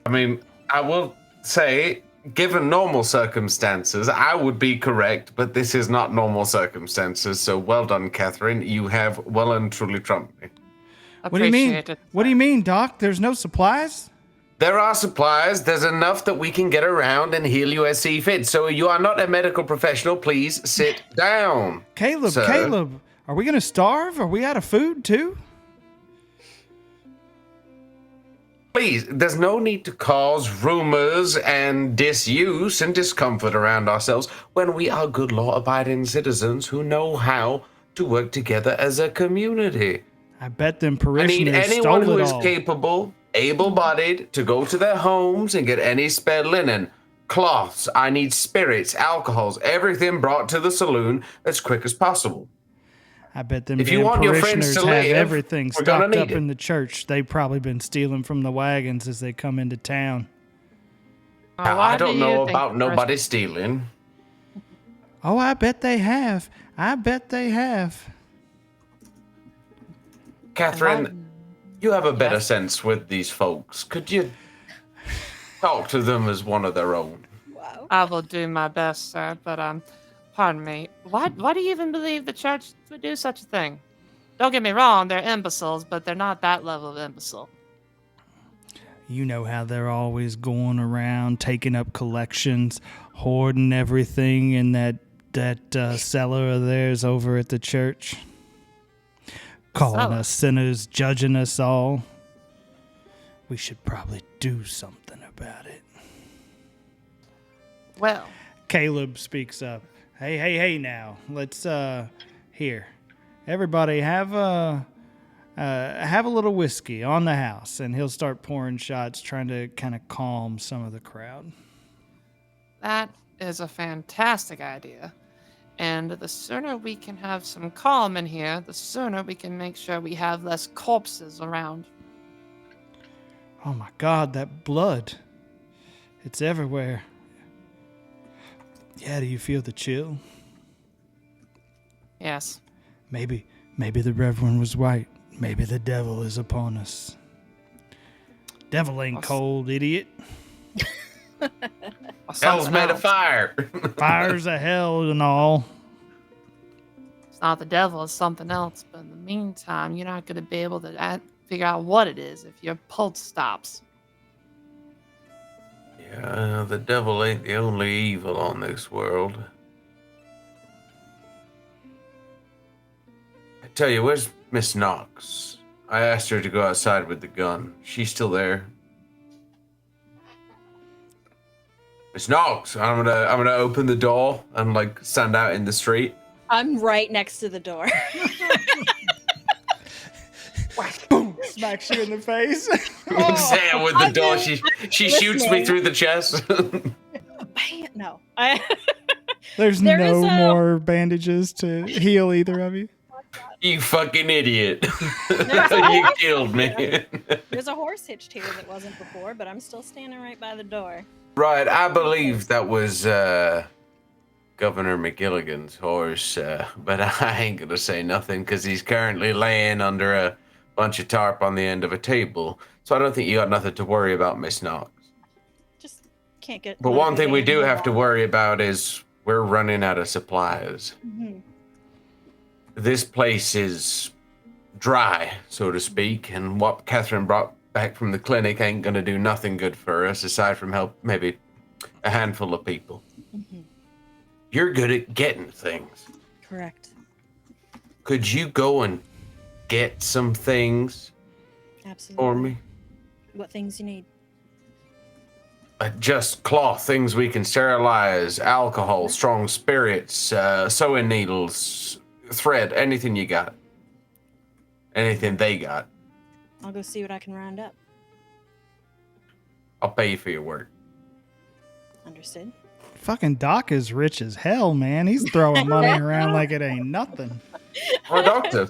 I mean, I will say, given normal circumstances, I would be correct, but this is not normal circumstances. So well done, Catherine. You have well and truly trumped me. What do you mean? Appreciate it. What do you mean, Doc? There's no supplies? There are supplies. There's enough that we can get around and heal you as see fit. So you are not a medical professional. Please sit down. Caleb, sir. Caleb, are we going to starve? Are we out of food too? Please, there's no need to cause rumors and disuse and discomfort around ourselves when we are good law-abiding citizens who know how to work together as a community. I bet them I need parishioners anyone stole who it is all. capable, able-bodied, to go to their homes and get any spare linen, cloths. I need spirits, alcohols, everything brought to the saloon as quick as possible. I bet them If you damn want your friends parishioners to have live, everything we're gonna stocked up need it. in the church. They've probably been stealing from the wagons as they come into town. Why I do don't you know think about the nobody stealing. Oh, I bet they have. I bet they have. Catherine, you have a better Yes. sense with these folks. Could you talk to them as one of their own? Wow. I will do my best, sir, but pardon me. Why do you even believe the church would do such a thing? Don't get me wrong, they're imbeciles, but they're not that level of imbecile. You know how they're always going around taking up collections, hoarding everything in that cellar of theirs over at the church. Calling Cellar? us sinners, judging us all. We should probably do something about it. Well, Caleb speaks up. Hey now. Let's here. Everybody have a little whiskey on the house, and he'll start pouring shots, trying to kind of calm some of the crowd. that is a fantastic idea. And the sooner we can have some calm in here, the sooner we can make sure we have less corpses around. Oh my God, that blood. It's everywhere. Yeah, do you feel the chill? Yes. Maybe the Reverend was right. Maybe the devil is upon us. Devil ain't cold, idiot. Or Hell's something made of else. fire. Fires of hell and all. It's not the devil, it's something else. But in the meantime, you're not going to be able to figure out what it is if your pulse stops. Yeah, the devil ain't the only evil on this world. I tell you, where's Miss Knox? I asked her to go outside with the gun. She's still there. Miss Knox, I'm gonna open the door and like stand out in the street. I'm right next to the door. Boom! Smacks you in the face. Sam with the I've door. been She shoots me listening. through the chest. No. There's There no is a- more bandages to heal either of you. You fucking idiot! There's a You horse killed me. There's a horse hitched here that wasn't before, but I'm still standing right by the door. Right, I believe that was Governor McGilligan's horse, but I ain't gonna say nothing because he's currently laying under a bunch of tarp on the end of a table. So I don't think you got nothing to worry about, Miss Knox. Just can't get. But one thing we do motivated have to worry about is we're running out of supplies. Mhm. This place is dry, so to speak, and what Catherine brought back from the clinic ain't gonna do nothing good for us aside from help maybe a handful of people. Mhm. You're good at getting things. Correct. Could you go and get some things Absolutely. for me? What things you need? Just cloth, things we can sterilize, alcohol, strong spirits, sewing needles, thread, anything you got. Anything they got. I'll go see what I can round up. I'll pay you for your work. Understood. Fucking Doc is rich as hell, man. He's throwing money around like it ain't nothing. I'm a doctor.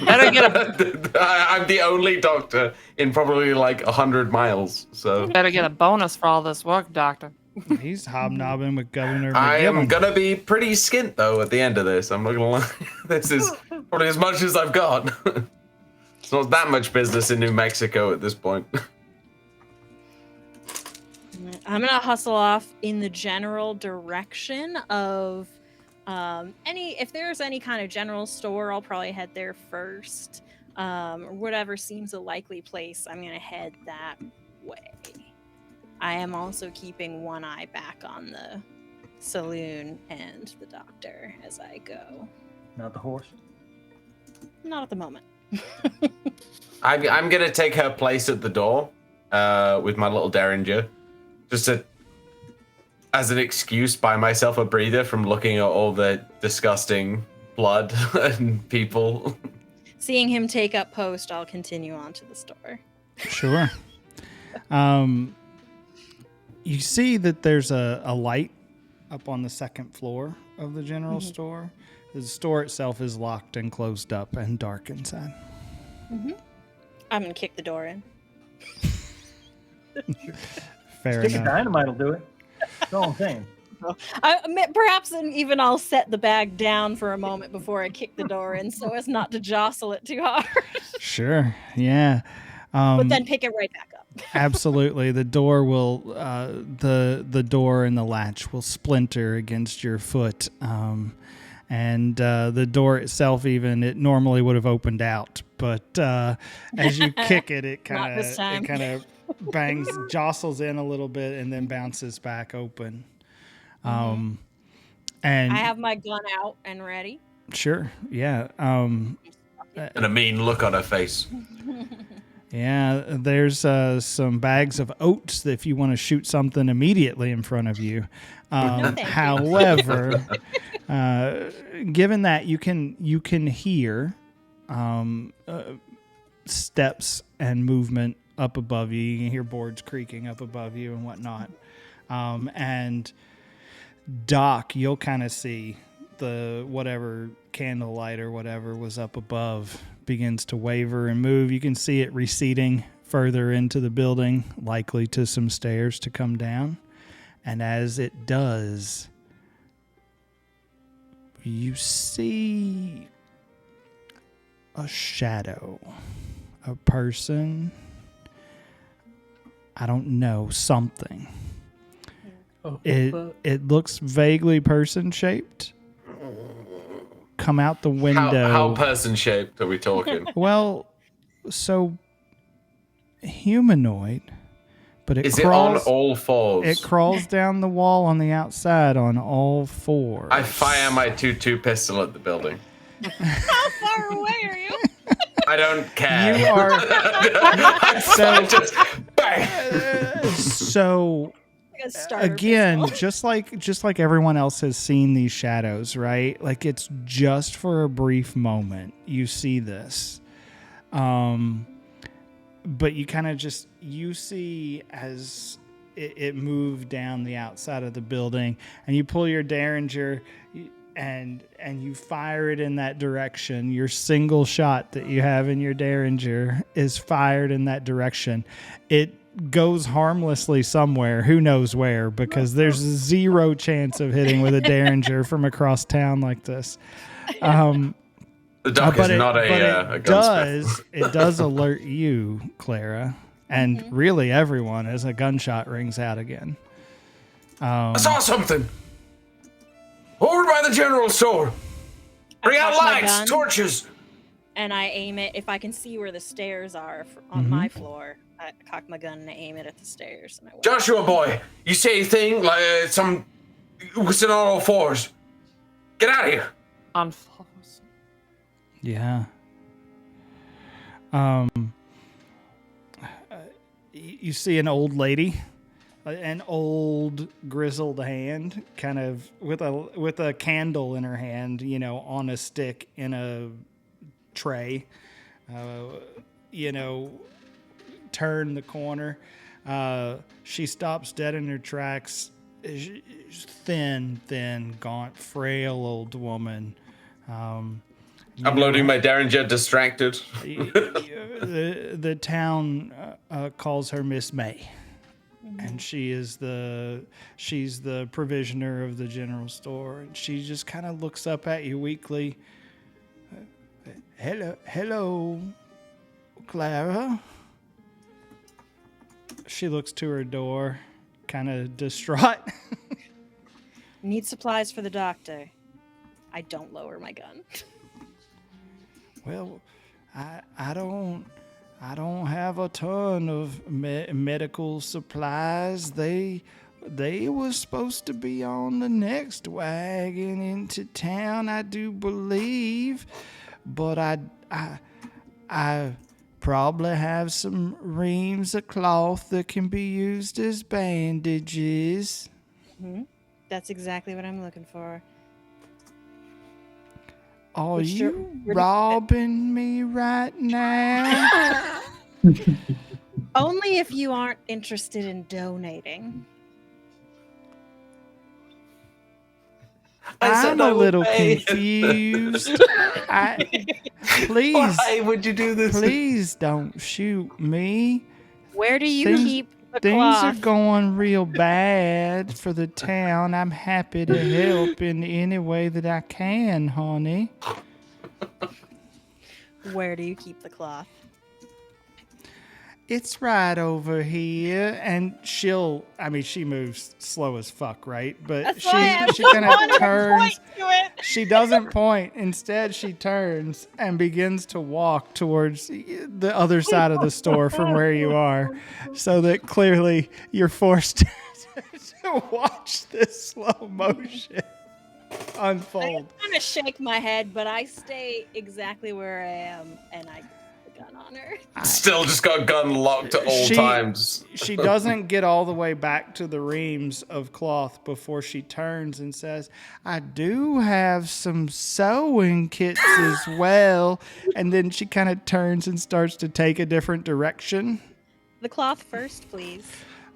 Better get a I'm the only doctor in probably like 100 miles, so better get a bonus for all this work, Doctor. He's hobnobbing with Governor I am McGillen. gonna be pretty skint though at the end of this. I'm not gonna lie. This is probably as much as I've got. It's not that much business in New Mexico at this point. I'm gonna hustle off in the general direction of if there's any kind of general store, I'll probably head there first. Or whatever seems a likely place, I'm gonna head that way. I am also keeping one eye back on the saloon and the doctor as I go. Not the horse. Not at the moment. I'm gonna take her place at the door with my little derringer, just as an excuse, buy myself a breather from looking at all the disgusting blood and people. Seeing him take up post, I'll continue on to the store. Sure. You see that there's a light up on the second floor of the general store. The store itself is locked and closed up and dark inside. I'm gonna kick the door in. Fair Stick of enough. dynamite will do it. That's all I'm saying. Perhaps even I'll set the bag down for a moment before I kick the door in, so as not to jostle it too hard. Sure. Yeah. But then pick it right back up. Absolutely. The door will, the door and the latch will splinter against your foot. And the door itself, even, it normally would have opened out. But as you kick it, it Not this time. kind of bangs, jostles in a little bit, and then bounces back open. And I have my gun out and ready. sure, yeah. And a mean look on her face. Yeah, there's some bags of oats if you want to shoot something immediately in front of you. thank you. However, given that you can hear steps and movement up above you, you can hear boards creaking up above you and whatnot. And Doc, you'll kind of see the whatever candlelight or whatever was up above begins to waver and move. You can see it receding further into the building, likely to some stairs to come down. And as it does, you see a shadow, a person, I don't know, something. It looks vaguely person-shaped. Come out the window. How person-shaped are we talking? Well, so humanoid, but it Is crawls, it on all fours? It crawls down the wall on the outside on all fours. I fire my 2.2 pistol at the building. How far away are you? I don't care. You are I just bang. so. Like a starter Again, pistol. just like everyone else has seen these shadows, right? Like it's just for a brief moment you see this, but you kind of you see as it moved down the outside of the building, and you pull your derringer and you fire it in that direction. Your single shot that you have in your derringer is fired in that direction. It goes harmlessly somewhere, who knows where, because there's zero chance of hitting with a derringer from across town like this. The Doc is not a gunsmith. It does alert you, Clara, and really everyone, as a gunshot rings out again. I saw something. Over by the general store. Bring out cock my lights, gun. torches. And I aim it. If I can see where the stairs are on my floor, I cock my gun and I aim it at the stairs. And I walk. Joshua boy, you say a thing like some sitting on all fours. Get out of here. On floors. Yeah. You see an old lady, an old grizzled hand, kind of with a candle in her hand, on a stick in a tray. Turn the corner. She stops dead in her tracks. Thin, gaunt, frail old woman. I'm loading my derringer, distracted. The town calls her Miss May, and she's the provisioner of the general store. And she just kind of looks up at you weakly. Hello, Clara. She looks to her door, kind of distraught. Need supplies for the doctor. I don't lower my gun. Well, I don't I don't have a ton of medical supplies. They were supposed to be on the next wagon into town, I do believe. But I probably have some reams of cloth that can be used as bandages. Mm-hmm. That's exactly what I'm looking for. Are you robbing me right now? Only if you aren't interested in donating. I'm a little confused. Please. Why would you do this? Please don't shoot me. Where do you keep the Things cloth? are going real bad for the town. I'm happy to help in any way that I can, honey. Where do you keep the cloth? It's right over here, and she moves slow as fuck, right? But That's she why I kind wanted of to turns. point to it. She doesn't point. Instead, she turns and begins to walk towards the other side of the store from where you are, so that clearly you're forced to watch this slow motion unfold. I kind of shake my head, but I stay exactly where I am, and I put the gun on her. Still just got a gun locked at all times. She doesn't get all the way back to the reams of cloth before she turns and says, I do have some sewing kits as well. And then she kind of turns and starts to take a different direction. The cloth first, please.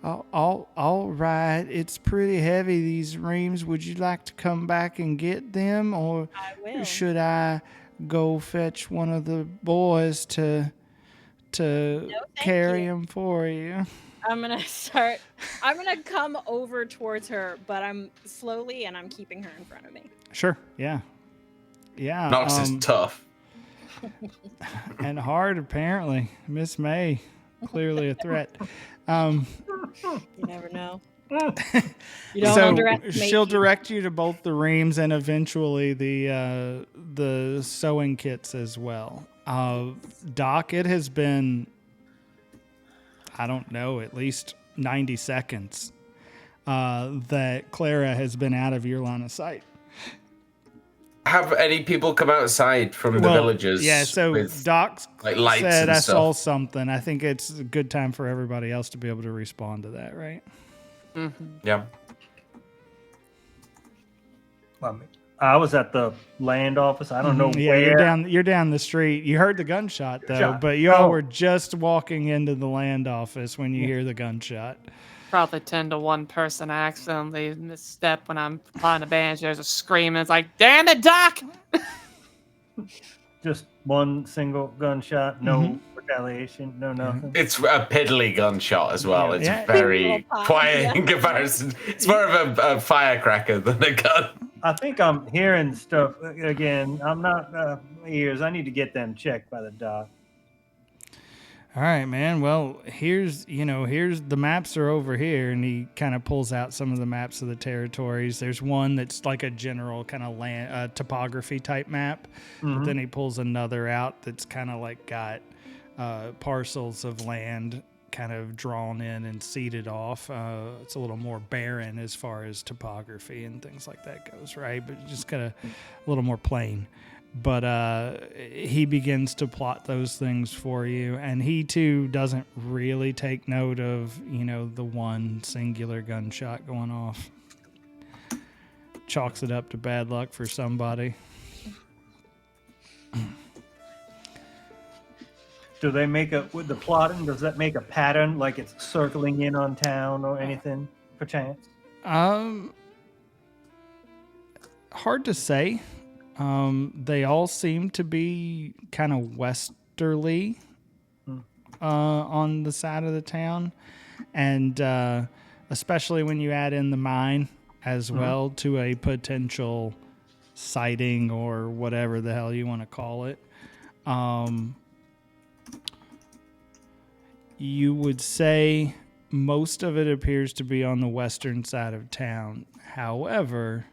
All right. It's pretty heavy, these reams. Would you like to come back and get them? Or I will. should I go fetch one of the boys to carry them for you? I'm gonna come over towards her, but I'm slowly and I'm keeping her in front of me. Sure. Yeah. Nox is tough. And hard, apparently. Miss May, clearly a threat. You never know. You don't So underestimate. she'll direct you to both the reams and eventually the sewing kits as well. Doc, it has been, I don't know, at least 90 seconds that Clara has been out of your line of sight. Have any people come outside from the villages? Yeah, so with, Doc like, lights said, and I stuff? saw something. I think it's a good time for everybody else to be able to respond to that, right? Mm-hmm. Yeah. I was at the land office. I don't know Yeah, where. you're down the street. You heard the gunshot though, but you all were just walking into the land office when you hear the gunshot. Probably 10 to 1 person. I accidentally misstep when I'm applying the bandage. There's a scream, and it's like, damn it, Doc! Just one single gunshot, no retaliation, no nothing. It's a piddly gunshot as well. It's Yeah. very quiet in comparison. It's more of a firecracker than a gun. I think I'm hearing stuff again. I'm not ears. I need to get them checked by the doc. All right, man. Well, here's the maps are over here, and he kind of pulls out some of the maps of the territories. There's one that's like a general kind of land topography type map, but then he pulls another out that's kind of like got parcels of land kind of drawn in and seeded off. It's a little more barren as far as topography and things like that goes, right? But just kind of a little more plain. But he begins to plot those things for you, and he too doesn't really take note of, the one singular gunshot going off. Chalks it up to bad luck for somebody. Do they with the plotting, does that make a pattern, like it's circling in on town or anything, perchance? Hard to say. They all seem to be kind of westerly on the side of the town, and especially when you add in the mine as well to a potential sighting or whatever the hell you want to call it. You would say most of it appears to be on the western side of town. However,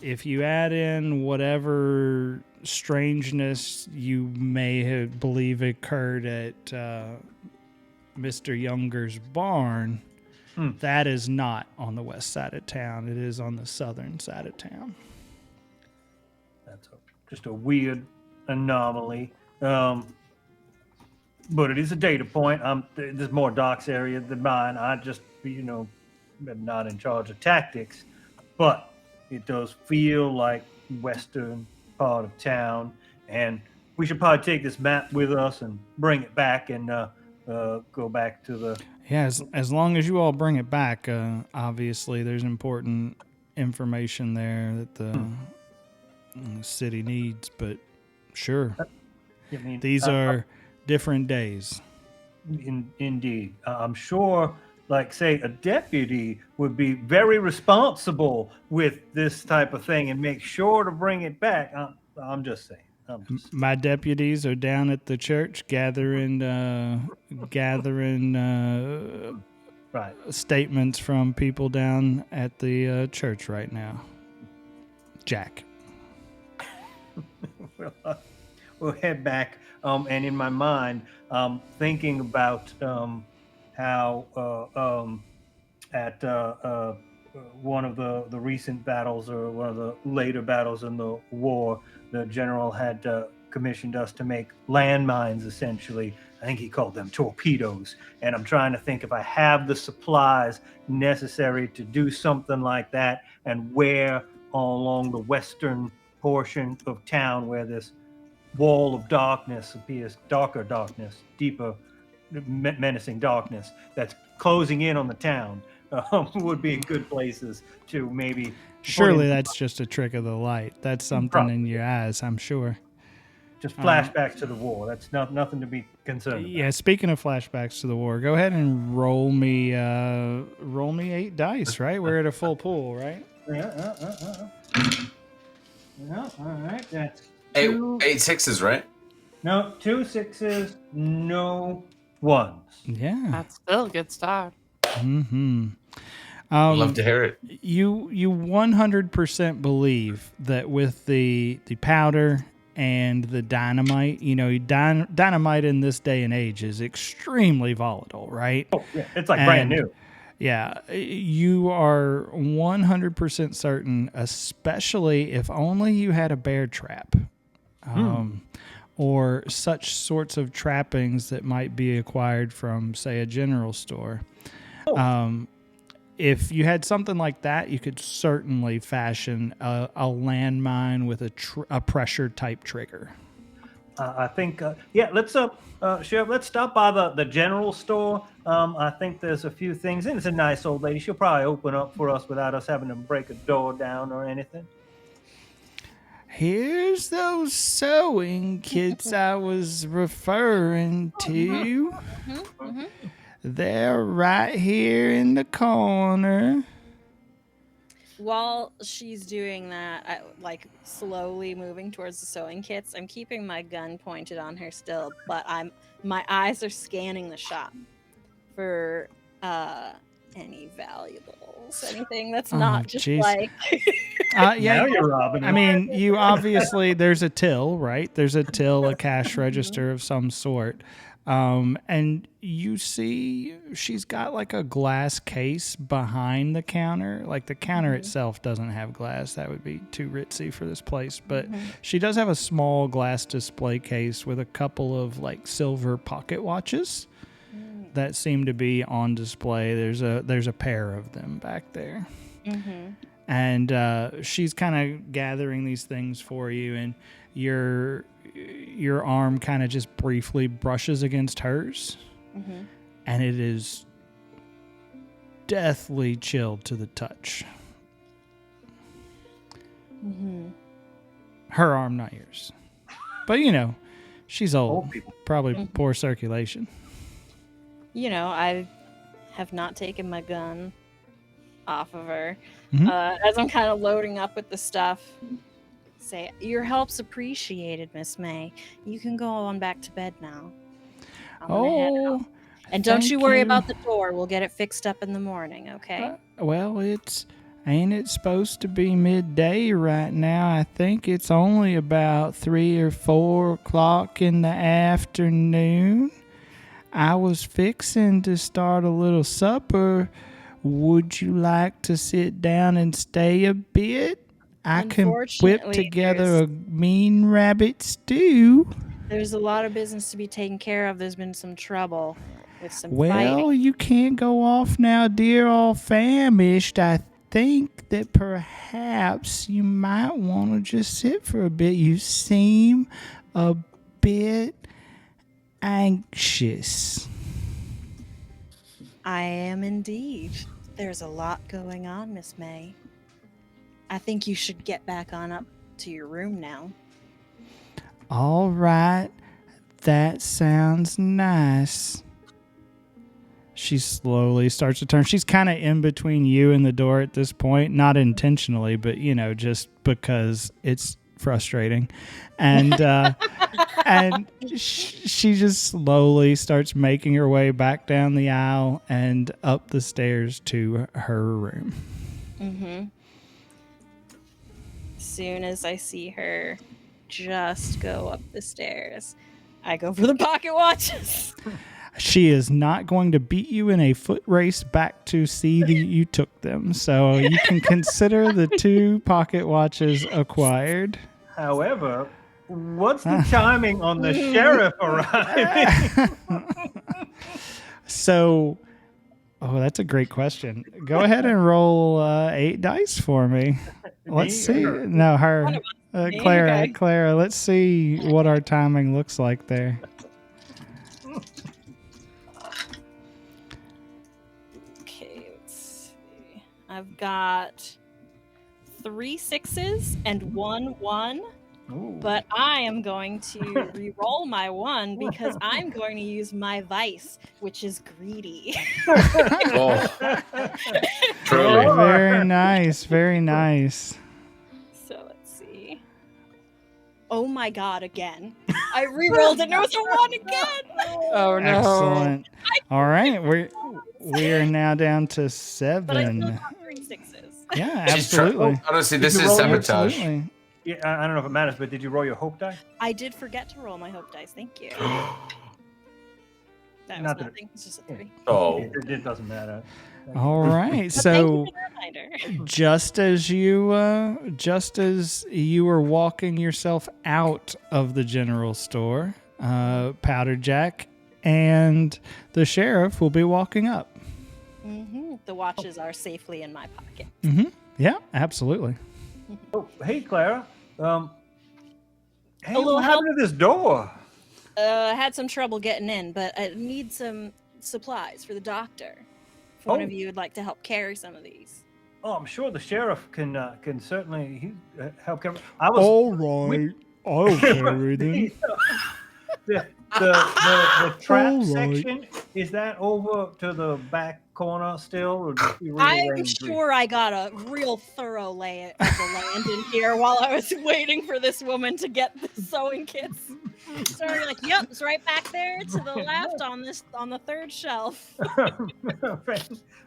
if you add in whatever strangeness you may have believe occurred at Mr. Younger's barn, that is not on the west side of town. It is on the southern side of town. That's just a weird anomaly. But it is a data point. There's more Doc's area than mine. I just, am not in charge of tactics. But it does feel like western part of town. And we should probably take this map with us and bring it back and go back to the... Yeah, as long as you all bring it back, obviously there's important information there that the city needs, but sure. I mean, these are different days. Indeed. I'm sure, like, say, a deputy would be very responsible with this type of thing and make sure to bring it back. I'm just saying. My deputies are down at the church gathering right. statements from people down at the church right now. Jack. We'll head back. And in my mind, thinking about how at one of the recent battles, or one of the later battles in the war, the general had commissioned us to make landmines, essentially. I think he called them torpedoes. And I'm trying to think if I have the supplies necessary to do something like that, and where along the western portion of town where this wall of darkness appears, darker darkness, deeper, menacing darkness that's closing in on the town, would be good places to maybe... Surely that's just a trick of the light. That's something Probably. in your eyes, I'm sure. Just flashbacks to the war. That's nothing to be concerned about. Yeah, speaking of flashbacks to the war, go ahead and roll me 8 dice, right? We're at a full pool, right? Yeah, all right. That's Eight sixes, right? no 2 6s, no 1s. Yeah. That's still a good start. Mm-hmm. Love to hear it. You 100% believe that with the powder and the dynamite, dynamite in this day and age is extremely volatile, right? Oh, yeah, it's like brand new. Yeah, you are 100% certain, especially if only you had a bear trap, or such sorts of trappings that might be acquired from, say, a general store. If you had something like that, you could certainly fashion a landmine with a pressure type trigger. I think, let's Sheriff, let's stop by the general store. I think there's a few things, and it's a nice old lady. She'll probably open up for us without us having to break a door down or anything. Here's those sewing kits I was referring to. They're right here in the corner. While she's doing that, slowly moving towards the sewing kits, I'm keeping my gun pointed on her still, but my eyes are scanning the shop for any valuables, anything that's not just like... Yeah, now you're robbing her. I mean, you obviously, there's a till, right? There's a till, a cash register of some sort. And you see she's got like a glass case behind the counter. Like the counter itself doesn't have glass. That would be too ritzy for this place. But she does have a small glass display case with a couple of like silver pocket watches that seem to be on display. There's a pair of them back there. And she's kind of gathering these things for you, and your arm kind of just briefly brushes against hers, and it is deathly chilled to the touch. Her arm, not yours. But she's old probably poor circulation. I have not taken my gun off of her. As I'm kind of loading up with the stuff, say, "Your help's appreciated, Miss May. You can go on back to bed now." And don't you worry about the door. We'll get it fixed up in the morning, okay? Well, it's Ain't it supposed to be midday right now? I think it's only about 3 or 4 o'clock in the afternoon. I was fixing to start a little supper. Would you like to sit down and stay a bit? I can whip Unfortunately, together a mean rabbit stew. There's a lot of business to be taken care of. There's been some trouble with some Well, fighting. you can't go off now, dear, all famished. I think that perhaps you might want to just sit for a bit. You seem a bit anxious. I am indeed. There's a lot going on, Miss May. I think you should get back on up to your room now. All right, that sounds nice. She slowly starts to turn. She's kind of in between you and the door at this point, not intentionally, but just because it's frustrating. And and she just slowly starts making her way back down the aisle and up the stairs to her room. Mm-hmm. As soon as I see her just go up the stairs, I go for the pocket watches. She is not going to beat you in a foot race back to see that you took them. So you can consider the 2 pocket watches acquired. However, what's the timing on the sheriff arriving? So, that's a great question. Go ahead and roll 8 dice for me. Let's see. No, her. Clara. Okay. Clara, let's see what our timing looks like there. Okay, let's see. I've got 3 6s and 1 1. Ooh. But I am going to re-roll my 1 because I'm going to use my vice, which is greedy. Oh, truly. Very nice. Very nice. So let's see. Oh my god, again. I re-rolled and it was a 1 again! Oh no. Excellent. All right, we are now down to But I 7. still got 3 6s. Yeah, She's try- absolutely. Honestly, this Did you is roll your- sabotage. Absolutely. Yeah, I don't know if it matters, but did you roll your hope die? I did forget to roll my hope dice, thank you. That was Not that- nothing, it's just a 3. Oh, It doesn't matter. All right. But thank you So for the reminder. just as you were walking yourself out of the general store, Powder Jack and the sheriff will be walking up. The watches are safely in my pocket. Yeah, absolutely. Oh, hey, Clara. Hey, little what happened to this door? I had some trouble getting in, but I need some supplies for the doctor. If one Oh. of you would like to help carry some of these. Oh, I'm sure the sheriff can certainly help carry. I was All right. I'll carry them. the trap All right. section, is that over to the back corner still? Or did you I'm rearrange it? sure I got a real thorough lay of the land in here while I was waiting for this woman to get the sewing kits. So you're like, yep, it's right back there to the left on the 3rd shelf.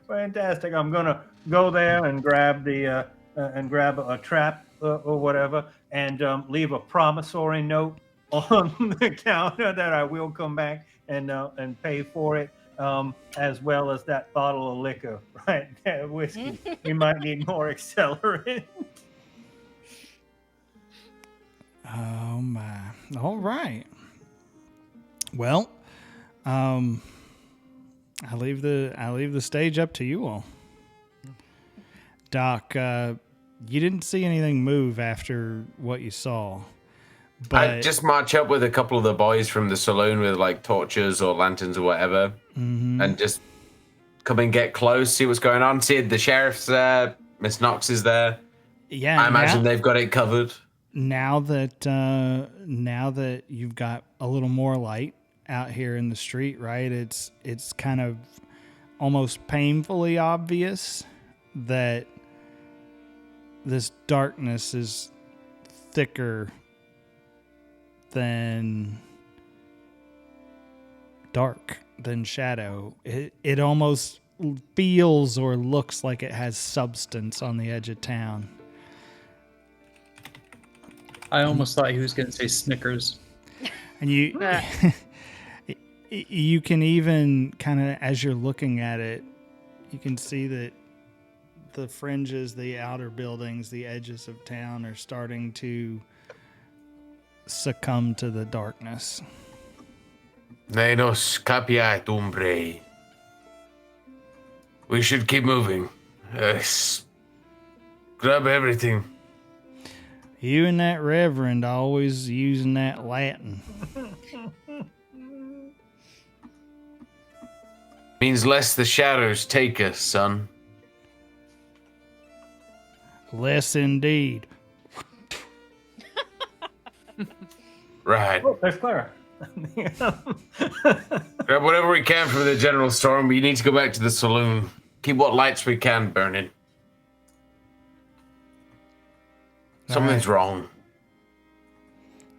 Fantastic. I'm gonna go there and grab a trap or whatever, and leave a promissory note on the counter that I will come back and pay for it, as well as that bottle of liquor, right? That whiskey. We might need more accelerant. Oh my. All right. Well, I leave the stage up to you all. Doc, you didn't see anything move after what you saw. But I just march up with a couple of the boys from the saloon with like torches or lanterns or whatever, and just come and get close, see what's going on. See the sheriff's there, Miss Knox is there. yeah, I imagine they've got it covered. now that you've got a little more light out here in the street, right? It's kind of almost painfully obvious that this darkness is thicker than dark, than shadow. It almost feels or looks like it has substance on the edge of town. I almost thought he was going to say Snickers. And you you can even kind of, as you're looking at it, you can see that the fringes, the outer buildings, the edges of town are starting to succumb to the darkness. Ne nos capiat, hombre. We should keep moving. Grab everything. You and that reverend always using that Latin. Means lest the shadows take us, son. Less indeed. Right. Oh, there's Clara. Grab whatever we can from the general store. We need to go back to the saloon. Keep what lights we can burning. Something's wrong.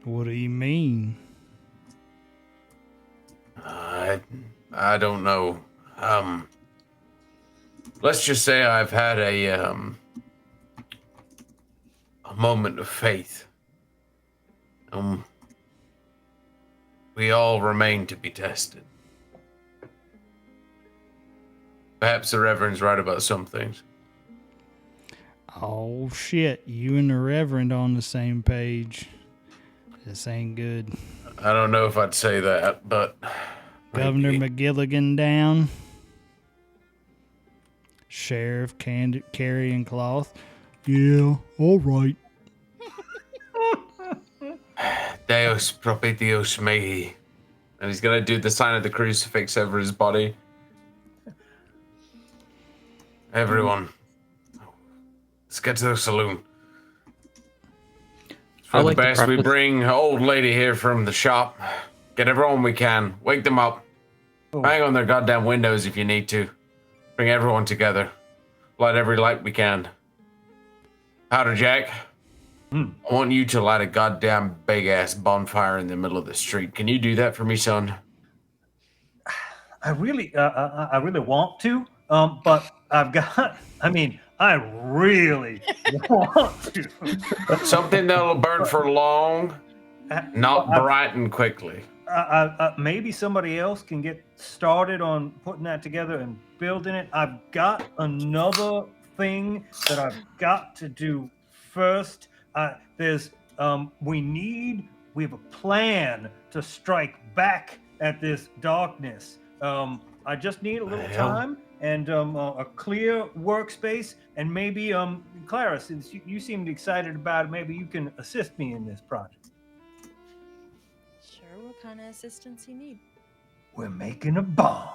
What do you mean? I don't know. Let's just say I've had a moment of faith. We all remain to be tested. Perhaps the Reverend's right about some things. Oh shit, you and the reverend on the same page. This ain't good. I don't know if I'd say that, but Governor maybe. McGilligan down. Sheriff carrying cloth. Yeah, all right. Deus propitios mei. And he's gonna do the sign of the crucifix over his body. Everyone, let's get to the saloon. For the best, we bring an old lady here from the shop. Get everyone we can. Wake them up. Bang on their goddamn windows if you need to. Bring everyone together. Light every light we can. Powder Jack, I want you to light a goddamn big-ass bonfire in the middle of the street. Can you do that for me, son? I really want to, but I've got. I mean, I really want to. Something that'll burn for long, not bright and quickly. Maybe somebody else can get started on putting that together and building it. I've got another thing that I've got to do first. We have a plan to strike back at this darkness. I just need a little time and a clear workspace, and maybe Clara, since you seemed excited about it, maybe you can assist me in this project. Sure, what kind of assistance you need? We're making a bomb.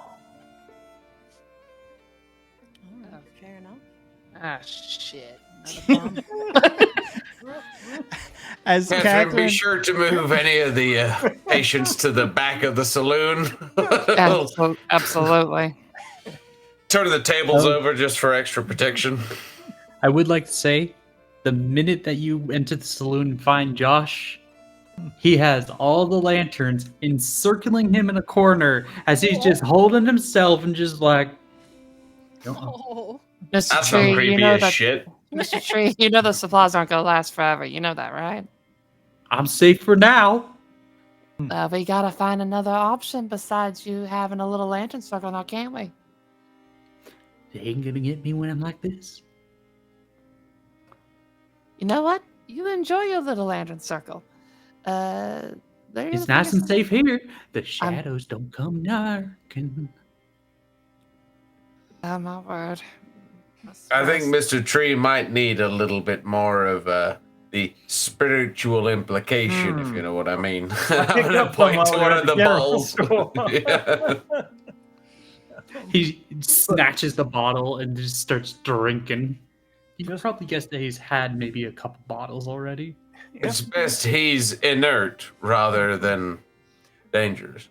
Oh, fair enough. Ah, shit. As Catherine, Catherine, be sure to move any of the patients to the back of the saloon. Absolutely. Turn the tables over just for extra protection. I would like to say, the minute that you enter the saloon and find Josh, he has all the lanterns encircling him in a corner as he's just holding himself and just like, Oh. Mr. That's some Tree, creepy you know as that. shit. Mr. Tree, you know the supplies aren't gonna last forever. You know that, right? I'm safe for now. We gotta find another option besides you having a little lantern circle now, can't we? They ain't gonna get me when I'm like this. You know what? You enjoy your little lantern circle. It's nice and safe here. The shadows don't come knocking. Oh my word. I think Mr. Tree might need a little bit more of the spiritual implication, if you know what I mean. I'm going to point to one of the balls. Yeah. He snatches the bottle and just starts drinking. You can probably guess that he's had maybe a couple bottles already. It's best he's inert rather than dangerous.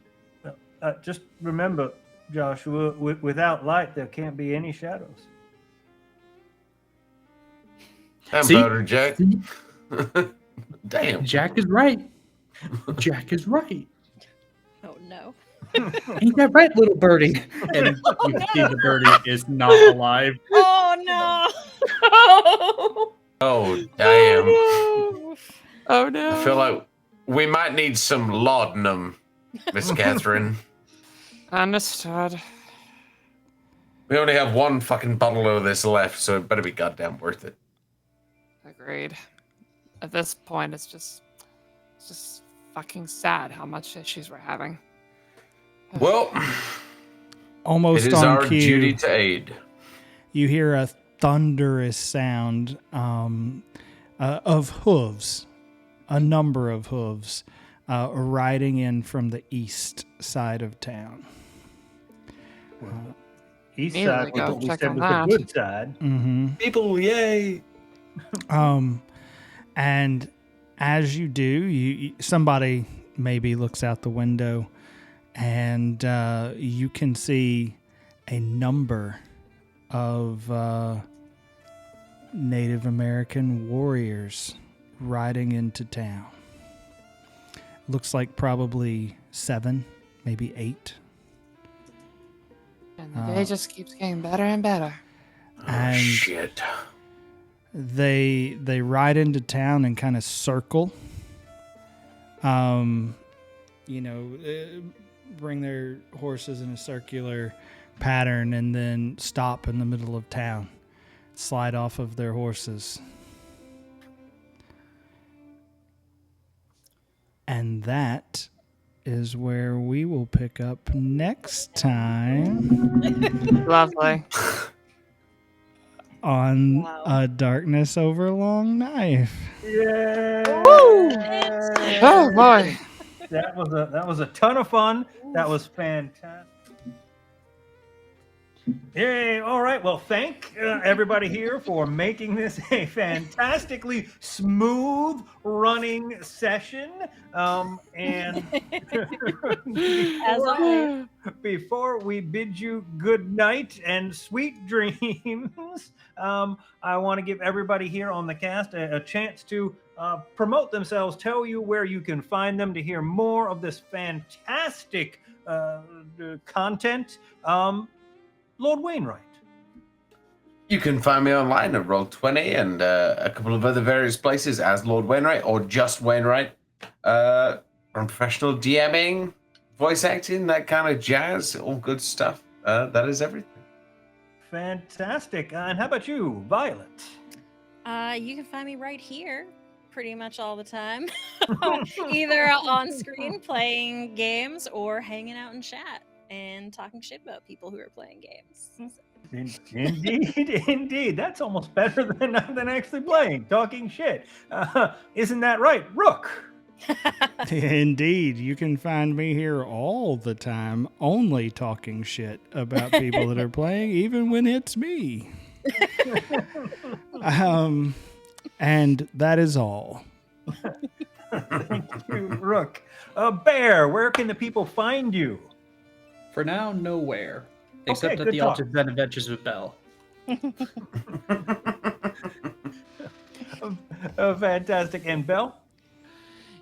Just remember, Joshua, without light, there can't be any shadows. And See? Powder Jack. Damn. Jack is right. Jack is right. Oh no. Ain't that right, little birdie? And you see the birdie is not alive. Oh no! Oh, damn. Oh no. I feel like we might need some laudanum, Miss Catherine. Understood. We only have one fucking bottle of this left, so it better be goddamn worth it. Agreed. At this point, it's just fucking sad how much issues we're having. Well, Almost it is on our cue, duty to aid. you hear a thunderous sound of hooves, a number of hooves, riding in from the east side of town. East Immediately side was go what we check said on was that. the good side. Mm-hmm. People, yay! And as you do, somebody maybe looks out the window, and you can see a number of Native American warriors riding into town. Looks like probably 7, maybe 8. And the day just keeps getting better and better. And shit. they ride into town and kind of circle. Bring their horses in a circular pattern and then stop in the middle of town. Slide off of their horses. And that is where we will pick up next time Lovely. on Wow. A Darkness Over a Long Knife. Yeah. Oh boy. That was a ton of fun. That was fantastic. Yay! All right. Well, thank everybody here for making this a fantastically smooth running session. And As always. before we bid you good night and sweet dreams, I want to give everybody here on the cast a chance to promote themselves, tell you where you can find them to hear more of this fantastic content. Lord Wainwright. You can find me online at Roll20 and a couple of other various places as Lord Wainwright or just Wainwright. I'm professional DMing, voice acting, that kind of jazz, all good stuff. That is everything. Fantastic. And how about you, Violet? You can find me right here pretty much all the time. Either on screen playing games or hanging out in chat and talking shit about people who are playing games. Indeed, indeed. That's almost better than actually playing, talking shit. Isn't that right, Rook? Indeed, you can find me here all the time, only talking shit about people that are playing, even when it's me. And that is all. Thank you, Rook. Bear, where can the people find you? For now, nowhere. Except Okay, at good the talk. Altered Zen Adventures with Belle. Fantastic. And Belle?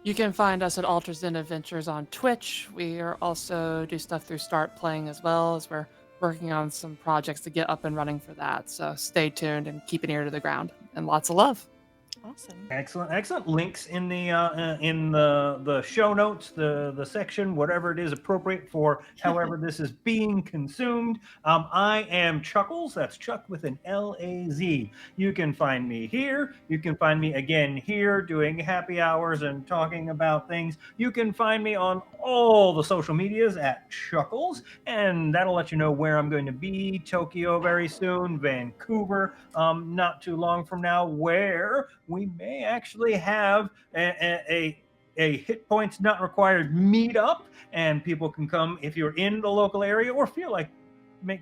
You can find us at Alters and Adventures on Twitch. We are also do stuff through Start Playing as well, as we're working on some projects to get up and running for that. So stay tuned and keep an ear to the ground. And lots of love. Awesome. Excellent. Links in the show notes, the section, whatever it is appropriate for however this is being consumed. I am Chuckles. That's Chuck with an L-A-Z. You can find me here. You can find me again here doing happy hours and talking about things. You can find me on all the social medias at Chuckles, and that'll let you know where I'm going to be. Tokyo very soon, Vancouver not too long from now, where we may actually have a hit points not required meetup, and people can come if you're in the local area or feel like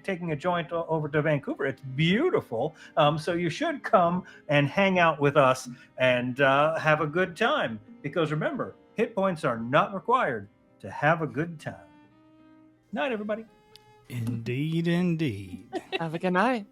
taking a joint over to Vancouver. It's beautiful, so you should come and hang out with us and have a good time, because remember, hit points are not required to have a good time. Night, everybody. Indeed, indeed. Have a good night.